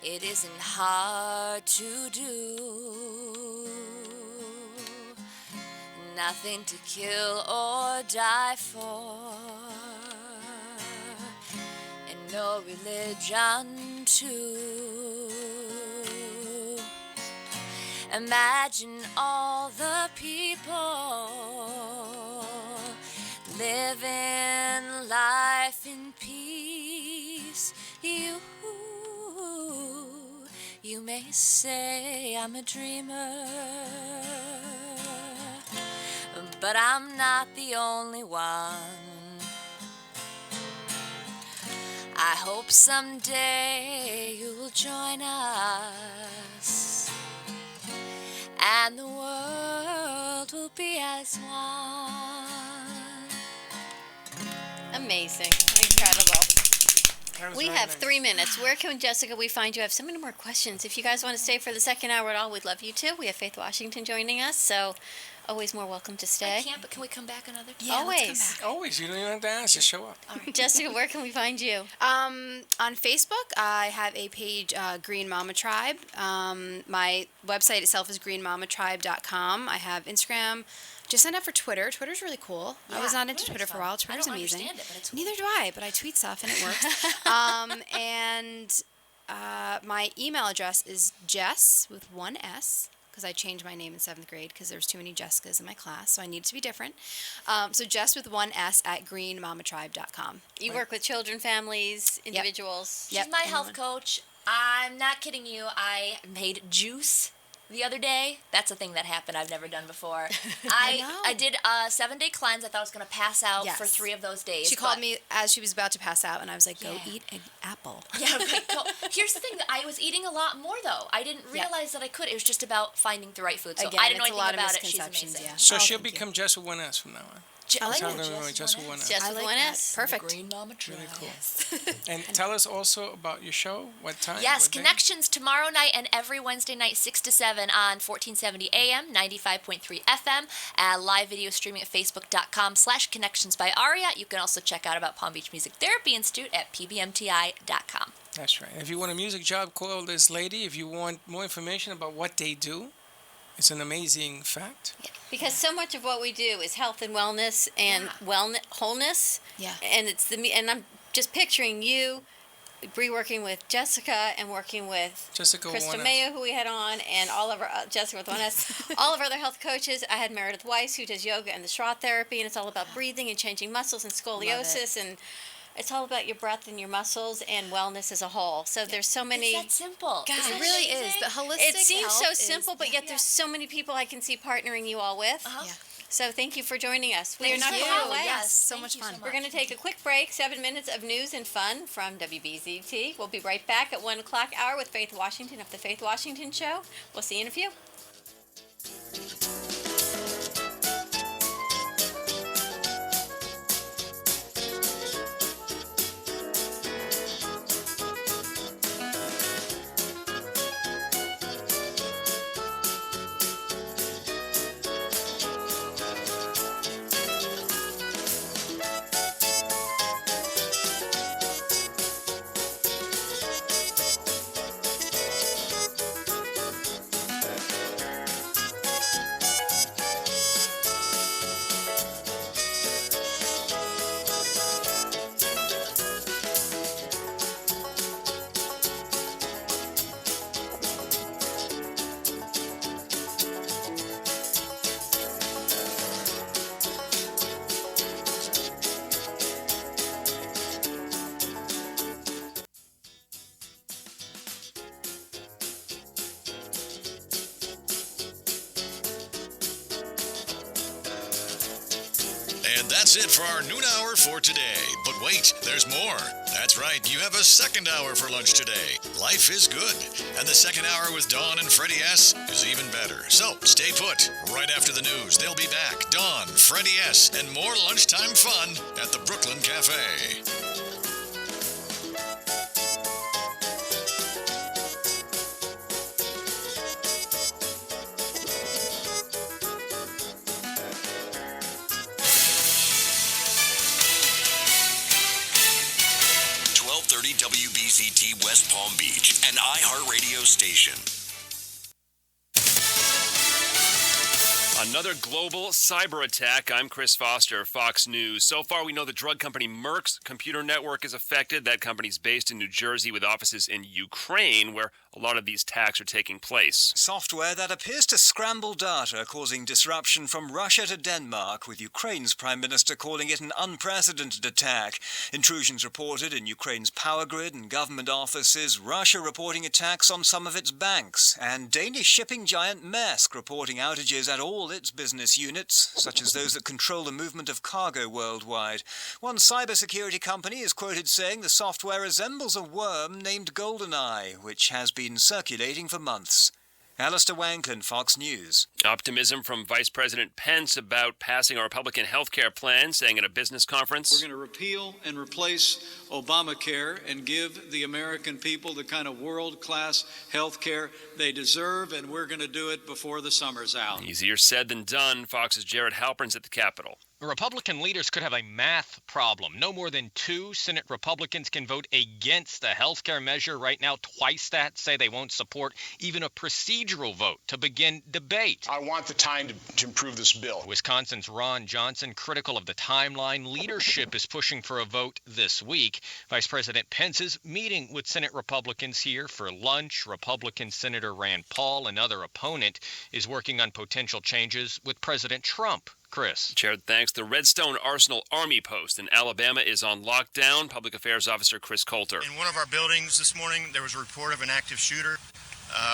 It isn't hard to do. Nothing to kill or die for, and no religion too. Imagine all the people living life in peace. You may say I'm a dreamer, but I'm not the only one. I hope someday you'll join us and the world will be as one. Amazing. Incredible. We very have nice. 3 minutes. Where can Jessica we find you? I have so many more questions. If you guys want to stay for the second hour at all, we'd love you to. We have Faith Washington joining us, so always more welcome to stay. I can't, but can we come back another time? Yeah, always. Always. You don't even have to ask. Just show up. Jessica, where can we find you? On Facebook, I have a page, Green Mama Tribe. My website itself is greenmamatribe.com. I have Instagram. Just signed up for Twitter. Twitter's really cool. Yeah, I was not into Twitter's Twitter for a while. Twitter's I don't amazing. understand it, but it's Neither do I, but I tweet stuff and it works. And my email address is Jess with one S, because I changed my name in 7th grade because there was too many Jessicas in my class, so I needed to be different. So Jess with one S at greenmamatribe.com. You work with children, families, individuals. She's my health coach. I'm not kidding you. I made juice the other day. That's a thing that happened I've never done before. I did a 7-day cleanse. I thought I was going to pass out for 3 of those days. She called me as she was about to pass out, and I was like, go eat an apple. Yeah, right. Here's the thing. I was eating a lot more, though. I didn't realize that I could. It was just about finding the right food. So Again, I didn't know it's a anything lot of about it. She's misconceptions, amazing. So she'll become Jess with one S from now on. I like That's how that. I'm going to Jess with one S. Jess with one S. Perfect. Green Mama Tribe. Really cool. And tell us also about your show. What time? Yes, what day? Connections tomorrow night and every Wednesday night, 6 to 7 on 1470 AM, 95.3 FM, live video streaming at facebook.com/connections by Aria. You can also check out about Palm Beach Music Therapy Institute at pbmti.com. That's right. If you want a music job, call this lady. If you want more information about what they do, it's an amazing fact. Because so much of what we do is health and wellness and wholeness. Yeah. And and I'm just picturing you, Bree, working with Jessica and working with Jessica with Krista one S. Mayo, who we had on, and all of our Jessica with one S, all of our other health coaches. I had Meredith Weiss, who does yoga and the Schroth therapy, and it's all about breathing and changing muscles and scoliosis, and it's all about your breath and your muscles and wellness as a whole. So there's so many. It's that simple. God, It really is. The holistic It seems health so is- simple, but yet there's so many people I can see partnering you all with. Yeah. So thank you for joining us. We Thank are not you. going away. Yes, so much fun. We're going to take a quick break, 7 minutes of news and fun from WBZT. We'll be right back at 1 o'clock hour with Faith Washington of The Faith Washington Show. We'll see you in a few. And that's it for our noon hour for today. But wait, there's more. That's right, you have a second hour for lunch today. Life is good. And the second hour with Dawn and Freddie S. is even better. So stay put. Right after the news, they'll be back. Dawn, Freddie S. and more lunchtime fun at the Brooklyn Cafe. WBZT West Palm Beach, an iHeartRadio station. Another global cyber attack. I'm Chris Foster, Fox News. So far, we know the drug company Merck's computer network is affected. That company's based in New Jersey with offices in Ukraine, where a lot of these attacks are taking place. Software that appears to scramble data, causing disruption from Russia to Denmark, with Ukraine's Prime Minister calling it an unprecedented attack. Intrusions reported in Ukraine's power grid and government offices, Russia reporting attacks on some of its banks, and Danish shipping giant Maersk reporting outages at all its business units, such as those that control the movement of cargo worldwide. One cybersecurity company is quoted saying the software resembles a worm named GoldenEye, which has been circulating for months. Alistair Wankin, Fox News. Optimism from Vice President Pence about passing a Republican health care plan, saying at a business conference, "We're going to repeal and replace Obamacare and give the American people the kind of world-class health care they deserve, and we're going to do it before the summer's out." Easier said than done. Fox's Jared Halpern's at the Capitol. Republican leaders could have a math problem. No more than 2 Senate Republicans can vote against the health care measure. Right now, twice that say they won't support even a procedural vote to begin debate. I want the time to improve this bill. Wisconsin's Ron Johnson, critical of the timeline. Leadership is pushing for a vote this week. Vice President Pence is meeting with Senate Republicans here for lunch. Republican Senator Rand Paul, another opponent, is working on potential changes with President Trump. Chris. Jared, thanks. The Redstone Arsenal Army Post in Alabama is on lockdown. Public Affairs Officer Chris Coulter. In one of our buildings this morning, there was a report of an active shooter.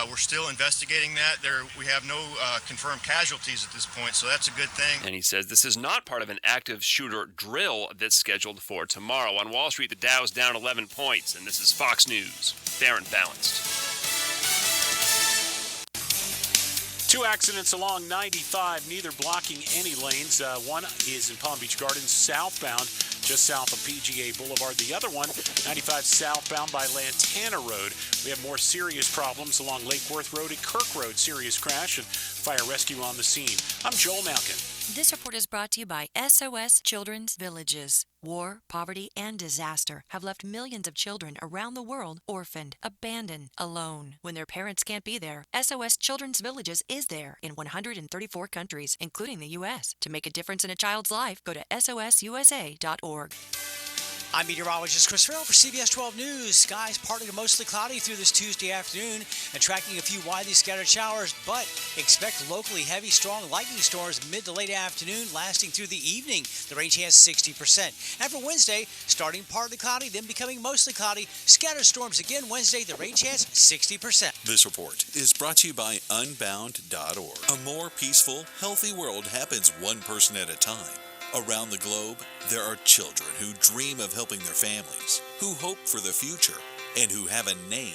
We're still investigating that. We have no confirmed casualties at this point, so that's a good thing. And he says this is not part of an active shooter drill that's scheduled for tomorrow. On Wall Street, the Dow's down 11 points, and this is Fox News. Fair and balanced. 2 accidents along 95, neither blocking any lanes. One is in Palm Beach Gardens southbound, just south of PGA Boulevard. The other one, 95 southbound by Lantana Road. We have more serious problems along Lake Worth Road and Kirk Road. Serious crash and fire rescue on the scene. I'm Joel Malkin. This report is brought to you by SOS Children's Villages. War, poverty, and disaster have left millions of children around the world orphaned, abandoned, alone. When their parents can't be there, SOS Children's Villages is there in 134 countries, including the U.S. To make a difference in a child's life, go to sosusa.org. I'm meteorologist Chris Farrell for CBS 12 News. Skies partly to mostly cloudy through this Tuesday afternoon and tracking a few widely scattered showers, but expect locally heavy, strong lightning storms mid to late afternoon lasting through the evening. The range has 60%. And for Wednesday, starting partly cloudy, then becoming mostly cloudy. Scattered storms again Wednesday. The range has 60%. This report is brought to you by Unbound.org. A more peaceful, healthy world happens one person at a time. Around the globe, there are children who dream of helping their families, who hope for the future, and who have a name.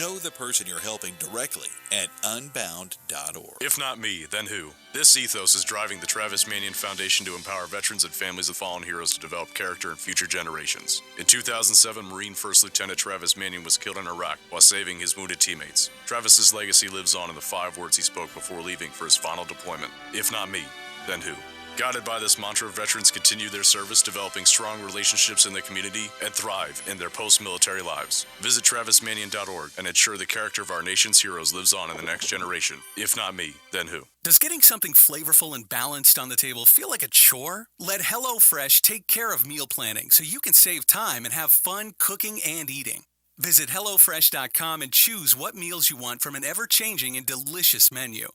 Know the person you're helping directly at Unbound.org. If not me, then who? This ethos is driving the Travis Manion Foundation to empower veterans and families of fallen heroes to develop character in future generations. In 2007, Marine First Lieutenant Travis Manion was killed in Iraq while saving his wounded teammates. Travis's legacy lives on in the 5 words he spoke before leaving for his final deployment. If not me, then who? Guided by this mantra, veterans continue their service, developing strong relationships in the community, and thrive in their post-military lives. Visit TravisManion.org and ensure the character of our nation's heroes lives on in the next generation. If not me, then who? Does getting something flavorful and balanced on the table feel like a chore? Let HelloFresh take care of meal planning so you can save time and have fun cooking and eating. Visit HelloFresh.com and choose what meals you want from an ever-changing and delicious menu.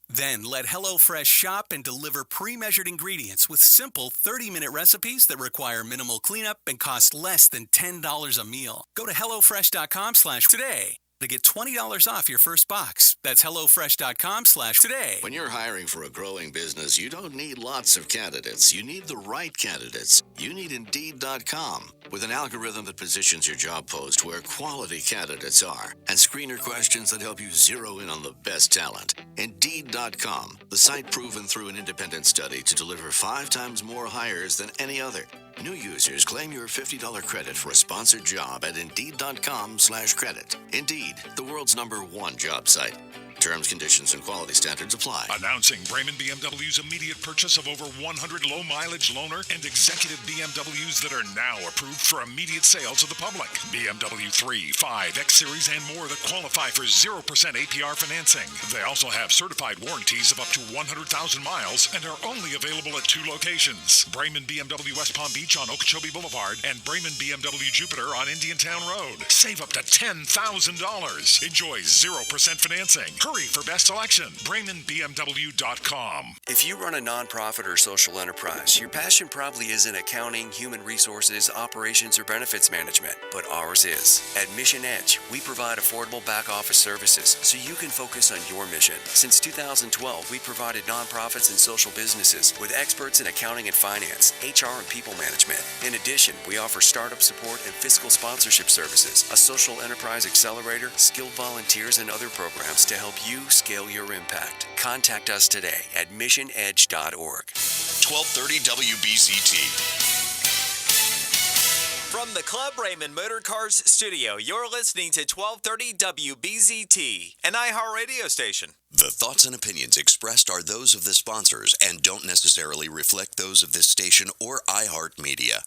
Then let HelloFresh shop and deliver pre-measured ingredients with simple 30-minute recipes that require minimal cleanup and cost less than $10 a meal. Go to HelloFresh.com/today to get $20 off your first box. That's HelloFresh.com/today. When you're hiring for a growing business, you don't need lots of candidates. You need the right candidates. You need Indeed.com. With an algorithm that positions your job post where quality candidates are and screener questions that help you zero in on the best talent. Indeed.com, the site proven through an independent study to deliver 5 times more hires than any other. New users claim your $50 credit for a sponsored job at Indeed.com/credit. Indeed, the world's #1 job site. Terms, conditions, and quality standards apply. Announcing Brayman BMW's immediate purchase of over 100 low-mileage loaner and executive BMWs that are now approved for immediate sale to the public. BMW 3, 5, X Series, and more that qualify for 0% APR financing. They also have certified warranties of up to 100,000 miles and are only available at 2 locations. Brayman BMW West Palm Beach on Okeechobee Boulevard and Brayman BMW Jupiter on Indiantown Road. Save up to $10,000. Enjoy 0% financing. Hurry for best selection. BraymanBMW.com. If you run a nonprofit or social enterprise, your passion probably isn't accounting, human resources, operations, or benefits management, but ours is. At Mission Edge, we provide affordable back office services so you can focus on your mission. Since 2012, we provided nonprofits and social businesses with experts in accounting and finance, HR and people management. In addition, we offer startup support and fiscal sponsorship services, a social enterprise accelerator, skilled volunteers, and other programs to help you scale your impact. Contact us today at missionedge.org. 1230 WBCT. From the Club Raymond Motor Cars studio, you're listening to 1230 WBZT, an iHeartRadio station. The thoughts and opinions expressed are those of the sponsors and don't necessarily reflect those of this station or iHeartMedia.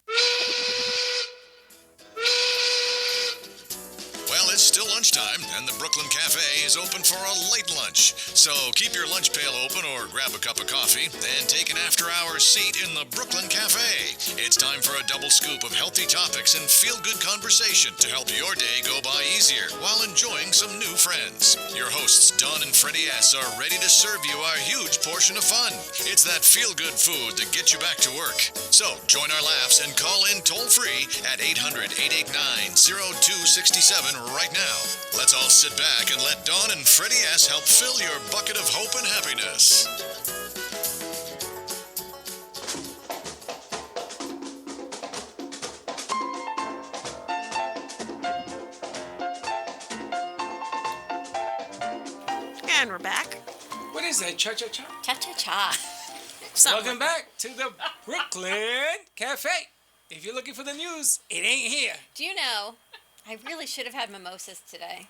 Well, it's still lunchtime, and the Brooklyn Cafe is open for a late lunch. So keep your lunch pail open or grab a cup of coffee and take an after-hours seat in the Brooklyn Cafe. It's time for a double scoop of healthy topics and feel-good conversation to help your day go by easier while enjoying some new friends. Your hosts, Don and Freddie S., are ready to serve you a huge portion of fun. It's that feel-good food that gets you back to work. So join our laughs and call in toll-free at 800-889-0267 right now. Let's all sit back and let Dawn and Freddie S. help fill your bucket of hope and happiness. And we're back. What is that? Cha-cha-cha? Cha-cha-cha. Welcome back to the Brooklyn Cafe. If you're looking for the news, it ain't here. Do you know, I really should have had mimosas today.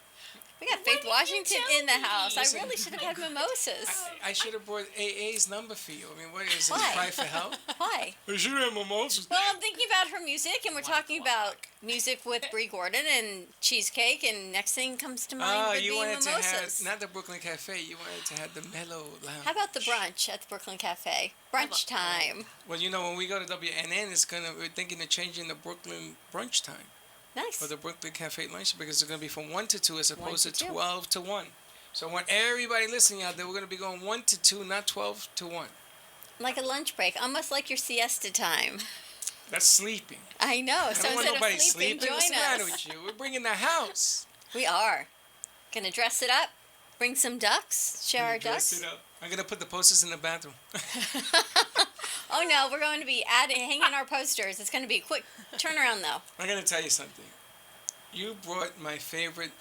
We got Faith Washington in the house. I really should have had mimosas. I should have brought AA's number for you. I mean, what is it? Why? Cry for help? Why? I should have mimosas. Well, I'm thinking about her music, and we're talking about music with Brie Gordon and cheesecake, and next thing comes to mind would be wanted mimosas. to have, not the Brooklyn Cafe, you wanted to have the mellow lounge. How about the brunch at the Brooklyn Cafe? Brunch time. Well, you know, when we go to WNN, we're thinking of changing the Brooklyn brunch time. Nice. For the Brooklyn Cafe lunch, because it's going to be from 1 to 2 as opposed to 2. 12 to 1. So I want everybody listening out there, we're going to be going 1 to 2, not 12 to 1. Like a lunch break, almost like your siesta time. That's sleeping. I know. I So don't want instead nobody of sleeping, sleeping. join What's the matter us. with you? We're bringing the house. We are. Gonna dress it up, bring some ducks, share our Dress ducks. it up. I'm going to put the posters in the bathroom. Oh no, we're going to be hanging our posters. It's going to be a quick turnaround though. I'm going to tell you something. You brought my favorite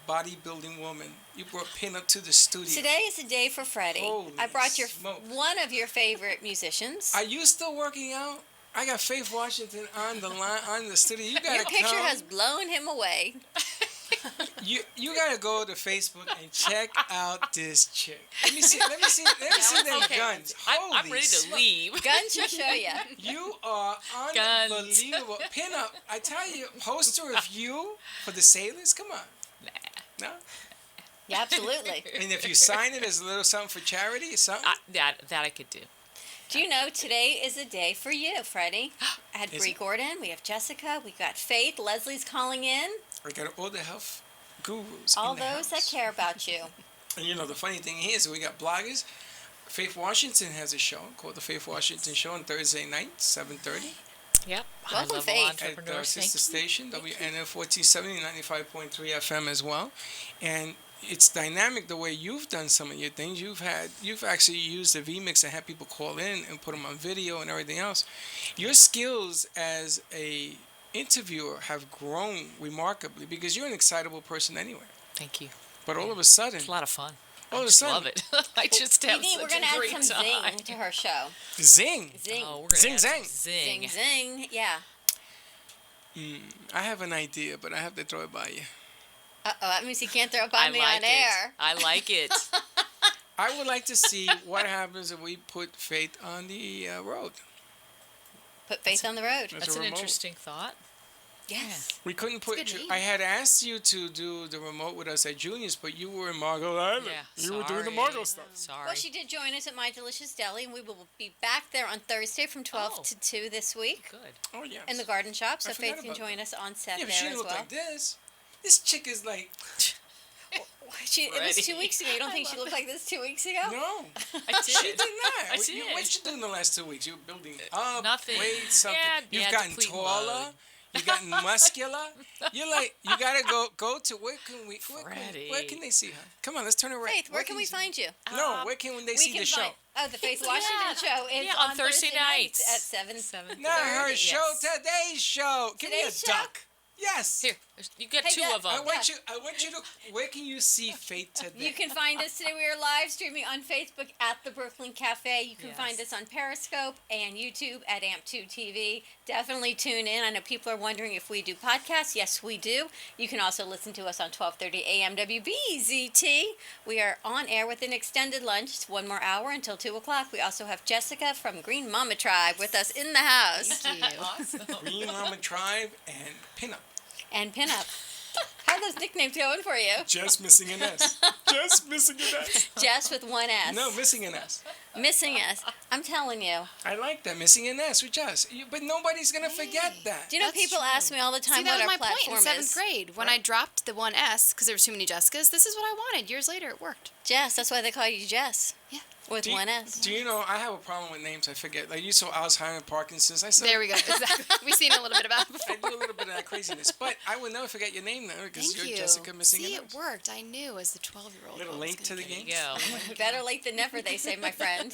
bodybuilding woman. You brought Pin up to the studio. Today is a day for Freddie. Holy I brought smokes. one of your favorite musicians. Are you still working out? I got Faith Washington on the line, on the studio. You gotta Your picture come. has blown him away. You gotta go to Facebook and check out this chick. Let me see them guns. I'm ready to leave. Guns will show you. You are Guns. unbelievable. Pin up. I tell you, poster of you for the Sailors. Come on. No. Yeah, absolutely. And if you sign it as a little something for charity, something. That I could do. Do you know today is a day for you, Freddie? I had Is Brie it? Gordon. We have Jessica. We got Faith. Leslie's calling in. I got all the health gurus. All in the those that house. care about you. And you know, the funny thing is, we got bloggers. Faith Washington has a show called The Faith Washington Show on Thursday night, 7:30. Yep. Welcome, High-level Faith. At entrepreneur. our sister station, WNF 1470, 95.3 FM as well. And it's dynamic the way you've done some of your things. You've actually used the vMix and had people call in and put them on video and everything else. Your skills as a interviewer have grown remarkably because you're an excitable person anyway. Thank you. But all of a sudden, It's a lot of fun. all I of a just sudden, love it. I just have We're such going to a add great some time. zing to her show. zing. Zing. Oh, we're gonna Zing, add zang. some zing. Zing, zing. Yeah. I have an idea, but I have to throw it by you. Uh-oh, that means you can't throw it by I me like on it. air. I like it. I would like to see what happens if we put Faith on the road. Put Faith on the road. That's a an remote. interesting thought. Yes. We couldn't good put you. name. I had asked you to do the remote with us at Junior's, but you were in Margot Island. Yeah, You were doing the sorry. Margot stuff. Sorry. Well, she did join us at My Delicious Deli, and we will be back there on Thursday from 12 to 2 this week Good. Oh, yeah. in the garden shop. So I forgot Faith can about join us on set Yeah, but there she as didn't look well. like this. This chick is like, It was 2 weeks ago. You don't think she looked like this 2 weeks ago? no. I did. She did not. I What- did. What you doing the last 2 weeks? You were building up, Nothing. weight, something. Yeah, You've gotten depleting taller. load. You've gotten muscular. You're like, you gotta go to where Freddie. where can they see her? Come on, let's turn her around. Faith, where can we find you? No, where can they see the show? Oh, the Faith Washington show is Yeah, on Thursday nights nights. at 7. Not her Yes. show, today's show. Give me a Today's show? duck. Yes. Here, you get Hey, two Dad, of them. I want you to. Where can you see Faith today? You can find us today. We are live streaming on Facebook at the Brooklyn Cafe. You can find us on Periscope and YouTube at AMP2 TV. Definitely tune in. I know people are wondering if we do podcasts. Yes, we do. You can also listen to us on 12:30 a.m. WBZT. We are on air with an extended lunch. It's 1 more hour until 2 o'clock. We also have Jessica from Green Mama Tribe with us in the house. Thank you. Awesome. Green Mama Tribe and Pinup. And Pinup. How are those nicknames going for you? Just missing an S. Just missing an S. Jess with one S. No, missing an S. Missing S. I'm telling you. I like that, missing an S with Jess. But nobody's going to forget that. Do you know That's people true. ask me all the time See, that what was our my point platform in seventh is? grade when I dropped the one S because there was too many Jessicas. This is what I wanted. Years later, it worked. Jess. That's why they call you Jess. Yeah. With one S. Do you know, I have a problem with names. I forget. Like, you saw Alzheimer's, Parkinson's. I said, There we go. Exactly. We've seen a little bit about it before. I do a little bit of that craziness. But I will never forget your name, though, because Thank you're you. Jessica missing See, an it S. worked. I knew as the 12-year-old. A little late to the game. Go. Better late than never, they say, my friend.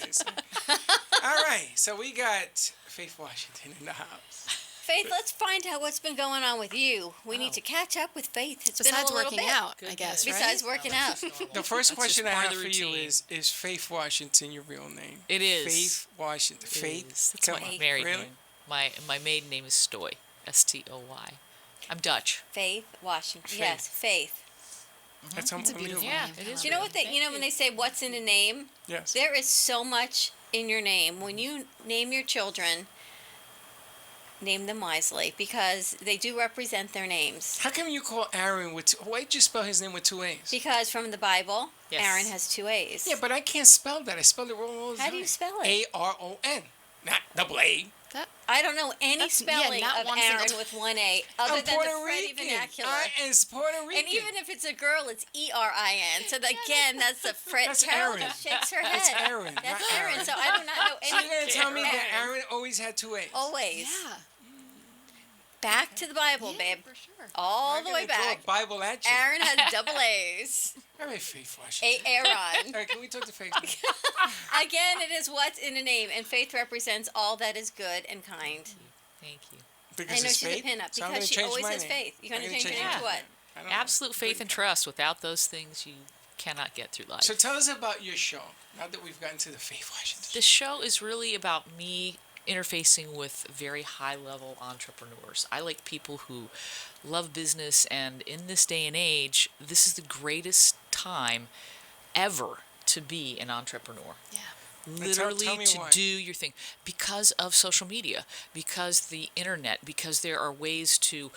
All right. So we got Faith Washington in the house. Faith, let's find out what's been going on with you. We need to catch up with Faith. It's been Besides a little working bit. out, I guess, right? Besides working out. The first question I part have of the for you routine. is Faith Washington your real name? It is. Faith Washington. It Faith? is. That's Come my on. married Really? name. My maiden name is Stoy. S-T-O-Y. I'm Dutch. Faith Washington. Faith. Yes, Faith. That's unbelievable. Yeah, it is. Do you know what they? You know when they say what's in a name? Yes. There is so much in your name. When you name your children, name them wisely because they do represent their names. How come you call Aaron with why did you spell his name with two A's? Because from the Bible, Yes. Aaron has two A's. Yeah, but I can't spell that. I spelled it wrong all the time. How do you spell it? A-R-O-N. Not double A. I don't know any That's- spelling not of one Aaron single with one A other I'm than Puerto the Freddie Rican. vernacular. It's Puerto Rican. And even if it's a girl, it's E-R-I-N. So again, that's the Fred. That's Carol Aaron. just shakes her head. It's Aaron, That's not Aaron. Aaron. So I do not know any. So you're going to tell me that Aaron always had two A's? Always. Yeah, Back to the Bible, babe. for sure. All I'm the gonna way throw back. a Bible at you. Aaron has double A's. All right, Faith Washington. Aaron. All right, can we talk to Faith? Again, it is what's in a name, and faith represents all that is good and kind. Thank you. Because I know it's she's Faith? a pinup So I'm because gonna she change always my has name. faith. You're going I'm to gonna change your change name to my what? name. I don't know. Absolute faith and trust. Without those things, you cannot get through life. So tell us about your show, now that we've gotten to the Faith Washington. This show is really about me interfacing with very high-level entrepreneurs. I like people who love business, and in this day and age, this is the greatest time ever to be an entrepreneur. Yeah. Literally tell me to why. do your thing because of social media, because the internet, because there are ways to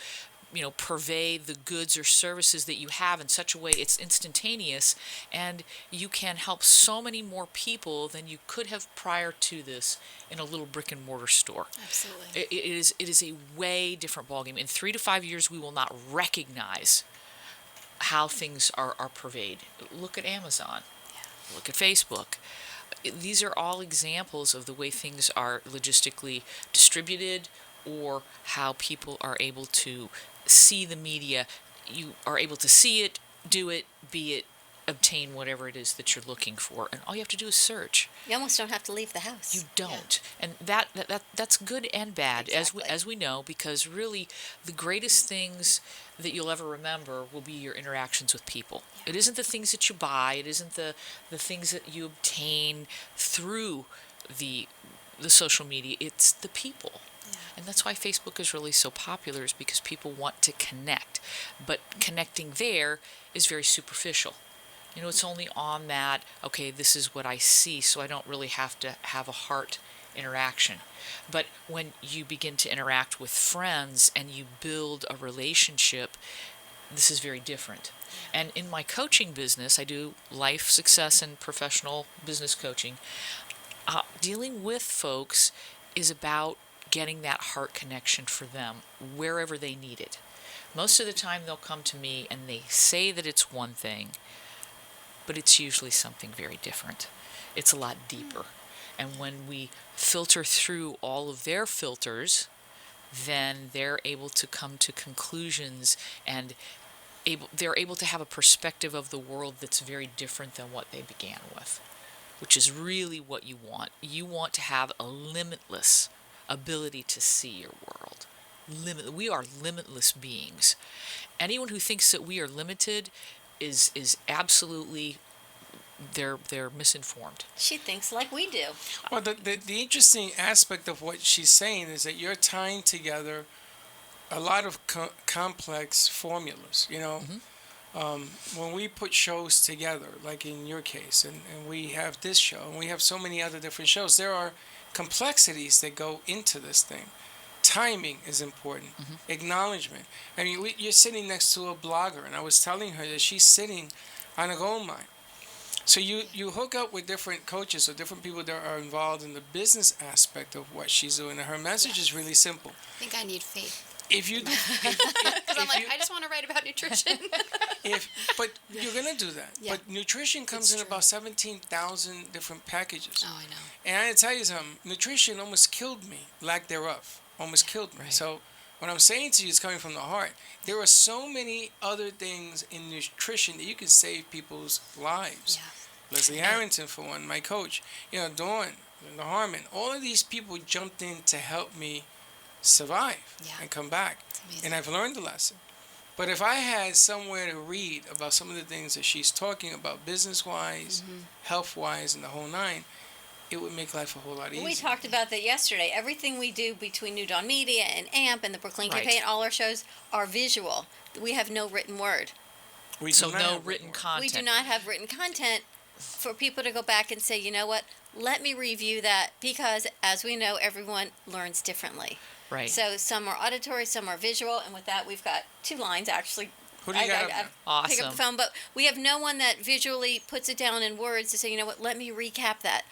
purvey the goods or services that you have in such a way it's instantaneous, and you can help so many more people than you could have prior to this in a little brick and mortar store. Absolutely. It is a way different ballgame. In 3 to 5 years, we will not recognize how things are purveyed. Look at Amazon. Look at Facebook. These are all examples of the way things are logistically distributed, or how people are able to see the media. You are able to see it, do it, be it, obtain whatever it is that you're looking for, and all you have to do is search. You almost don't have to leave the house. You don't, and that's good and bad, as we know, because really the greatest things that you'll ever remember will be your interactions with people. It isn't the things that you buy. It isn't the things that you obtain through the social media. It's the people. And that's why Facebook is really so popular, is because people want to connect. But connecting there is very superficial. It's only on that, okay, this is what I see, so I don't really have to have a heart interaction. But when you begin to interact with friends and you build a relationship, this is very different. And in my coaching business, I do life success and professional business coaching. Dealing with folks is about getting that heart connection for them wherever they need it. Most of the time they'll come to me and they say that it's one thing, but it's usually something very different. It's a lot deeper. And when we filter through all of their filters, then they're able to come to conclusions, and they're able to have a perspective of the world that's very different than what they began with, which is really what you want. You want to have a limitless ability to see your world. We are limitless beings. Anyone who thinks that we are limited is absolutely they're misinformed. She thinks like we do. Well, the interesting aspect of what she's saying is that you're tying together a lot of complex formulas. When we put shows together, like in your case, and we have this show, and we have so many other different shows, there are complexities that go into this thing. Timing is important. Acknowledgement. I mean, you're sitting next to a blogger, and I was telling her that she's sitting on a gold mine. So you hook up with different coaches or different people that are involved in the business aspect of what she's doing, and her message is really simple. I think I need faith. If you do, Because I'm like, I just want to write about nutrition. but you're gonna do that. Yeah. But nutrition comes It's in true. about 17,000 different packages. Oh, I know. And I gotta tell you something, nutrition almost killed me, lack thereof, almost killed me. So what I'm saying to you is coming from the heart. There are so many other things in nutrition that you can save people's lives. Leslie Harrington, for one, my coach. Dawn, Linda Harmon. All of these people jumped in to help me survive and come back. And I've learned a lesson. But if I had somewhere to read about some of the things that she's talking about, business-wise, health-wise, and the whole nine, it would make life a whole lot easier. We talked about that yesterday. Everything we do between New Dawn Media and AMP and the Brooklyn Cafe and all our shows are visual. We have no written word. So no written content. We do not have written content for people to go back and say, you know what, let me review that, because as we know, everyone learns differently. Right. So some are auditory, some are visual, and with that, we've got 2 lines actually. Who do you got up there? Pick Awesome. up the phone, but we have no one that visually puts it down in words to say, you know what, let me recap that.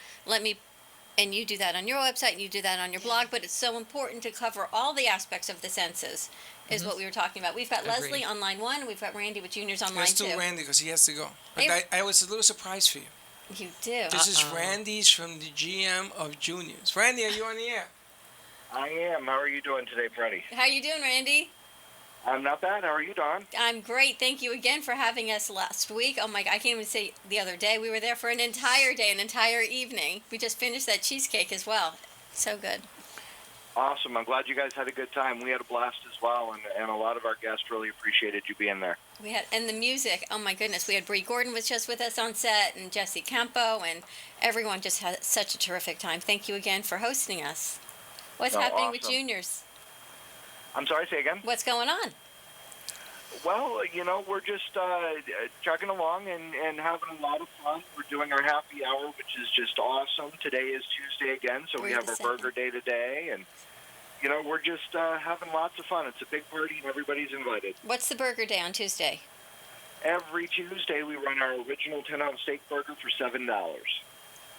And you do that on your website, and you do that on your blog, but it's so important to cover all the aspects of the senses, is what we were talking about. We've got Leslie on line 1, we've got Randy with Juniors on line Let's 2. do Randy because he has to go. But Hey. I was a little surprised for you. You do. This is Randy's from the GM of Juniors. Randy, are you on the air? I am. How are you doing today, Freddie? How you doing, Randy? I'm not bad. How are you, Dawn? I'm great. Thank you again for having us last week. Oh my God, I can't even say the other day. We were there for an entire day, an entire evening. We just finished that cheesecake as well. So good. Awesome. I'm glad you guys had a good time. We had a blast as well, and a lot of our guests really appreciated you being there. And the music, oh my goodness. We had Bree Gordon was just with us on set, and Jesse Campo, and everyone just had such a terrific time. Thank you again for hosting us. What's happening with Awesome. Juniors? I'm sorry, say again? What's going on? Well, we're just chugging along and having a lot of fun. We're doing our happy hour, which is just awesome. Today is Tuesday again, so we have our burger day today, and we're just having lots of fun. It's a big party, and everybody's invited. What's the burger day on Tuesday? Every Tuesday, we run our original 10-ounce steak burger for $7.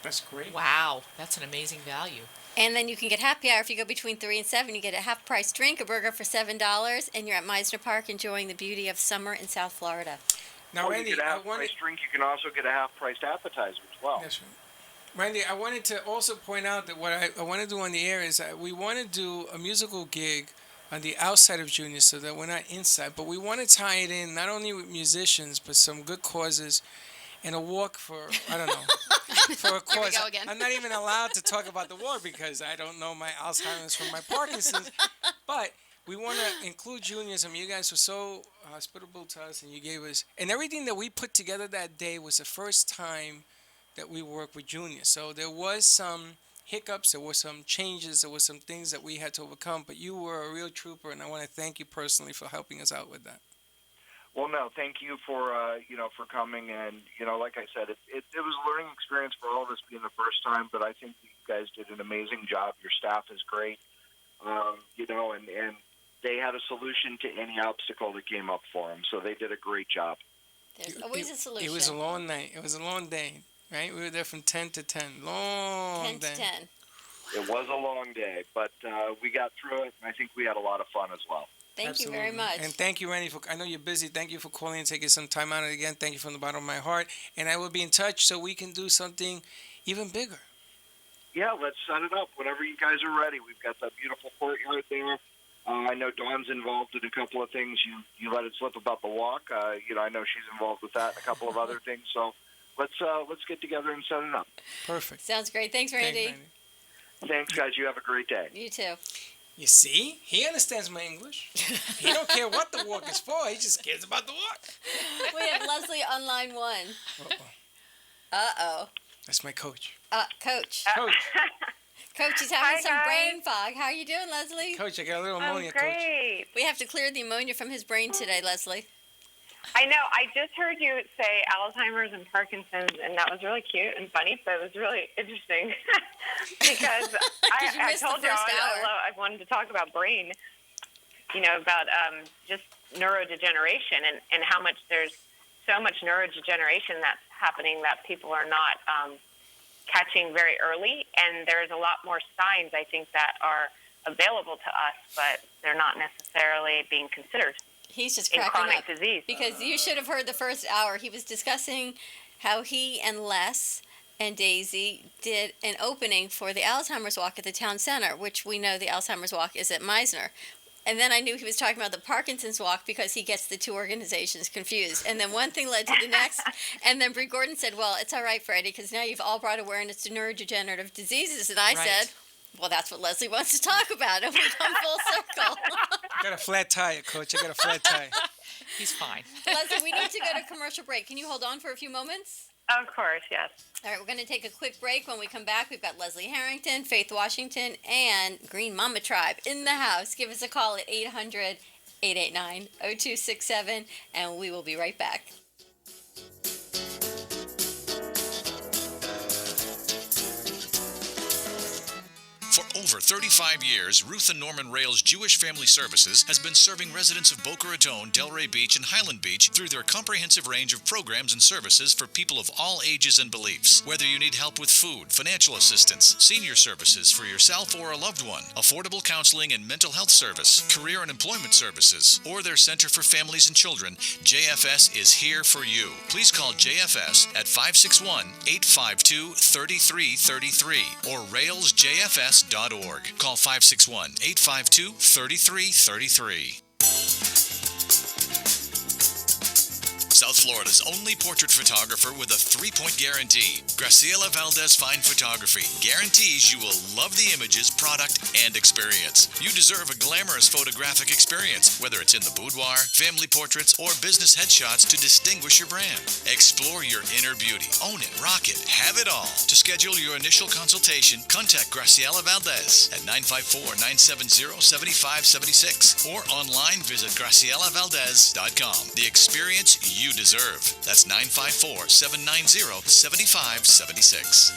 That's great. Wow, that's an amazing value. And then you can get happy hour if you go between 3 and 7. You get a half-price drink, a burger for $7, and you're at Meisner Park enjoying the beauty of summer in South Florida. Now, Randy, you get a half-price drink. You can also get a half-priced appetizer as well. That's right. Randy, I wanted to also point out that what I want to do on the air is we want to do a musical gig on the outside of Junior so that we're not inside, but we want to tie it in not only with musicians, but some good causes and a walk for, I don't know, for a cause. Here we go again. I'm not even allowed to talk about the war because I don't know my Alzheimer's from my Parkinson's, but we want to include Juniors. I mean, you guys were so hospitable to us, and you gave us, and everything that we put together that day was the first time that we worked with Juniors. So there was some hiccups, there were some changes, there were some things that we had to overcome, but you were a real trooper, and I want to thank you personally for helping us out with that. Well, no, thank you for for coming, and like I said, it was a learning experience for all of us being the first time, but I think you guys did an amazing job. Your staff is great, and they had a solution to any obstacle that came up for them, so they did a great job. There's always a solution. It was a long night. It was a long day, right? We were there from 10 to 10. Long 10 day. to 10. It was a long day, but we got through it, and I think we had a lot of fun as well. Thank you very much. And thank you, Randy, I know you're busy. Thank you for calling and taking some time out again. Thank you from the bottom of my heart. And I will be in touch so we can do something even bigger. Yeah, let's set it up whenever you guys are ready. We've got that beautiful courtyard there. I know Dawn's involved in a couple of things. You let it slip about the walk. I know she's involved with that and a couple of other things. So let's get together and set it up. Perfect. Sounds great. Thanks, Randy. Thanks, guys. You have a great day. You too. You see? He understands my English. He don't care what the walk is for. He just cares about the walk. We have Leslie on line 1. Uh-oh. Uh-oh. That's my coach. Coach. Coach. Coach, he's having Hi, some guys. brain fog. How are you doing, Leslie? Coach, I got a little ammonia, I'm great. We have to clear the ammonia from his brain today, Leslie. I know. I just heard you say Alzheimer's and Parkinson's, and that was really cute and funny, but it was really interesting because I missed the told you first hour. I wanted to talk about brain, about just neurodegeneration and how much there's so much neurodegeneration that's happening that people are not catching very early, and there's a lot more signs, I think, that are available to us, but they're not necessarily being considered. He's just in cracking chronic up disease. because you should have heard the first hour. He was discussing how he and Les and Daisy did an opening for the Alzheimer's Walk at the town center, which we know the Alzheimer's Walk is at Meisner. And then I knew he was talking about the Parkinson's Walk because he gets the two organizations confused. And then one thing led to the next. And then Bree Gordon said, well, it's all right, Freddie, because now you've all brought awareness to neurodegenerative diseases. And I said, well, that's what Leslie wants to talk about. And we come full circle. I got a flat tire, Coach. I got a flat tire. He's fine. Leslie, we need to go to commercial break. Can you hold on for a few moments? Of course, yes. All right, we're going to take a quick break. When we come back, we've got Leslie Harrington, Faith Washington, and Green Mama Tribe in the house. Give us a call at 800-889-0267, and we will be right back. For over 35 years, Ruth and Norman Rails Jewish Family Services has been serving residents of Boca Raton, Delray Beach, and Highland Beach through their comprehensive range of programs and services for people of all ages and beliefs. Whether you need help with food, financial assistance, senior services for yourself or a loved one, affordable counseling and mental health service, career and employment services, or their Center for Families and Children, JFS is here for you. Please call JFS at 561-852-3333 or railsjfs.org. Call 561-852-3333. South Florida's only portrait photographer with a 3-point guarantee. Graciela Valdez Fine Photography guarantees you will love the images, product, and experience. You deserve a glamorous photographic experience, whether it's in the boudoir, family portraits, or business headshots to distinguish your brand. Explore your inner beauty. Own it, rock it, have it all. To schedule your initial consultation, contact Graciela Valdez at 954-970-7576 or online visit gracielavaldez.com. The experience you deserve. That's 954-790-7576.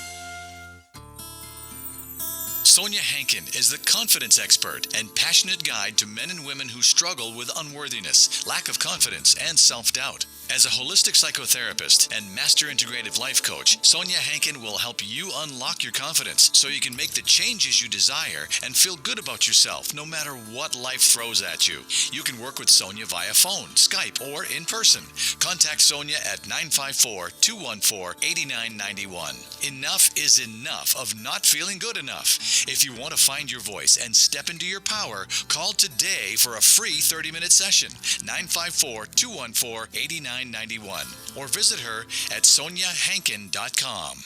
Sonia Hankin is the confidence expert and passionate guide to men and women who struggle with unworthiness, lack of confidence, and self-doubt. As a holistic psychotherapist and master integrative life coach, Sonia Hankin will help you unlock your confidence so you can make the changes you desire and feel good about yourself no matter what life throws at you. You can work with Sonia via phone, Skype, or in person. Contact Sonia at 954-214-8991. Enough is enough of not feeling good enough. If you want to find your voice and step into your power, call today for a free 30-minute session, 954-214-8991, or visit her at soniahankin.com.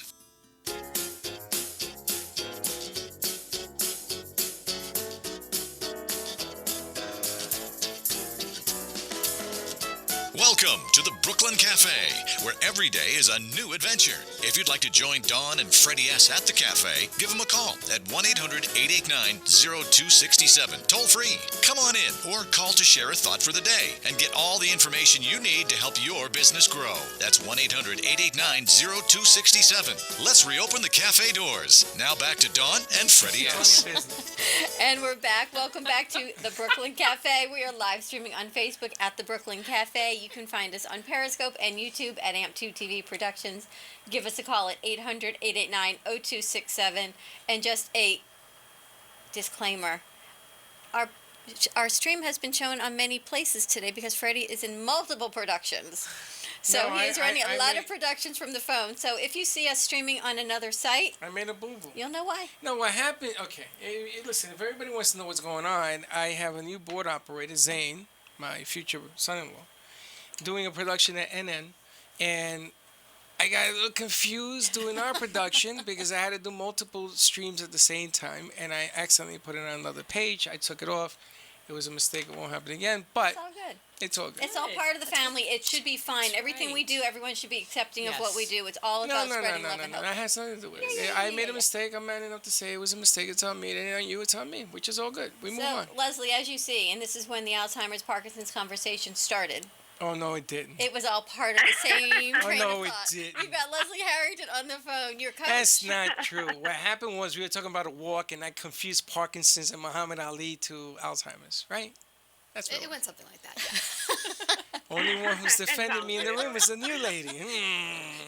Welcome to the Brooklyn Cafe, where every day is a new adventure. If you'd like to join Dawn and Freddie S. at the cafe, give them a call at 1-800-889-0267, toll free. Come on in or call to share a thought for the day and get all the information you need to help your business grow. That's 1-800-889-0267. Let's reopen the cafe doors. Now back to Dawn and Freddie S. And we're back. Welcome back to the Brooklyn Cafe. We are live streaming on Facebook at the Brooklyn Cafe. You can find us on Periscope and YouTube at AMP2 TV Productions. Give us a call at 800-889-0267. And just a disclaimer, our stream has been shown on many places today because Freddie is in multiple productions. So he is running a lot of productions from the phone. So if you see us streaming on another site, I made a boo-boo. You'll know why. No, what happened, okay, listen, if everybody wants to know what's going on, I have a new board operator, Zane, my future son-in-law, doing a production at NN, and I got a little confused doing our production because I had to do multiple streams at the same time, and I accidentally put it on another page. I took it off. It was a mistake. It won't happen again. But It's all good. it's all good. It's all part of the family. It should be fine. Everything we do, everyone should be accepting of what we do. It's all about spreading love and hope. That has nothing to do with it. I made a mistake. I'm man enough to say it was a mistake. It's on me. It ain't on you. It's on me, which is all good. We move on. Leslie, as you see, and this is when the Alzheimer's Parkinson's conversation started. Oh, no, it didn't. It was all part of the same train no, of it thought. didn't. We've got Leslie Harrington on the phone, your coach. That's not true. What happened was we were talking about a walk, and I confused Parkinson's and Muhammad Ali to Alzheimer's, right? That's what It went something like that, yeah. Only one who's defending me in the room is the new lady.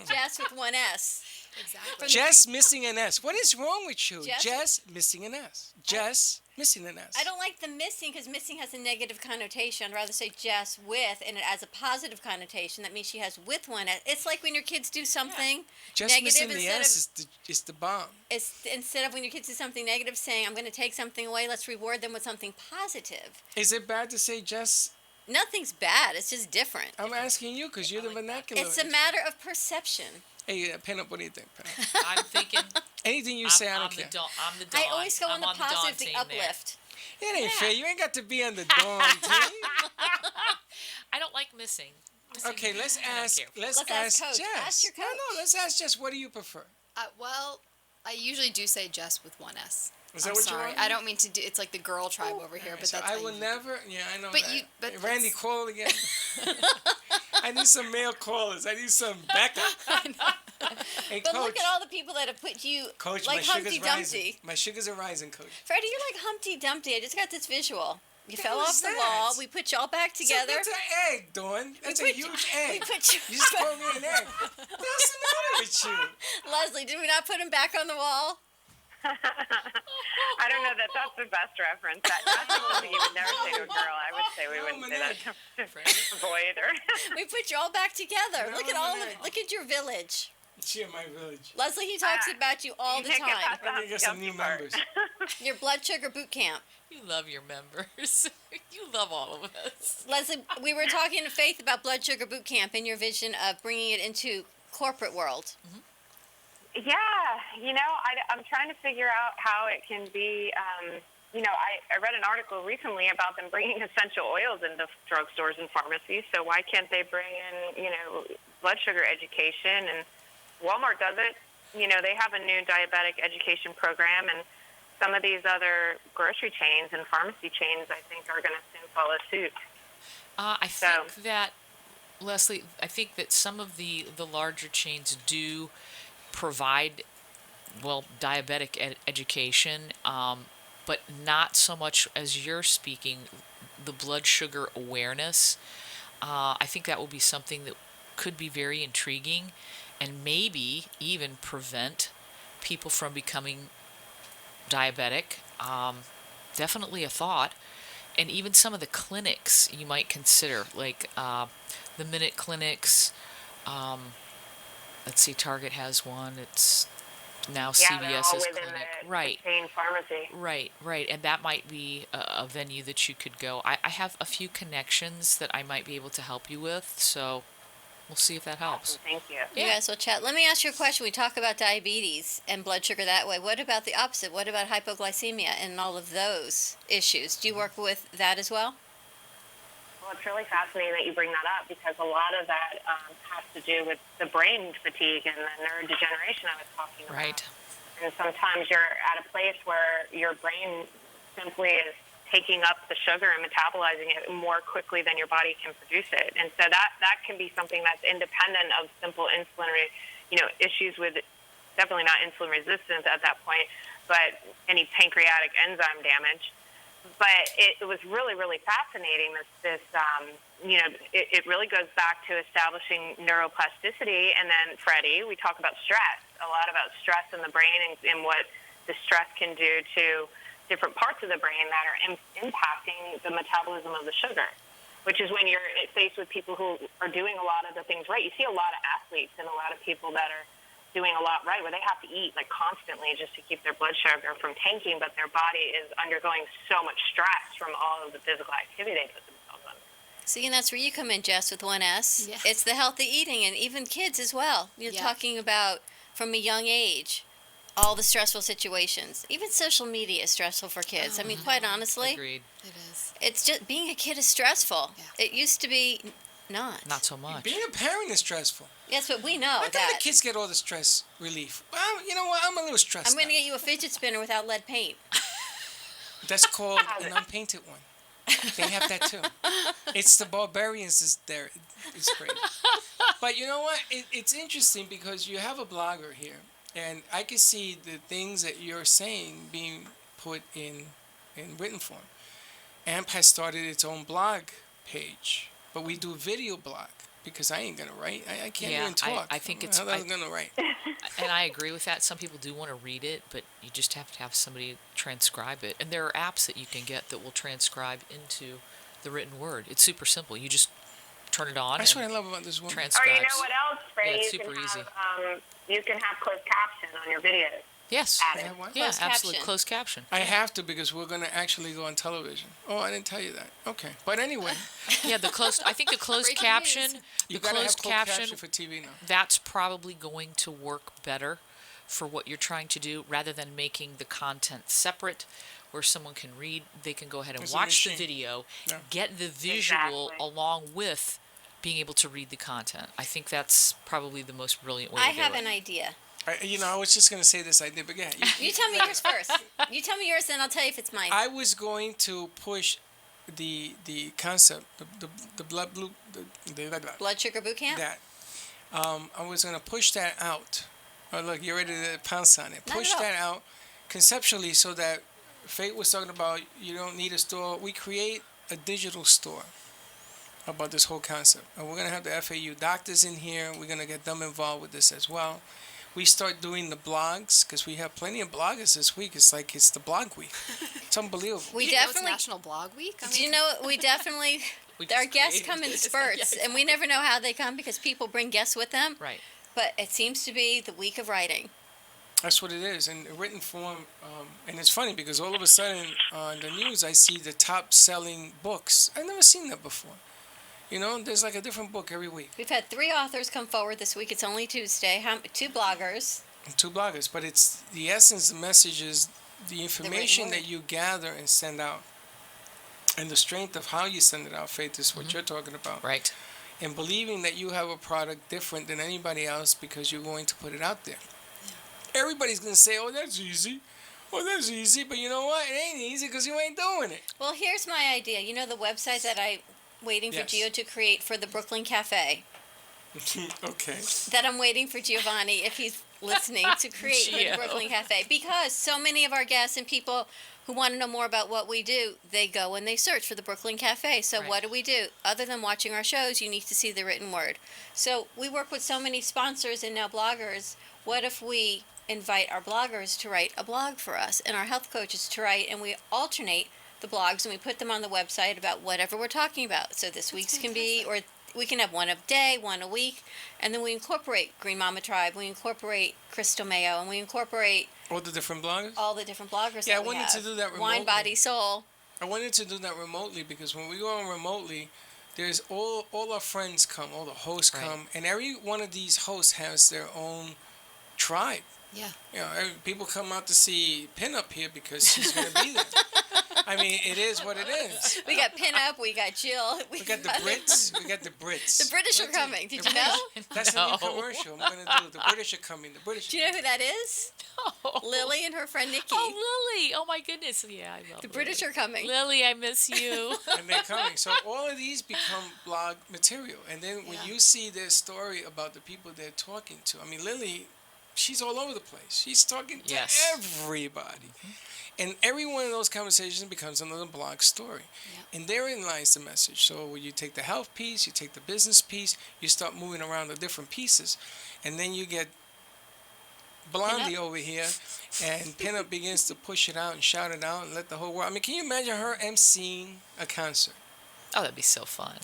Jess with one S. Exactly. Jess missing an S. What is wrong with you? Jess? Jess missing an S. Jess missing an S. I don't like the missing because missing has a negative connotation. I'd rather say Jess with, and it has a positive connotation. That means she has with one S. It's like when your kids do something Just negative missing the instead S of... is the bomb. It's instead of when your kids do something negative, saying, I'm going to take something away, let's reward them with something positive. Is it bad to say Jess? Nothing's bad. It's just different. I'm asking you because you're the vernacular. It's a matter of perception. Hey, Pinup, what do you think, Pinup? I'm thinking. Anything you say, I don't care. I'm the Dawn. I always go on the I'm positive, Dawn the team uplift. It ain't fair. You ain't got to be on the Dawn team. I don't like missing. Okay, let's ask Coach. Jess. Ask your coach. No, let's ask Jess. What do you prefer? Well, I usually do say Jess with one S. Is that I'm what you sorry. want? I don't mean to do. It's like the girl tribe over here, but So that's I how will you- never. Yeah, I know But that. you- but Randy, it's- call again. I need some male callers. I need some backup. Hey, But Coach. look at all the people that have put you Coach, like my Humpty sugar's Dumpty. rising. My sugars are rising, Coach. Freddie, you're like Humpty Dumpty. I just got this visual. You The fell hell off is the that? wall. We put y'all back together. So that's an egg, Dawn. That's a put huge you- egg. we put you- You just called me an egg. What's the matter with you? Leslie, did we not put him back on the wall? I don't know that that's the best reference. That's something you would never say to a girl. I would say we wouldn't say that to a boy either. We put you all back together. No, Look at no, all no. look at your village. Cheer my village. Leslie, he talks about you all you the can't get time. past Let me get some new members. Your blood sugar boot camp. You love your members. You love all of us. Leslie, we were talking to Faith about blood sugar boot camp and your vision of bringing it into corporate world. Yeah, I'm trying to figure out how it can be. I read an article recently about them bringing essential oils into drugstores and pharmacies. So why can't they bring in, blood sugar education? And Walmart does it. They have a new diabetic education program, and some of these other grocery chains and pharmacy chains, I think, are going to soon follow suit. I think that, Leslie, I think that some of the larger chains do provide, diabetic education, but not so much as you're speaking, the blood sugar awareness. I think that will be something that could be very intriguing and maybe even prevent people from becoming diabetic. Definitely a thought. And even some of the clinics you might consider, like the Minute clinics. Let's see, Target has one. It's now CVS's clinic. Right. Chain pharmacy. Right. And that might be a venue that you could go. I have a few connections that I might be able to help you with, so we'll see if that helps. Awesome, thank you. You guys will chat. Let me ask you a question. We talk about diabetes and blood sugar that way. What about the opposite? What about hypoglycemia and all of those issues? Do you work with that as well? Well, it's really fascinating that you bring that up because a lot of that has to do with the brain fatigue and the neurodegeneration I was talking about. Right. And sometimes you're at a place where your brain simply is taking up the sugar and metabolizing it more quickly than your body can produce it. And so that can be something that's independent of simple insulin, issues with definitely not insulin resistance at that point, but any pancreatic enzyme damage. But it was really, really fascinating. It really goes back to establishing neuroplasticity. And then, Freddie, we talk about stress, a lot about stress in the brain and what the stress can do to different parts of the brain that are impacting the metabolism of the sugar, which is when you're faced with people who are doing a lot of the things right. You see a lot of athletes and a lot of people that are doing a lot right, where they have to eat constantly just to keep their blood sugar from tanking, but their body is undergoing so much stress from all of the physical activity they put themselves in. See, and that's where you come in, Jess, with 1S. Yeah. It's the healthy eating, and even kids as well. You're talking about from a young age, all the stressful situations. Even social media is stressful for kids. I mean, quite honestly. Agreed. It is. It's just, being a kid is stressful. It used to be not. Not so much. Being a parent is stressful. Yes, but we know Why that. don't the kids get all the stress relief? Well, you know what? I'm a little stressed I'm going to out. get you a fidget spinner without lead paint. That's called an unpainted one. They have that too. It's the barbarians is there. It's great. But you know what? It's interesting because you have a blogger here, and I can see the things that you're saying being put in written form. AMP has started its own blog page, but we do video blog because I ain't gonna write. I can't even talk. I think it's. How am I gonna write? And I agree with that. Some people do want to read it, but you just have to have somebody transcribe it. And there are apps that you can get that will transcribe into the written word. It's super simple. You just turn it on. That's and what I love about this woman. transcribes. Or you know what else, Ray? Yeah, it's you super can easy. have, you can have closed caption on your videos. Yes. Added. Yeah, Closed absolutely. caption. Closed caption. I have to because we're gonna actually go on television. Oh, I didn't tell you that. Okay, but anyway, Yeah, the closed. I think the closed Breaking caption. news. you The gotta have closed closed caption. for TV now. That's probably going to work better for what you're trying to do, rather than making the content separate, where someone can read. They can go ahead and It's a watch the machine. video, Yeah. get the visual Exactly. along with being able to read the content. I think that's probably the most brilliant way I to do have it. an idea. I was just gonna say this idea, but yeah. You tell me yours first. You tell me yours, then I'll tell you if it's mine. I was going to push the concept, the blood blue, the Blood sugar boot camp? that. I was gonna push that out. Oh, look, you're ready to pounce on it. Not Push at all. that out conceptually so that Fate was talking about you don't need a store. We create a digital store about this whole concept. And we're going to have the FAU doctors in here. We're going to get them involved with this as well. We start doing the blogs because we have plenty of bloggers this week. It's like it's the blog week. It's unbelievable. We You know it's definitely. National Blog Week. I Do mean, you know, we definitely. We Our just guests created come in it. spurts, Yeah, and we never know how they come because people bring guests with them. Right. But it seems to be the week of writing. That's what it is in written form. And it's funny because all of a sudden on the news I see the top selling books. I've never seen that before. You know, there's like a different book every week. We've had 3 authors come forward this week. It's only Tuesday. 2 bloggers. And 2 bloggers, but it's the essence, the message is the information word. that you gather and send out. And the strength of how you send it out, Faith, is what you're talking about. Right. And believing that you have a product different than anybody else because you're going to put it out there. Everybody's going to say, oh, that's easy. Oh, that's easy. But you know what? It ain't easy because you ain't doing it. Well, here's my idea. You know the website that I'm waiting for Yes. Gio to create for the Brooklyn Cafe? Okay. That I'm waiting for Giovanni, if he's listening, to create for the Gio. Brooklyn Cafe. Because so many of our guests and people who want to know more about what we do, they go and they search for the Brooklyn Cafe. So Right. what do? Other than watching our shows, you need to see the written word. So we work with so many sponsors and now bloggers. What if we invite our bloggers to write a blog for us and our health coaches to write, and we alternate the blogs and we put them on the website about whatever we're talking about. So this week's can be, or we can have one a day, one a week, and then we incorporate Green Mama Tribe, we incorporate Crystal Mayo, and we incorporate All the different bloggers? all the different bloggers Yeah, that I we wanted have. to do that Wine, remotely. Body, Soul. I wanted to do that remotely because when we go on remotely, there's all our friends come, all the hosts Right. come, and every one of these hosts has their own tribe. Yeah. You know, people come out to see Pin Up here because she's going to be there. I mean, it is what it is. We got Pinup, we got Jill. We got the Brits. We got the Brits. The British are coming. Did you know? That's a No. new commercial I'm going to do. The British are coming. The British. Do you know who that is? Lily and her friend Nikki. Oh, Lily! Oh my goodness! Yeah, I love The British are coming. Lily, I miss you. And they're coming. So all of these become blog material. And then when you see their story about the people they're talking to, I mean, Lily, she's all over the place. She's talking to Yes. everybody. And every one of those conversations becomes another blog story. And therein lies the message. So when you take the health piece, you take the business piece, you start moving around the different pieces. And then you get Blondie over here, and Pinup begins to push it out and shout it out and let the whole world. I mean, can you imagine her emceeing a concert? Oh, that'd be so fun.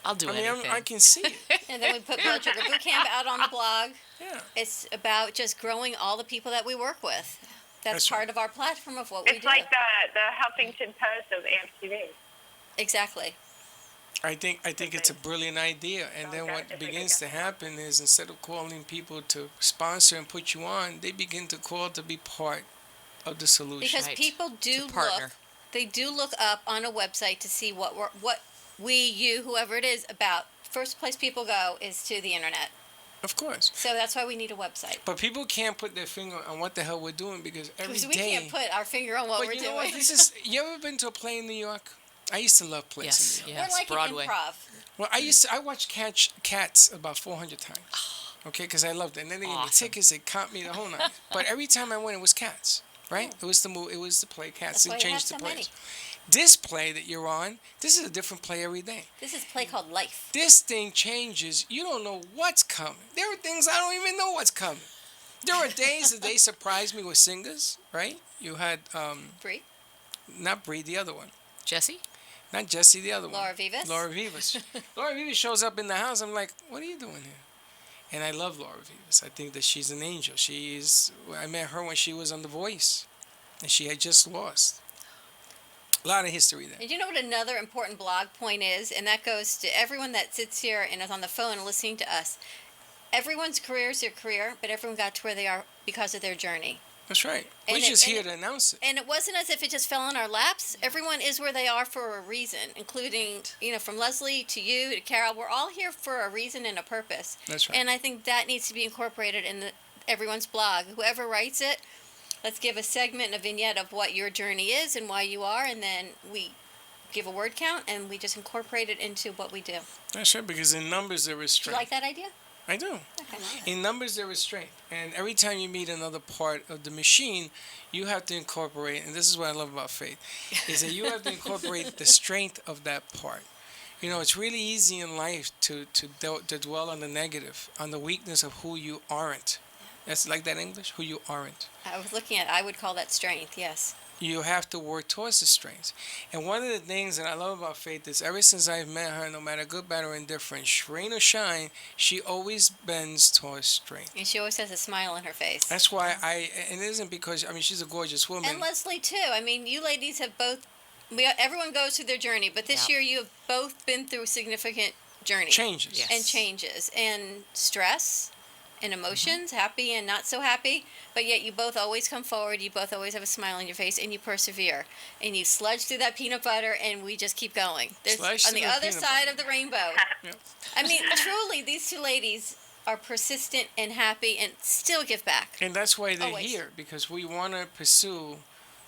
I'll do I mean, anything. I can see it. And then we put Blood Sugar Boot Camp out on the blog. Yeah. It's about just growing all the people that we work with. That's That's part of our platform of what we It's do. like the Huffington Post of AMP TV. Exactly. I think it's a brilliant idea, and then what begins to happen is instead of calling people to sponsor and put you on, they begin to call to be part of the solution. Because people do look, they do look up on a website to see what you, whoever it is, about. First place people go is to the internet. Of course. So that's why we need a website. But people can't put their finger on what the hell we're doing because every day. Because we can't put our finger on what we're you doing. Know what? You ever been to a play in New York? I used to love plays in New York. We're like Broadway. an improv. Well, I watched Cats about 400 times. Okay, because I loved it. And then they gave me tickets, they caught me the whole night. But every time I went, it was Cats, right? It was the movie, it was the play Cats. That's why They you have changed the so plays. many. This play that you're on, this is a different play every day. This is a play called Life. This thing changes. You don't know what's coming. There are things I don't even know what's coming. There are days that they surprised me with singers, right? You had Bree? Not Bree, the other one. Jesse? Not Jesse, the other one. Laura Vivas? Laura Vivas. Laura Vivas shows up in the house. I'm like, what are you doing here? And I love Laura Vivas. I think that she's an angel. I met her when she was on The Voice, and she had just lost. A lot of history there. And you know what another important blog point is? And that goes to everyone that sits here and is on the phone listening to us. Everyone's career is their career, but everyone got to where they are because of their journey. That's right. We're just here to announce it. And it wasn't as if it just fell in our laps. Everyone is where they are for a reason, including, from Leslie to you to Carol. We're all here for a reason and a purpose. That's right. And I think that needs to be incorporated in everyone's blog. Whoever writes it, let's give a segment, a vignette of what your journey is and why you are, and then we give a word count and we just incorporate it into what we do. That's right, because in numbers there is Do you strength. like that idea? I do. Okay. In numbers there is strength. And every time you meet another part of the machine, you have to incorporate, and this is what I love about faith, is that you have to incorporate the strength of that part. It's really easy in life to dwell on the negative, on the weakness of who you aren't. That's like that English, who you aren't. I would call that strength, yes. You have to work towards the strengths. And one of the things that I love about Faith is ever since I've met her, no matter good, bad, or indifferent, rain or shine, she always bends towards strength. And she always has a smile on her face. That's why and it isn't because, she's a gorgeous woman. And Leslie, too. You ladies have both, everyone goes through their journey, but this year you have both been through significant journeys. Changes. Yes. And changes. And stress and emotions, happy and not so happy, but yet you both always come forward, you both always have a smile on your face, and you persevere. And you sludge through that peanut butter, and we just keep going. There's on the other side of the rainbow. Yep. Truly, these two ladies are persistent and happy and still give back. And that's why they're Always. here, because we want to pursue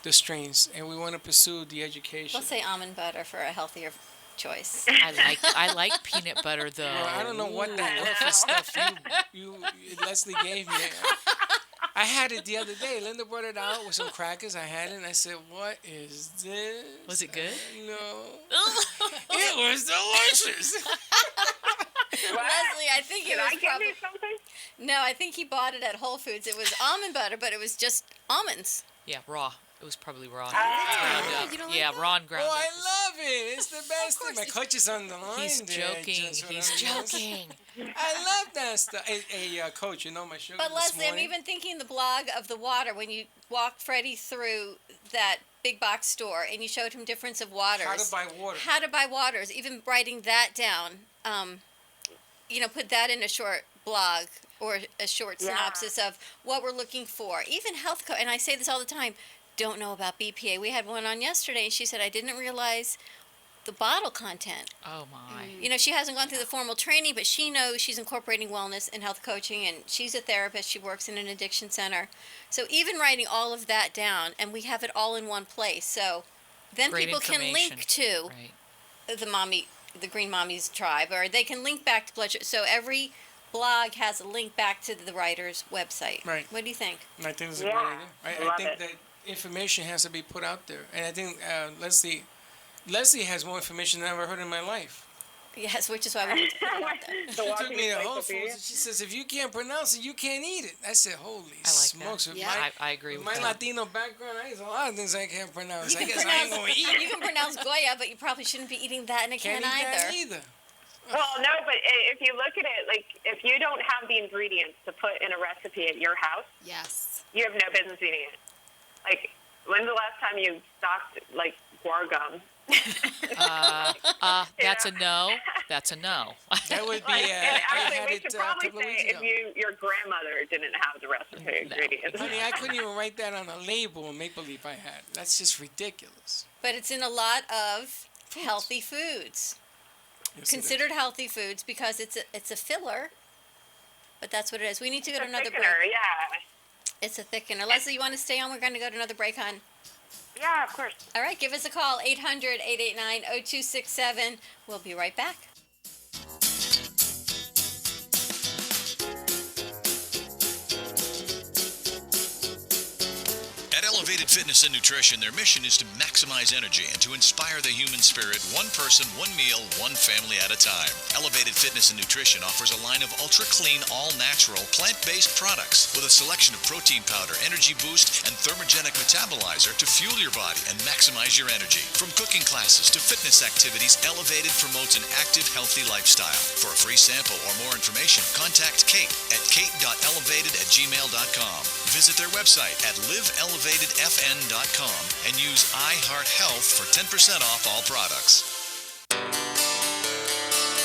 the strengths, and we want to pursue the education. Let's say almond butter for a healthier choice. I like peanut butter though. Well, I don't know what the hell for stuff you Leslie gave me. I had it the other day. Linda brought it out with some crackers. I had it, and I said, "What is this?" Was it good? No. It was delicious. Leslie, I think it Did was I give you something? No, I think he bought it at Whole Foods. It was almond butter, but it was just almonds. Yeah, raw. It was probably raw. You don't like raw and ground Oh, up. I love it. It's the best thing. My coach is on the line. He's there, joking. just what He's I'm joking. I love that stuff. Hey, coach, my sugar But this Leslie, I'm morning? even thinking the blog of the water when you walked Freddie through that big box store and you showed him difference of waters. How to buy water. How to buy waters. Even writing that down. Put that in a short blog or a short synopsis of what we're looking for. Even health and I say this all the time. Don't know about BPA. We had one on yesterday, and she said, I didn't realize the bottle content. Oh, my. She hasn't gone through the formal training, but she knows she's incorporating wellness and health coaching, and she's a therapist. She works in an addiction center. So even writing all of that down, and we have it all in one place. So then Great people can link to the Green Mommies tribe, or they can link back to blood sugar. So every blog has a link back to the writer's website. Right. What do you think? I think it's a great idea. I think that information has to be put out there. And I think Leslie has more information than I've ever heard in my life. Yes, which is why we need to put it out there. She took me to Whole Foods, and she says, if you can't pronounce it, you can't eat it. I said, holy smokes. With I agree with my that. Latino background, I eat a lot of things I can't pronounce. You I can guess I ain't going to eat. You can pronounce Goya, but you probably shouldn't be eating that in a Can't can eat that either. either. Well, no, but if you look at it, like, if you don't have the ingredients to put in a recipe at your house, yes, you have no business eating it. Like, when's the last time you stocked, like, guar gum? that's a no. That's a no. That would be. And I actually, had we it should a probably couple of say weeks if ago. your grandmother didn't have the recipe ingredients. Honey, I couldn't even write that on a label and make believe I had. That's just ridiculous. But it's in a lot of healthy foods. Yes, it Considered healthy foods because it's a filler. But that's what it is. We need to go to another break. Thickener, yeah. It's a thickener. Leslie, you want to stay on? We're going to go to another break, hon. Yeah, of course. All right, give us a call, 800-889-0267. We'll be right back. At Elevated Fitness and Nutrition, their mission is to maximize energy and to inspire the human spirit, one person, one meal, one family at a time. Elevated Fitness and Nutrition offers a line of ultra-clean, all-natural, plant-based products with a selection of protein powder, energy boost, and thermogenic metabolizer to fuel your body and maximize your energy. From cooking classes to fitness activities, Elevated promotes an active, healthy lifestyle. For a free sample or more information, contact Kate at kate.elevated@gmail.com. Visit their website at liveelevatedfn.com and use iHeartHealth for 10% off all products.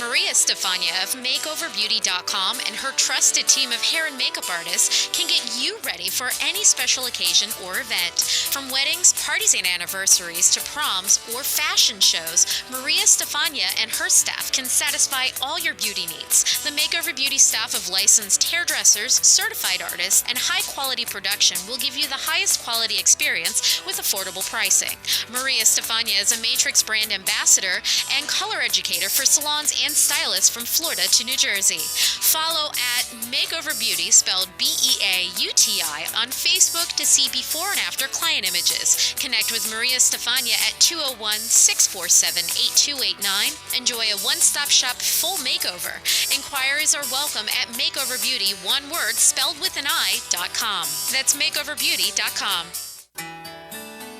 Maria Stefania of MakeOverBeauty.com and her trusted team of hair and makeup artists can get you ready for any special occasion or event. From weddings, parties, and anniversaries to proms or fashion shows, Maria Stefania and her staff can satisfy all your beauty needs. The Makeover Beauty staff of licensed hairdressers, certified artists, and high-quality production will give you the highest quality experience with affordable pricing. Maria Stefania is a Matrix brand ambassador and color educator for salons and stylists from Florida to New Jersey. Follow at Makeover Beauty, spelled BEAUTI, on Facebook to see before and after client images. Connect with Maria Stefania at 201-647-8289. Enjoy a one-stop shop full makeover. Inquiries are welcome at MakeoverBeauty, one word, spelled with an I.com. That's MakeoverBeauty.com.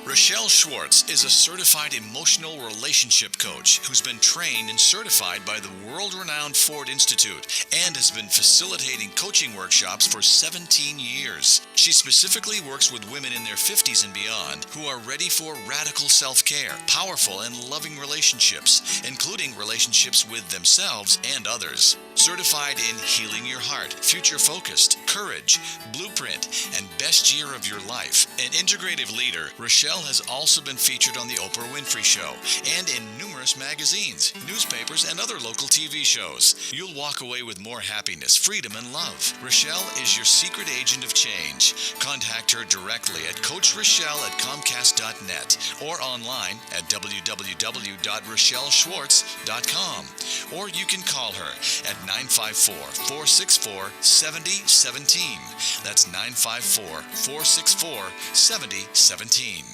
Rochelle Schwartz is a certified emotional relationship coach who's been trained and certified by the world-renowned Ford Institute and has been facilitating coaching workshops for 17 years. She specifically works with women in their 50s and beyond who are ready for radical self-care, powerful and loving relationships, including relationships with themselves and others. Certified in Healing Your Heart, Future Focused, Courage, Blueprint, and Best Year of Your Life. An integrative leader, Rochelle has also been featured on The Oprah Winfrey Show and in numerous magazines, newspapers, and other local TV shows. You'll walk away with more happiness, freedom, and love. Rochelle is your secret agent of change. Contact her directly at coachrochelle@comcast.net or online at www.rochelleschwartz.com. Or you can call her at 954-464-7017. That's 954-464-7017.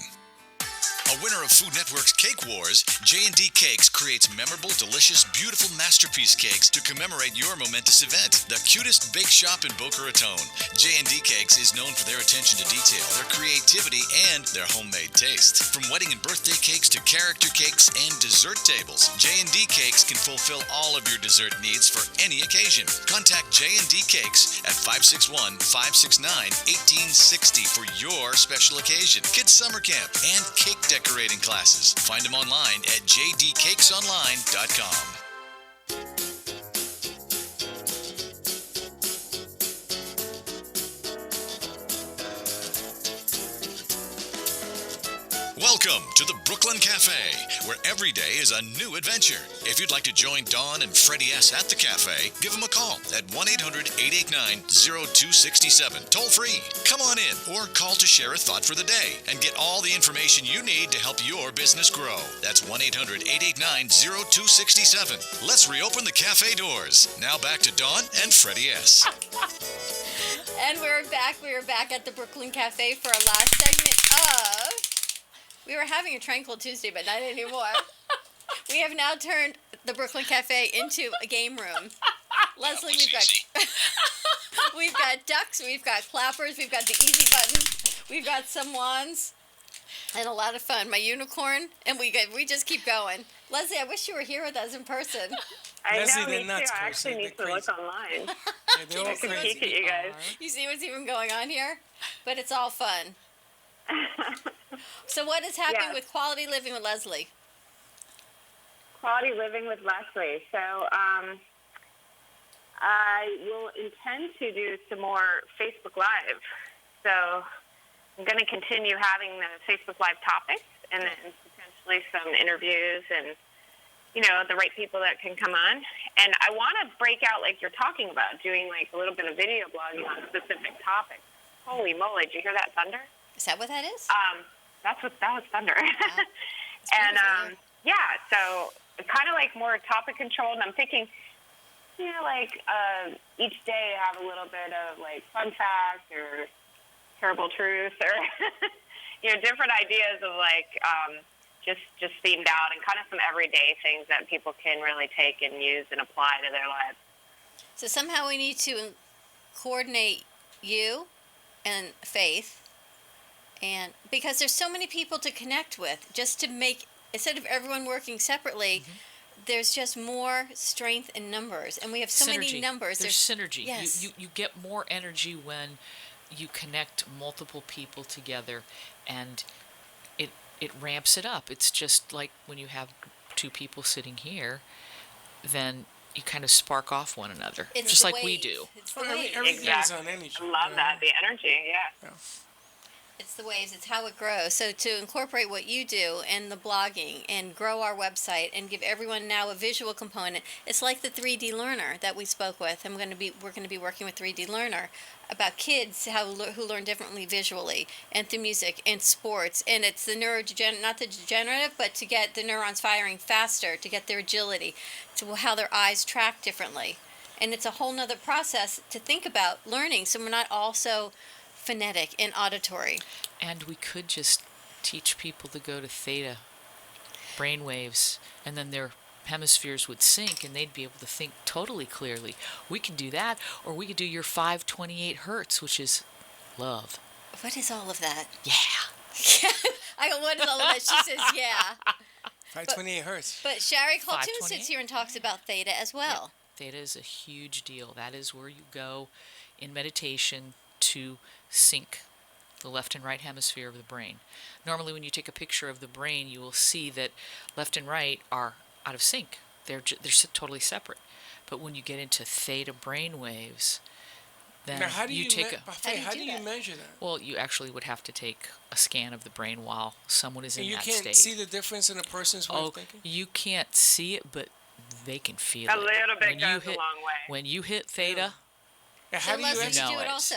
A winner of Food Network's Cake Wars, J&D Cakes creates memorable, delicious, beautiful masterpiece cakes to commemorate your momentous event. The cutest bake shop in Boca Raton, J&D Cakes is known for their attention to detail, their creativity, and their homemade taste. From wedding and birthday cakes to character cakes and dessert tables, J&D Cakes can fulfill all of your dessert needs for any occasion. Contact J&D Cakes at 561-569-1860 for your special occasion, kids summer camp, and cake decorating classes. Find them online at jdcakesonline.com. Welcome to the Brooklyn Cafe, where every day is a new adventure. If you'd like to join Dawn and Freddie S. at the cafe, give them a call at 1-800-889-0267, toll free. Come on in or call to share a thought for the day and get all the information you need to help your business grow. That's 1-800-889-0267. Let's reopen the cafe doors. Now back to Dawn and Freddie S. And we're back. We are back at the Brooklyn Cafe for our last segment of... We were having a tranquil Tuesday, but not anymore. We have now turned the Brooklyn Cafe into a game room. Leslie, we've got ducks, we've got clappers, we've got the easy button, we've got some wands, and a lot of fun. My unicorn, and we just keep going. Leslie, I wish you were here with us in person. I Leslie, know, they're me nuts, too. I Chris. actually They're need to look online. Yeah, they're all I can crazy. peek at you guys. You see what's even going on here? But it's all fun. So what is happening with quality living with Leslie? Quality Living with Leslie. So I will intend to do some more Facebook Live. So I'm going to continue having the Facebook Live topics and then potentially some interviews and, the right people that can come on. And I want to break out like you're talking about, doing like a little bit of video blogging on specific topics. Holy moly, did you hear that thunder? Is that what that is? That was thunder. Wow. And so kind of like more topic controlled. And I'm thinking, each day have a little bit of like fun fact or terrible truth or different ideas of like just themed out and kind of some everyday things that people can really take and use and apply to their lives. So somehow we need to coordinate you and Faith, and because there's so many people to connect with, just to make, instead of everyone working separately, there's just more strength in numbers, and we have so many numbers. There's synergy. Yes. You get more energy when you connect multiple people together, and it ramps it up. It's just like when you have two people sitting here, then you kind of spark off one another, It's just the like we waves. do. It's the waves. Everything's on energy. I love that, the energy, yeah. It's the waves. It's how it grows. So to incorporate what you do and the blogging and grow our website and give everyone now a visual component, it's like the 3D learner that we spoke with. We're going to be working with 3D learner about kids who learn differently visually and through music and sports. And it's the not the degenerative, but to get the neurons firing faster, to get their agility, to how their eyes track differently. And it's a whole nother process to think about learning, so we're not also phonetic and auditory. And we could just teach people to go to theta brainwaves, and then their hemispheres would sync and they'd be able to think totally clearly. We could do that, or we could do your 528 hertz, which is love. What is all of that? Yeah. I go, what is all of that? She says, yeah. 528 hertz. But Shari Coltoon 528. sits here and talks about theta as well. Theta is a huge deal. That is where you go in meditation to sync the left and right hemisphere of the brain. Normally when you take a picture of the brain, you will see that left and right are out of sync. They're totally separate. But when you get into theta brain waves, then Now, how do you take how do you measure that? well, you actually would have to take a scan of the brain while someone is in And you that can't state. see the difference in a person's way of thinking? You can't see it, but they can feel A it. little bit When you goes hit- a long way. When you hit theta, So Leslie, you know do it it. also.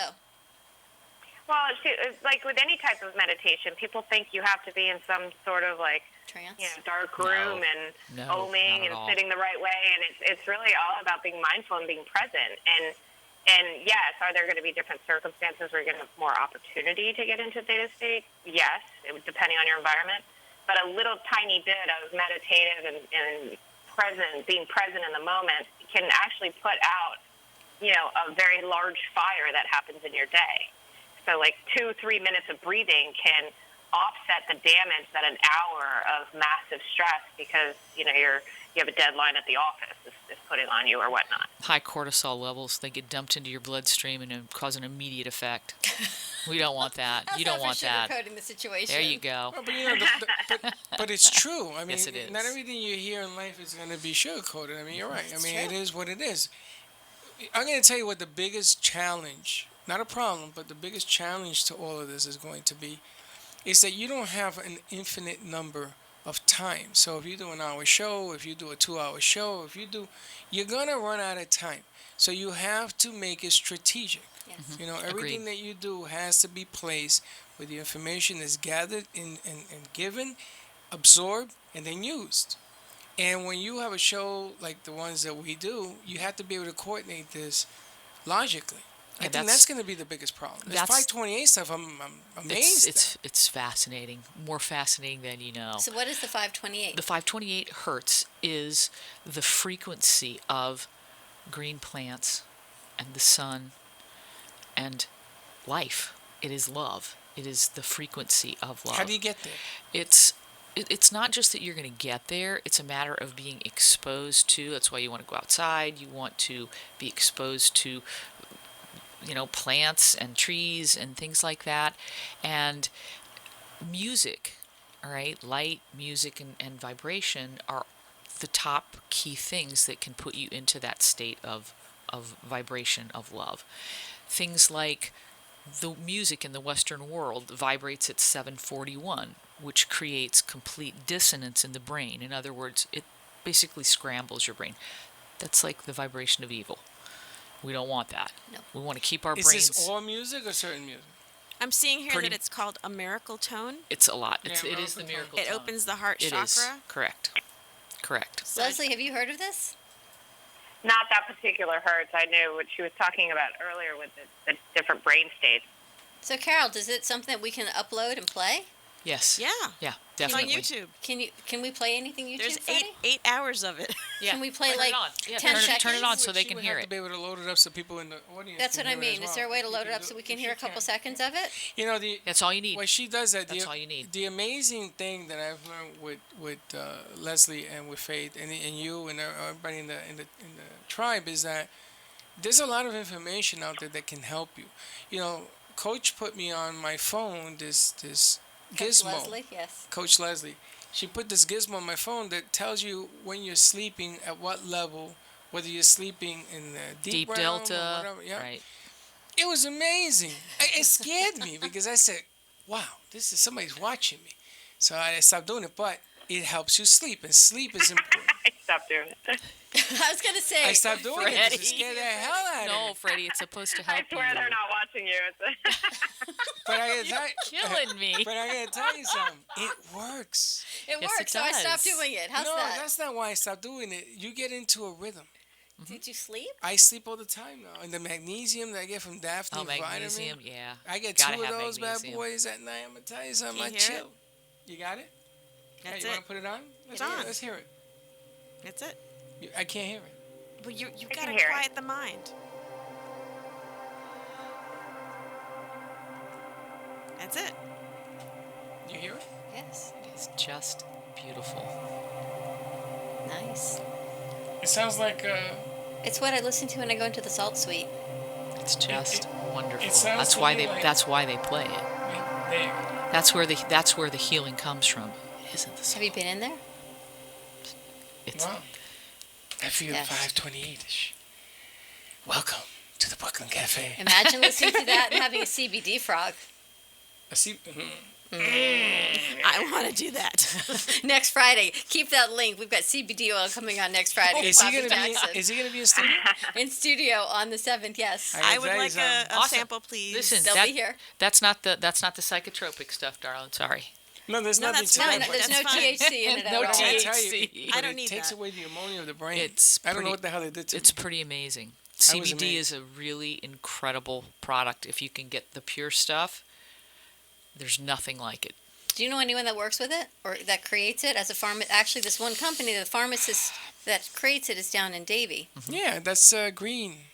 Well, it's like with any type of meditation, people think you have to be in some sort of like trance, dark room and No, oming not at and all. sitting the right way, and it's really all about being mindful and being present. And yes, are there going to be different circumstances where you're going to have more opportunity to get into theta state? Yes, depending on your environment. But a little tiny bit of meditative and being present in the moment can actually put out, a very large fire that happens in your day. So like 2-3 minutes of breathing can offset the damage that an hour of massive stress because, you have a deadline at the office is putting on you or whatnot. high cortisol levels, they get dumped into your bloodstream and cause an immediate effect. We don't want that. You don't want that. Sugarcoating the situation. There you go. Well, but, but it's true. I mean, Yes, it is. not everything you hear in life is going to be sugarcoated. I mean, you're right. I mean, it is what it is. I'm going to tell you what the biggest challenge, not a problem, but the biggest challenge to all of this is going to be, is that you don't have an infinite number of time. So if you do an hour show, if you do a 2-hour show, you're going to run out of time. So you have to make it strategic. Yes. Everything that you do has to be placed where the information is gathered and given, absorbed, and then used. And when you have a show like the ones that we do, you have to be able to coordinate this logically. I think that's going to be the biggest problem. This 528 stuff, I'm amazed. It's fascinating, more fascinating than you know. So what is the 528? The 528 hertz is the frequency of green plants and the sun and life. It is love. It is the frequency of love. How do you get there? It's not just that you're going to get there. It's a matter of being exposed to. That's why you want to go outside. You want to be exposed to, plants and trees and things like that. And music, all right, light, music, and vibration are the top key things that can put you into that state of vibration of love. Things like the music in the Western world vibrates at 741, which creates complete dissonance in the brain. In other words, it basically scrambles your brain. That's like the vibration of evil. We don't want that. No. We want to keep our Is brains. this all music or certain music? I'm seeing here Pretty- that it's called a miracle tone. It's a lot. Yeah, It is the miracle miracle It tone. opens the heart It chakra. is. Correct. Leslie, have you heard of this? Not that particular hertz. I knew what she was talking about earlier with the different brain states. So, Carol, is it something that we can upload and play? Yes. Yeah. Yeah, It's on definitely. YouTube. Can we play anything YouTube? There's Freddie? 8 hours of it. Yeah. Can we play Turn like it on. Yeah, 10 turn seconds? it on so they She can would hear have it. to be able to load it up so people in the audience. That's can what I hear it as mean. Is well. there a way to If load you it up do- so we can if hear you a couple can. seconds of it? You know That's all you need. When she does that, That's all you need. The amazing thing that I've learned with Leslie and with Faith and you and everybody in the tribe is that there's a lot of information out there that can help you. You know, Coach put me on my phone this Coach gizmo. Leslie, yes. Coach Leslie. She put this gizmo on my phone that tells you when you're sleeping, at what level, whether you're sleeping in the deep realm or delta. whatever. Yeah. Right. It was amazing. It scared me because I said, wow, this is somebody's watching me. So I stopped doing it, but it helps you sleep, and sleep is important. I stopped doing it. I was going to say. I stopped doing it because it scared the hell out of me. No, Freddie, it's supposed to help I swear you. they're not watching you. But I gotta tell Killing me. But I gotta tell you something. It works. It Yes, works, it so I stopped does. doing it. How's No, that? that's not why I stopped doing it. You get into a rhythm. Did you sleep? I sleep all the time now. And the magnesium that I get from Daphne Oh, magnesium, Vitamin. yeah. I get Gotta two of have those magnesium. bad boys at night. I'm gonna tell you something. Can you I hear chill. You got it? That's you it. want to put it on? It's hear it. on. Let's hear it. That's it. I can't hear it. Well, you I can gotta hear it. quiet the mind. That's it. You hear it? Yes. It's just beautiful. Nice. It sounds like It's what I listen to when I go into the salt suite. It's just wonderful. sounds That's to why me they. like- That's why they play it. there you go. That's where the healing comes from. Isn't this? Have you been in there? It's Wow. I feel Yes. 528-ish. Welcome to the Brooklyn Cafe. Imagine listening to that and having a CBD frog. I see. I want to do that. Next Friday. Keep that link. We've got CBD oil coming on next Friday. with Is he Bobby gonna be? Jackson. Is he gonna be in studio? In studio on the 7th, yes. I I would tell you like something. a Awesome. sample, please. Listen, They'll be here. That's not the psychotropic stuff, darling. Sorry. No, there's No, nothing that's to fine. that. There's no That's fine. THC in it No at all. I THC. tell you, I but don't it need takes that. away the ammonia of the brain. It's I don't know pretty- what the hell they did to It's me. pretty amazing. I was CBD amazed. is a really incredible product. If you can get the pure stuff, there's nothing like it. Do you know anyone that works with it or that creates it as a Actually, this one company, the pharmacist that creates it is down in Davie. Yeah, that's Green.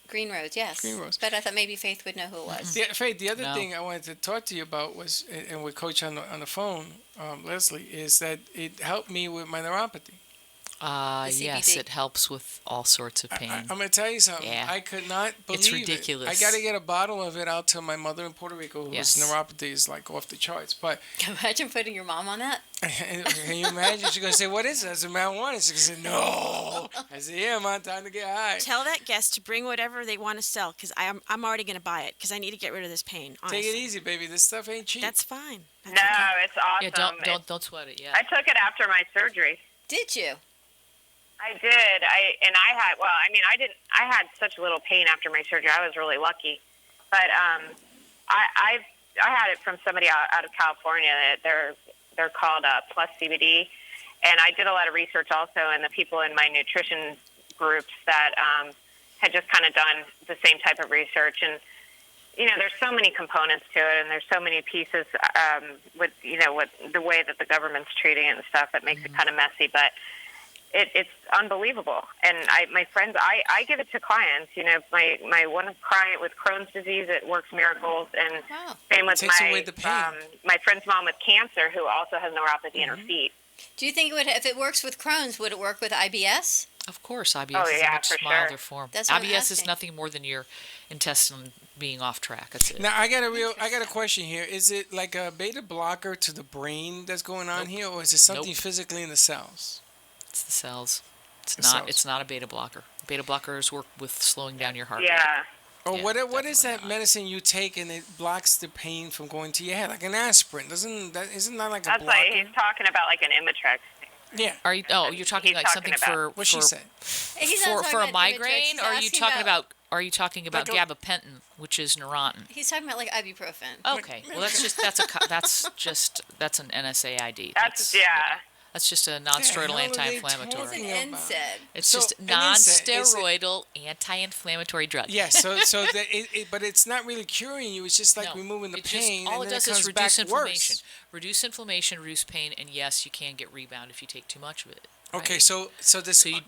Green Rose, yes. Green Rose. But I thought maybe Faith would know who it was. Yeah, Faith, the other No. thing I wanted to talk to you about was, and with Coach on the phone, Leslie, is that it helped me with my neuropathy. The Yes, CBD. it helps with all sorts of pain. I'm gonna tell you something. Yeah. I could not believe It's ridiculous. it. I got to get a bottle of it out to my mother in Puerto Rico, whose Yes. neuropathy is like off the charts. But Imagine putting your mom on that. can you imagine? She's gonna say, "What is it?" I said, "Marijuana." She's gonna say, "No." I said, "Yeah, man, time to get high." Tell that guest to bring whatever they want to sell, because I'm already going to buy it, because I need to get rid of this pain. Honestly. Take it easy, baby. This stuff ain't cheap. That's fine. No, it's awesome. Yeah, don't sweat it. Yeah. I took it after my surgery. Did you? I did. I had such little pain after my surgery. I was really lucky, but I had it from somebody out of California. They're called Plus CBD, and I did a lot of research also, and the people in my nutrition groups that had just kind of done the same type of research. And there's so many components to it, and there's so many pieces with the way that the government's treating it and stuff that makes it kind of messy, but. It's unbelievable, and my friends, I give it to clients. My one client with Crohn's disease, it works miracles, and same with takes away the pain. my friend's mom with cancer, who also has neuropathy in her feet. Do you think if it works with Crohn's, would it work with IBS? Of course, IBS Oh, is a yeah, much for milder sure. form. That's what I'm IBS is asking. nothing more than your intestine being off track. That's it. Now I got a question here. Is it like a beta blocker to the brain that's going on here, or is it something Nope. physically in the cells? It's the cells. It's The not. cells. It's not a beta blocker. Beta blockers work with slowing down your heart rate. Yeah. Or Yeah, what is that medicine you take and it blocks the pain from going to your head, like an aspirin? Isn't that like a That's blocker? like he's talking about like an Imitrex. Yeah. Are you? Oh, you're talking He's like talking something about- for What she said. He's not talking for a about migraine, Imitrex, he's or are you asking talking about? Are you talking about Like gabapentin, which is Neurontin? He's talking about like ibuprofen. Okay, well that's an NSAID. That's yeah. That's just a non-steroidal hell are they anti-inflammatory. talking It's an NSAID. It's So, just an NSAID, is it- non-steroidal anti-inflammatory drug. Yeah, but it's not really curing you. It's just like No, removing the it just- pain. all and it then does comes is back reduce inflammation. worse. Reduce inflammation, reduce pain, and yes, you can get rebound if you take too much of it. Okay, so this oil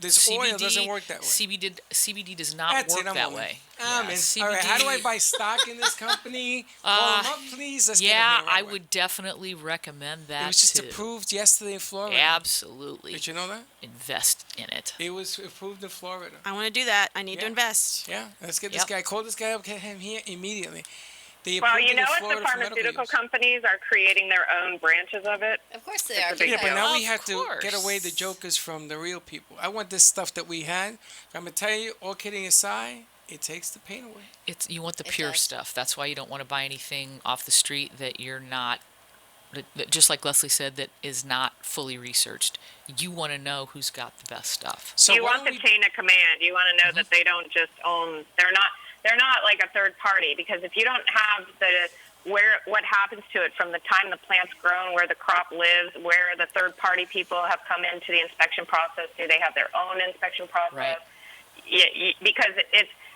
doesn't work that way. CBD does not That's work it, I'm that in. way. I'm in. All right, how do I buy stock in this company? Call them up, please. Let's get 'em Yeah, here right I away. would definitely recommend that It was just too. approved yesterday in Florida. Absolutely. Did you know that? Invest in it. It was approved in Florida. I want to do that. I need to Yeah. invest. Yeah, let's get this Yep. guy. Call this guy up. Get him here immediately. They Well, approved you it know in what? Florida The for medical pharmaceutical use. companies are creating their own branches of it. Of course they It's are. a big Yeah, but deal. now we Of have to get course. away the jokers from the real people. I want this stuff that we had. I'm gonna tell you, all kidding aside, it takes the pain away. You want the It pure does. stuff. That's why you don't want to buy anything off the street that you're not, that just like Leslie said, that is not fully researched. You want to know who's got the best stuff. So You why want don't the we- chain of command. You want to know that they don't just own. They're not like a third party, because if you don't have what happens to it from the time the plant's grown, where the crop lives, where the third party people have come into the inspection process, do they have their own inspection process? Right. Because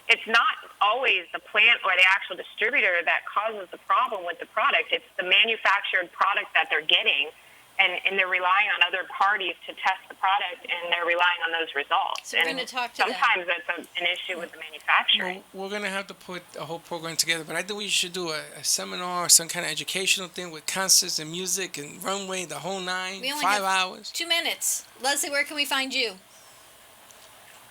it's not always the plant or the actual distributor that causes the problem with the product. It's the manufactured product that they're getting. And they're relying on other parties to test the product, and they're relying on those results. So we're and gonna talk to them. sometimes that's an issue with the manufacturing. Well, we're gonna have to put a whole program together, but I think we should do a seminar, some kind of educational thing with concerts and music and runway, the whole nine, We only 5 have hours. 2 minutes. Leslie, where can we find you?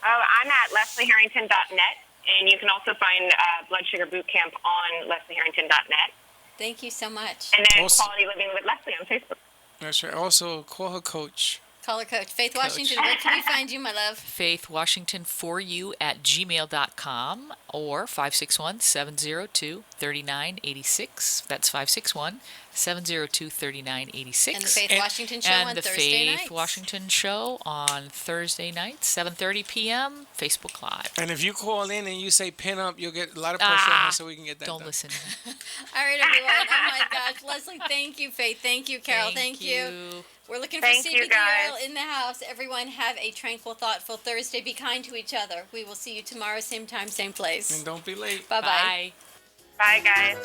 Oh, I'm at leslieharrington.net, and you can also find Blood Sugar Boot Camp on leslieharrington.net. Thank you so much. And then Also- Quality Living with Leslie on Facebook. That's right. Also, call her coach. Call her coach. Faith Washington, where can we find you, my love? Faith Washington for you at gmail.com or 561-702-3986. That's 561-702-3986. And the Faith Washington Show on the Thursday Faith nights. Washington Show on Thursday nights, 7:30 p.m. Facebook Live. And if you call in and you say pin up, you'll get a lot of pressure on her so we can get that Don't done. listen. All right, everyone. Oh my gosh, Leslie, thank you. Faith, thank you. Carol, thank you. We're looking for Thank you, CBD guys. oil in the house. Everyone have a tranquil, thoughtful Thursday. Be kind to each other. We will see you tomorrow, same time, same place. And don't be late. Bye-bye. Bye, guys.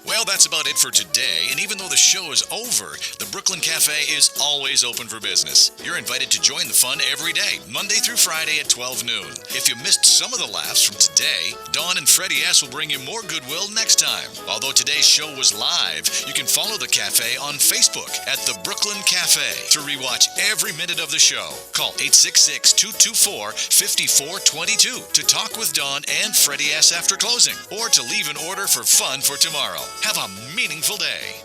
Well, that's about it for today, and even though the show is over, the Brooklyn Cafe is always open for business. You're invited to join the fun every day, Monday through Friday at 12 noon. If you missed some of the laughs from today, Dawn and Freddie S. will bring you more goodwill next time. Although today's show was live, you can follow the cafe on Facebook at the Brooklyn Cafe to rewatch every minute of the show. Call 866-224-5422 to talk with Dawn and Freddie S. after closing, or to leave an order for fun for tomorrow. Have a meaningful day.